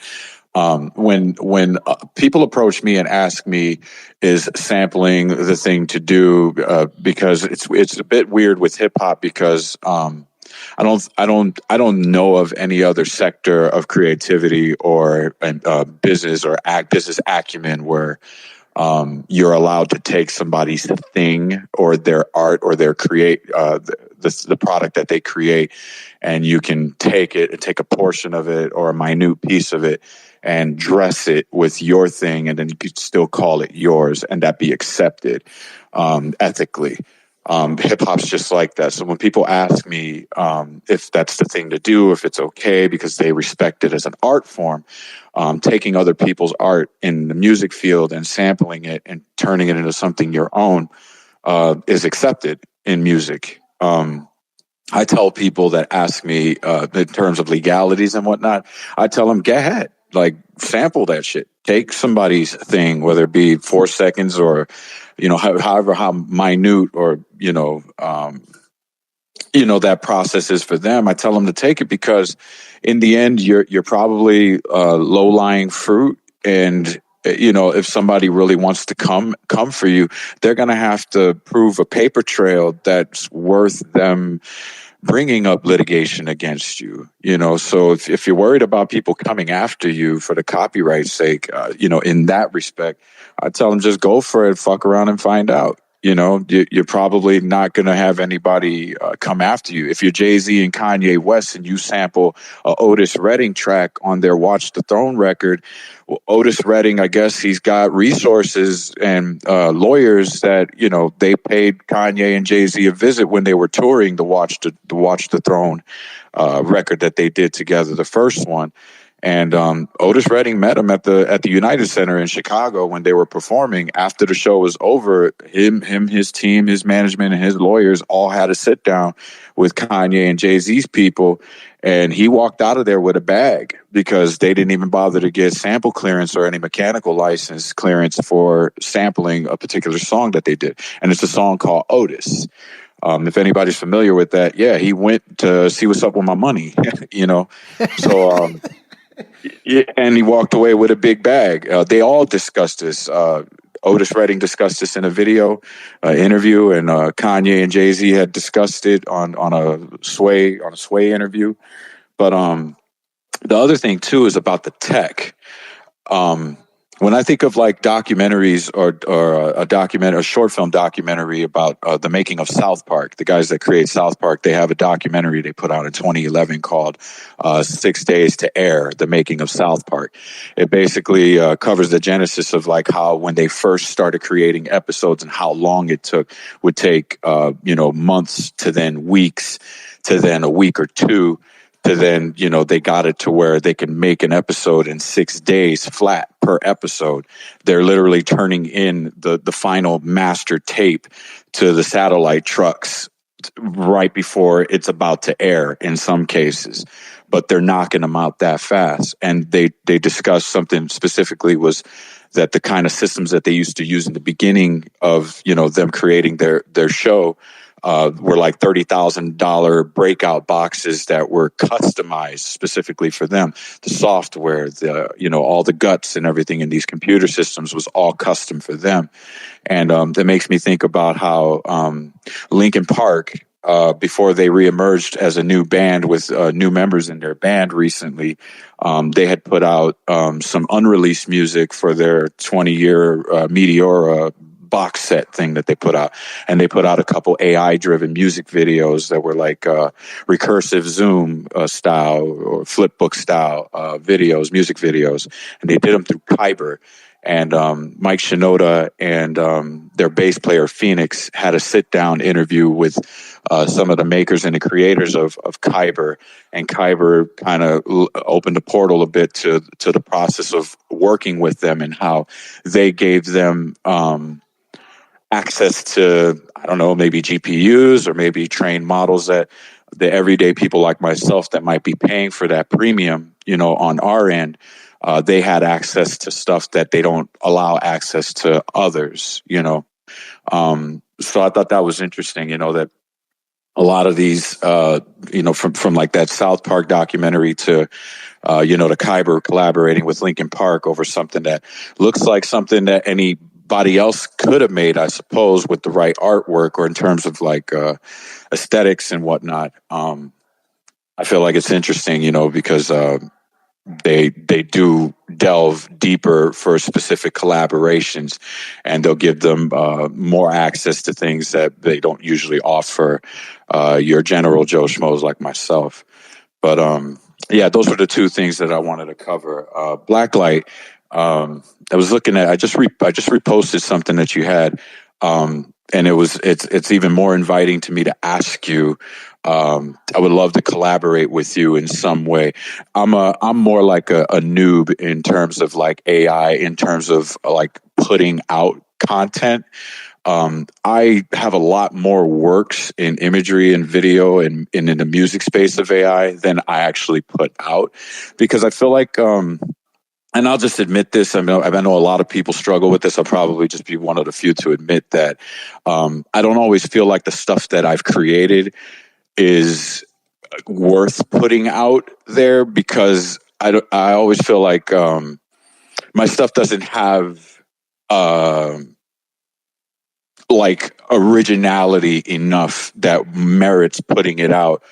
When people approach me and ask me, is sampling the thing to do? Because it's a bit weird with hip hop because I don't know of any other sector of creativity or business or business acumen where you're allowed to take somebody's thing or their art or their the product that they create, and you can take it and take a portion of it or a minute piece of it and dress it with your thing, and then you could still call it yours and that be accepted ethically. Hip hop's just like that. So when people ask me if that's the thing to do, if it's okay because they respect it as an art form, taking other people's art in the music field and sampling it and turning it into something your own is accepted in music. I tell people that ask me in terms of legalities and whatnot, I tell them, go ahead, like sample that shit. Take somebody's thing, whether it be 4 seconds or, how minute or, that process is for them. I tell them to take it because in the end, you're probably low-lying fruit. And, if somebody really wants to come for you, they're going to have to prove a paper trail that's worth them bringing up litigation against you, so if you're worried about people coming after you for the copyright's sake, in that respect, I tell them just go for it, fuck around and find out. You're probably not going to have anybody come after you. If you're Jay-Z and Kanye West and you sample a Otis Redding track on their Watch the Throne record, well, Otis Redding, I guess he's got resources and lawyers that, they paid Kanye and Jay-Z a visit when they were touring the Watch the Throne record that they did together, the first one. And Otis Redding met him at the United Center in Chicago when they were performing. After the show was over, his team, his management, and his lawyers all had a sit down with Kanye and Jay-Z's people, and he walked out of there with a bag because they didn't even bother to get sample clearance or any mechanical license clearance for sampling a particular song that they did. And it's a song called Otis. If anybody's familiar with that, yeah, he went to see what's up with my money, So, yeah, and he walked away with a big bag. They all discussed this. Otis Redding discussed this in a video interview, and Kanye and Jay-Z had discussed it on a Sway interview. But the other thing too is about the tech. When I think of like documentaries or a short film documentary about the making of South Park, the guys that create South Park, they have a documentary they put out in 2011 called 6 Days to Air, the making of South Park. It basically covers the genesis of like how when they first started creating episodes and how long it would take months to then weeks to then a week or two to then, they got it to where they can make an episode in 6 days flat per episode. They're literally turning in the final master tape to the satellite trucks right before it's about to air in some cases, but they're knocking them out that fast. And they discussed something specifically was that the kind of systems that they used to use in the beginning of, them creating their show, were like $30,000 breakout boxes that were customized specifically for them. The software, all the guts and everything in these computer systems was all custom for them. And that makes me think about how Linkin Park, before they reemerged as a new band with new members in their band recently, they had put out some unreleased music for their 20-year Meteora box set thing that they put out. And they put out a couple AI-driven music videos that were like recursive Zoom style or flipbook style music videos. And they did them through Kyber. And Mike Shinoda and their bass player Phoenix had a sit-down interview with some of the makers and the creators of Kyber. And Kyber kind of opened the portal a bit to the process of working with them and how they gave them access to, I don't know, maybe GPUs or maybe trained models that the everyday people like myself that might be paying for that premium, on our end, they had access to stuff that they don't allow access to others, So I thought that was interesting, that a lot of these, from like that South Park documentary to, the Kyber collaborating with Linkin Park over something that looks like something that anybody else could have made, I suppose, with the right artwork or in terms of like aesthetics and whatnot. I feel like it's interesting, because they do delve deeper for specific collaborations, and they'll give them more access to things that they don't usually offer your general Joe Schmoes like myself. But yeah, those were the two things that I wanted to cover. Blacklight. I was looking at. I just reposted something that you had, and it's even more inviting to me to ask you. I would love to collaborate with you in some way. I'm more like a noob in terms of like AI, in terms of like putting out content. I have a lot more works in imagery and video and in the music space of AI than I actually put out, because I feel like, and I'll just admit this. I know a lot of people struggle with this. I'll probably just be one of the few to admit that I don't always feel like the stuff that I've created is worth putting out there, because I always feel like my stuff doesn't have like originality enough that merits putting it out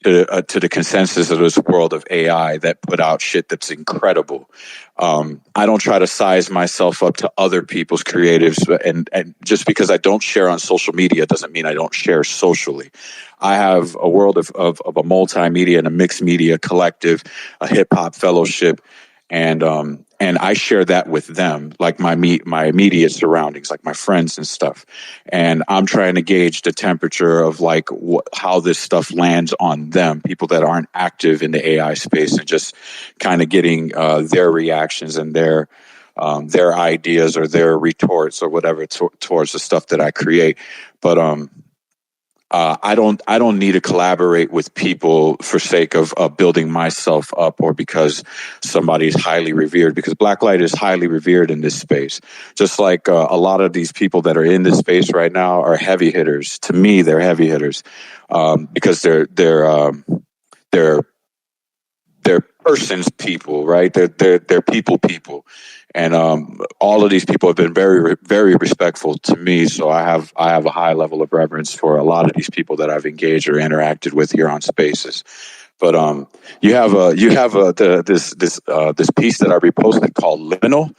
to the consensus of this world of AI that put out shit that's incredible. I don't try to size myself up to other people's creatives, and just because I don't share on social media doesn't mean I don't share socially. I have a world of a multimedia and a mixed media collective, a hip hop fellowship, and I share that with them, like my immediate surroundings, like my friends and stuff. And I'm trying to gauge the temperature of like how this stuff lands on them, people that aren't active in the AI space, and just kind of getting their reactions and their ideas or their retorts or whatever towards the stuff that I create. But I don't need to collaborate with people for sake of building myself up, or because somebody is highly revered, because Blacklight is highly revered in this space. Just like a lot of these people that are in this space right now are heavy hitters. To me, they're heavy hitters because they're persons people, right? They're people. And all of these people have been very, very respectful to me. So I have a high level of reverence for a lot of these people that I've engaged or interacted with here on Spaces. But you have this piece that I reposted called Liminal,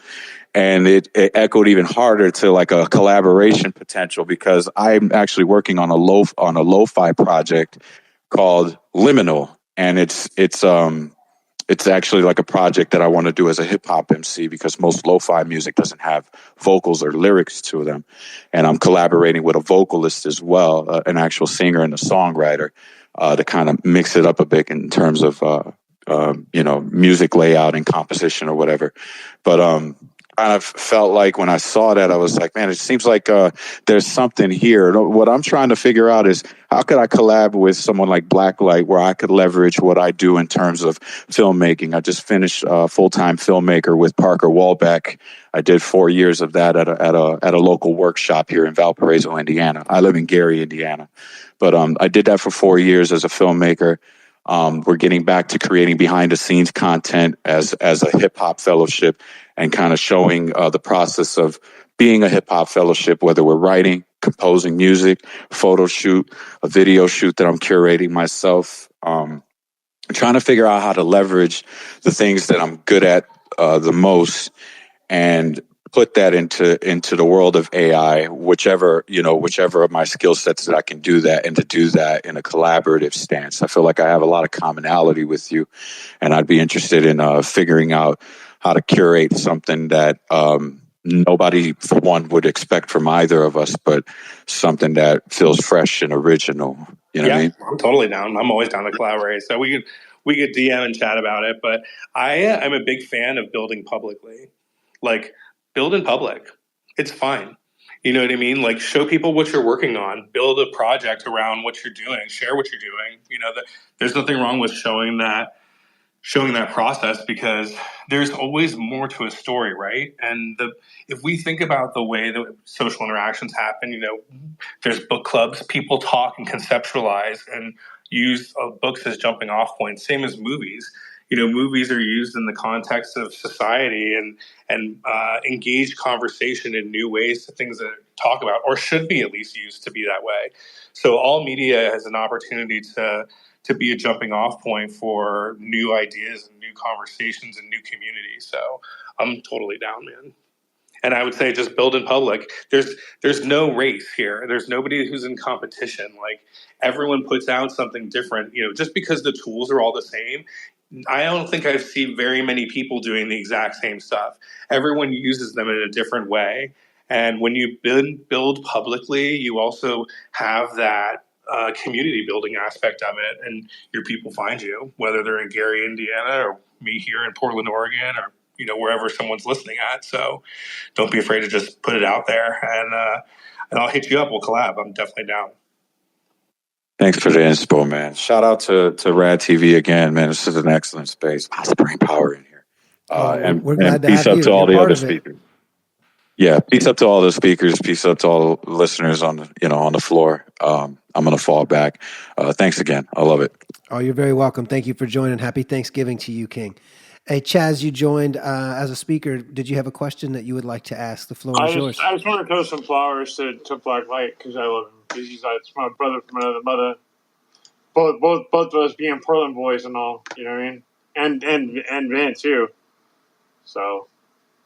and it echoed even harder to like a collaboration potential, because I'm actually working on a lo-fi project called Liminal, and it's actually like a project that I want to do as a hip hop MC, because most lo-fi music doesn't have vocals or lyrics to them. And I'm collaborating with a vocalist as well, an actual singer and a songwriter, to kind of mix it up a bit in terms of, music layout and composition or whatever. But kind of felt like when I saw that, I was like, man, it seems like there's something here. What I'm trying to figure out is, how could I collab with someone like Blacklight where I could leverage what I do in terms of filmmaking? I just finished full-time filmmaker with Parker Walbeck. I did 4 years of that at a local workshop here in Valparaiso, Indiana. I live in Gary, Indiana. But I did that for 4 years as a filmmaker. We're getting back to creating behind the scenes content as a hip hop fellowship, and kind of showing the process of being a hip hop fellowship, whether we're writing, composing music, photo shoot, a video shoot that I'm curating myself. Trying to figure out how to leverage the things that I'm good at the most, and put that into the world of AI, whichever of my skill sets that I can do that, and to do that in a collaborative stance. I feel like I have a lot of commonality with you, and I'd be interested in figuring out how to curate something that nobody, for one, would expect from either of us, but something that feels fresh and original. You know what I mean? I'm totally down. I'm always down to collaborate. So we could DM and chat about it. But I'm a big fan of building publicly. Like, build in public. It's fine. You know what I mean? Like, show people what you're working on. Build a project around what you're doing. Share what you're doing. There's nothing wrong with showing that process, because there's always more to a story, right? And if we think about the way that social interactions happen, there's book clubs, people talk and conceptualize and use books as jumping off points, same as movies. Movies are used in the context of society and engage conversation in new ways to things that talk about, or should be at least used to be that way. So all media has an opportunity to be a jumping off point for new ideas and new conversations and new communities. So I'm totally down, man. And I would say just build in public. There's no race here. There's nobody who's in competition. Like, everyone puts out something different. Just because the tools are all the same, I don't think I've seen very many people doing the exact same stuff. Everyone uses them in a different way. And when you build publicly, you also have that community building aspect of it, and your people find you, whether they're in Gary, Indiana, or me here in Portland, Oregon, or wherever someone's listening at. So don't be afraid to just put it out there, and I'll hit you up. We'll collab. I'm definitely down. Thanks for the inspo, man. Shout out to Rad TV again, man. This is an excellent space. Lots of brain power in here. We're glad to peace have up you. to all You're the part other of it. speakers. Yeah, peace up to all the speakers. Peace up to all the listeners on the floor. I'm gonna fall back. Thanks again. I love it. Oh, you're very welcome. Thank you for joining. Happy Thanksgiving to you, King. Hey, Chaz, you joined as a speaker. Did you have a question that you would like to ask? The floor is yours. I just want to throw some flowers to Blacklight because I love him. Because it's my brother from another mother. Both of us being Portland boys and all, you know what I mean? And Van too. So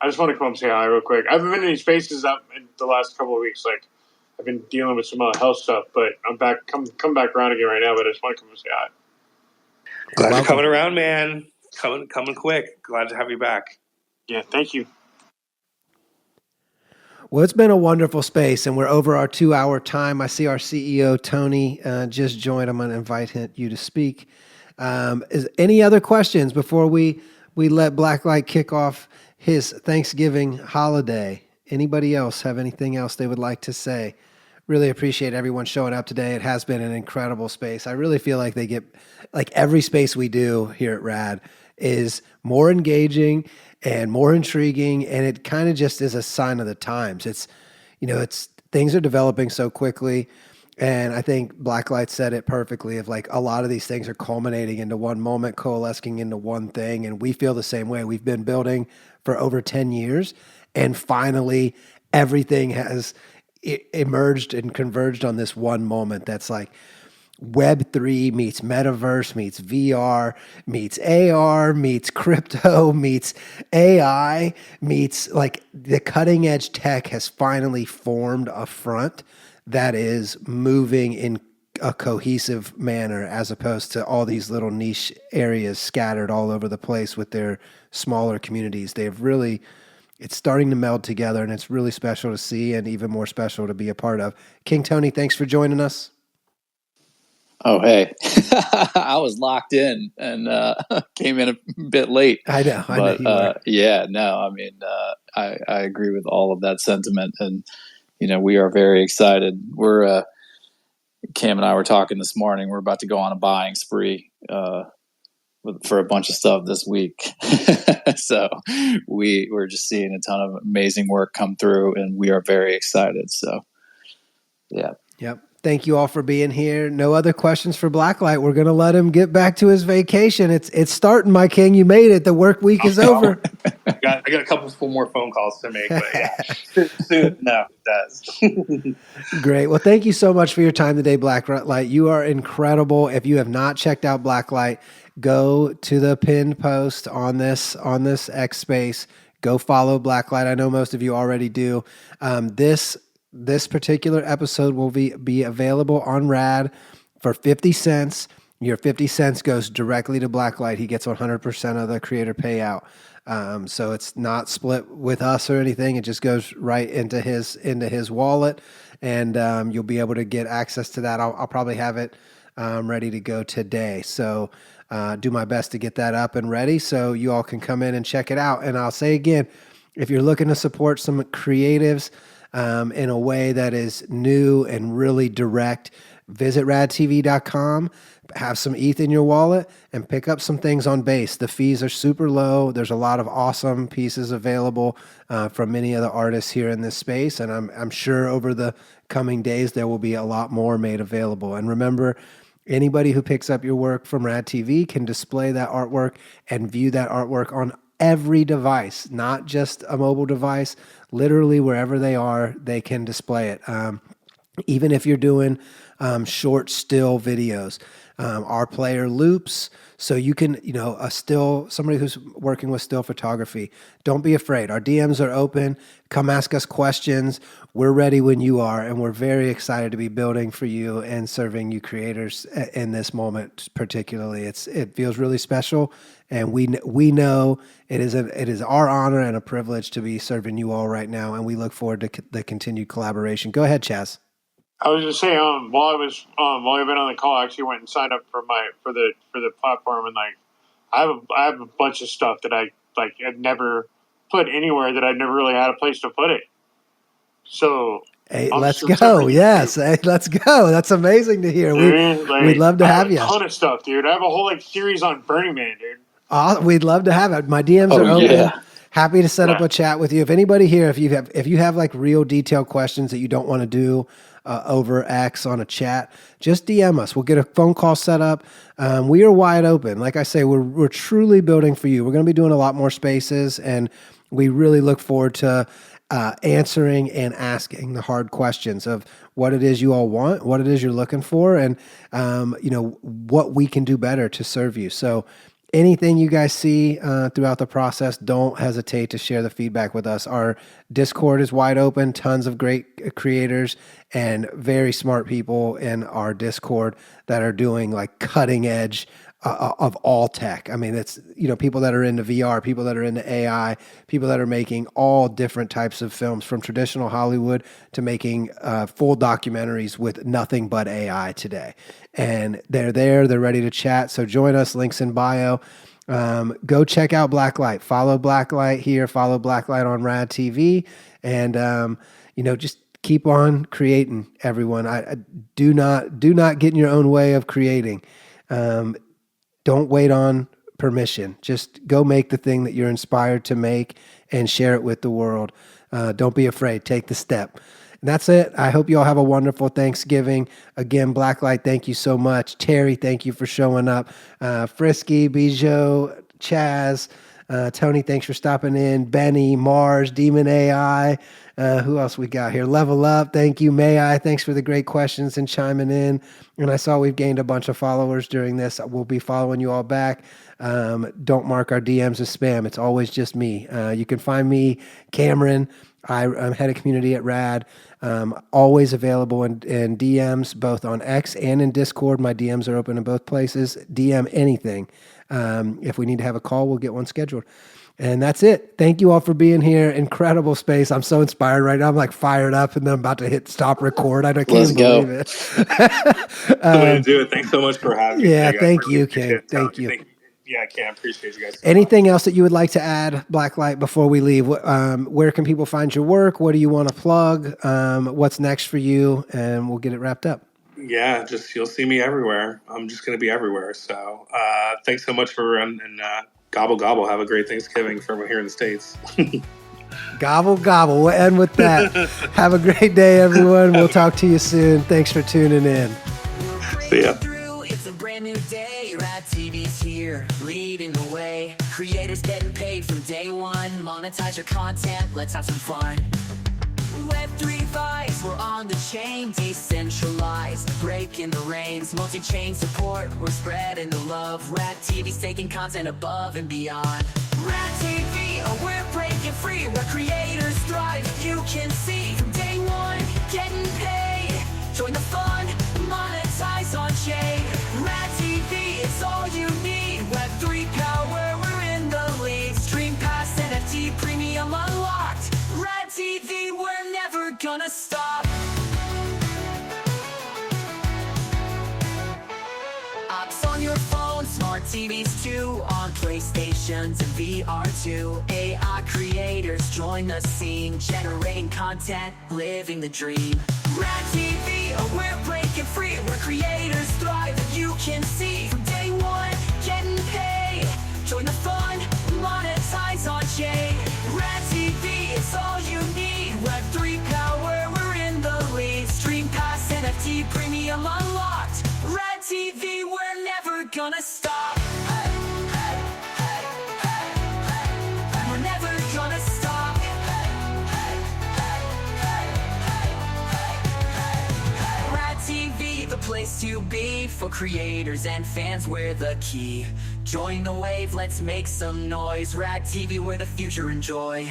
I just want to come and say hi real quick. I haven't been in any spaces up in the last couple of weeks. Like I've been dealing with some other health stuff, but I'm back. Come back around again right now. But I just want to come and say hi. Glad you're coming around, man. Coming quick. Glad to have you back. Yeah, thank you. Well, it's been a wonderful space, and we're over our 2-hour time. I see our CEO, Tony, just joined. I'm going to invite you to speak. Is any other questions before we let Blacklight kick off his Thanksgiving holiday? Anybody else have anything else they would like to say? Really appreciate everyone showing up today. It has been an incredible space. I really feel like they get, like every space we do here at RAD is more engaging and more intriguing, and it kind of just is a sign of the times. It's things are developing so quickly, and I think Blacklight said it perfectly of like a lot of these things are culminating into one moment, coalescing into one thing, and we feel the same way. We've been building for over 10 years, and finally everything has emerged and converged on this one moment that's like Web3 meets metaverse meets VR meets AR meets crypto meets AI meets like the cutting edge tech has finally formed a front that is moving in a cohesive manner as opposed to all these little niche areas scattered all over the place with their smaller communities. It's starting to meld together, and it's really special to see and even more special to be a part of. King Tony, thanks for joining us. Oh, hey, I was locked in and came in a bit late. I know you were. Yeah, no, I mean, I agree with all of that sentiment. And, we are very excited. Cam and I were talking this morning. We're about to go on a buying spree for a bunch of stuff this week. So we're just seeing a ton of amazing work come through, and we are very excited. So, yeah. Yep. Thank you all for being here. No other questions for Blacklight. We're going to let him get back to his vacation. It's starting, my king. You made it. The work week is over. I got a couple more phone calls to make, but yeah, soon enough it does. Great. Well, thank you so much for your time today, Blacklight. You are incredible. If you have not checked out Blacklight, go to the pinned post on this X space. Go follow Blacklight. I know most of you already do. This particular episode will be available on RAD for 50 cents. Your 50 cents goes directly to Blacklight. He gets 100% of the creator payout. So it's not split with us or anything. It just goes right into his wallet, and you'll be able to get access to that. I'll probably have it ready to go today. So do my best to get that up and ready so you all can come in and check it out. And I'll say again, if you're looking to support some creatives in a way that is new and really direct, visit radtv.com, have some ETH in your wallet, and pick up some things on base. The fees are super low. There's a lot of awesome pieces available from many of the artists here in this space, and I'm sure over the coming days there will be a lot more made available. And remember, anybody who picks up your work from Rad TV can display that artwork and view that artwork on every device, not just a mobile device. Literally wherever they are, they can display it. Even if you're doing short still videos, our player loops, so you can, somebody who's working with still photography, don't be afraid. Our DMs are open. Come ask us questions. We're ready when you are, and we're very excited to be building for you and serving you creators in this moment. Particularly, it feels really special, and we know it is our honor and a privilege to be serving you all right now, and we look forward to the continued collaboration. Go ahead, Chaz. I was just saying, while you've been on the call, I actually went and signed up for the platform, and like I have a bunch of stuff that I had never put anywhere that I've never really had a place to put it. So hey, let's go! Yes, hey, let's go. That's amazing to hear. We'd love to have you. A ton of stuff, dude. I have a whole series on Burning Man, dude. We'd love to have it. My DMs are open. Yeah. Happy to set up a chat with you. If anybody here, if you have like real detailed questions that you don't want to do over X on a chat, just DM us. We'll get a phone call set up. We are wide open. Like I say, we're truly building for you. We're going to be doing a lot more spaces, and we really look forward to answering and asking the hard questions of what it is you all want, what it is you're looking for, and what we can do better to serve you. So anything you guys see throughout the process, don't hesitate to share the feedback with us. Our Discord is wide open, tons of great creators and very smart people in our Discord that are doing like cutting edge of all tech. I mean, it's, people that are into VR, people that are into AI, people that are making all different types of films, from traditional Hollywood to making full documentaries with nothing but AI today. And they're there, they're ready to chat. So join us, links in bio. Go check out Blacklight. Follow Blacklight here, follow Blacklight on Rad TV, and just keep on creating, everyone. I do not get in your own way of creating. Don't wait on permission. Just go make the thing that you're inspired to make and share it with the world. Don't be afraid. Take the step. And that's it. I hope you all have a wonderful Thanksgiving. Again, Blacklight, thank you so much. Terry, thank you for showing up. Frisky, Bijou, Chaz, Tony, thanks for stopping in. Benny, Mars, Demon AI. Who else we got here? Level Up, thank you. May I, thanks for the great questions and chiming in. And I saw we've gained a bunch of followers during this. We'll be following you all back. Don't mark our DMs as spam. It's always just me. You can find me, Cameron. I'm head of community at Rad. Always available in DMs, both on X and in Discord. My DMs are open in both places. DM anything. If we need to have a call, we'll get one scheduled. And that's it. Thank you all for being here. Incredible space. I'm so inspired right now. I'm like fired up, and then I'm about to hit stop record. I can't believe it. That's the way to do it. Thanks so much for having me. Yeah, thank you, King. Thank you. Yeah, Cam, appreciate you guys. Anything else that you would like to add, Blacklight, before we leave? Where can people find your work? What do you want to plug? What's next for you? And we'll get it wrapped up. Yeah, you'll see me everywhere. I'm just going to be everywhere. So thanks so much for and gobble gobble. Have a great Thanksgiving from here in the States. Gobble gobble. We'll end with that. Have a great day, everyone. We'll talk to you soon. Thanks for tuning in. See ya. It's a brand new day. Rad TV's here, leading the way. Creators getting paid from day one. Monetize your content. Let's have some fun. Web3 vibes, we're on the chain, decentralized, breaking the reins, multi-chain support, we're spreading the love. Rad TV's taking content above and beyond. Rad TV, oh, we're breaking free, where creators thrive, you can see from day one, getting paid. Join the fun, monetize on chain. Rad TV, it's all you need. Web3 power, we're in the lead. Stream pass, NFT premium unlocked. Rad TV, we're never gonna stop. Apps on your phone, smart TVs too, on PlayStations and VR too. AI creators join the scene, generating content, living the dream. Rad TV, oh, we're breaking free, where creators thrive, and you can see from day one, getting paid. Join the fun, monetize on chain. Rad TV, it's all you need. Web3 power, we're in the lead. Stream pass, NFT premium unlocked. Rad TV, we're never gonna stop. We're never gonna stop. Rad TV, the place to be for creators and fans. We're the key. Join the wave, let's make some noise. Rad TV, we're the future, enjoy.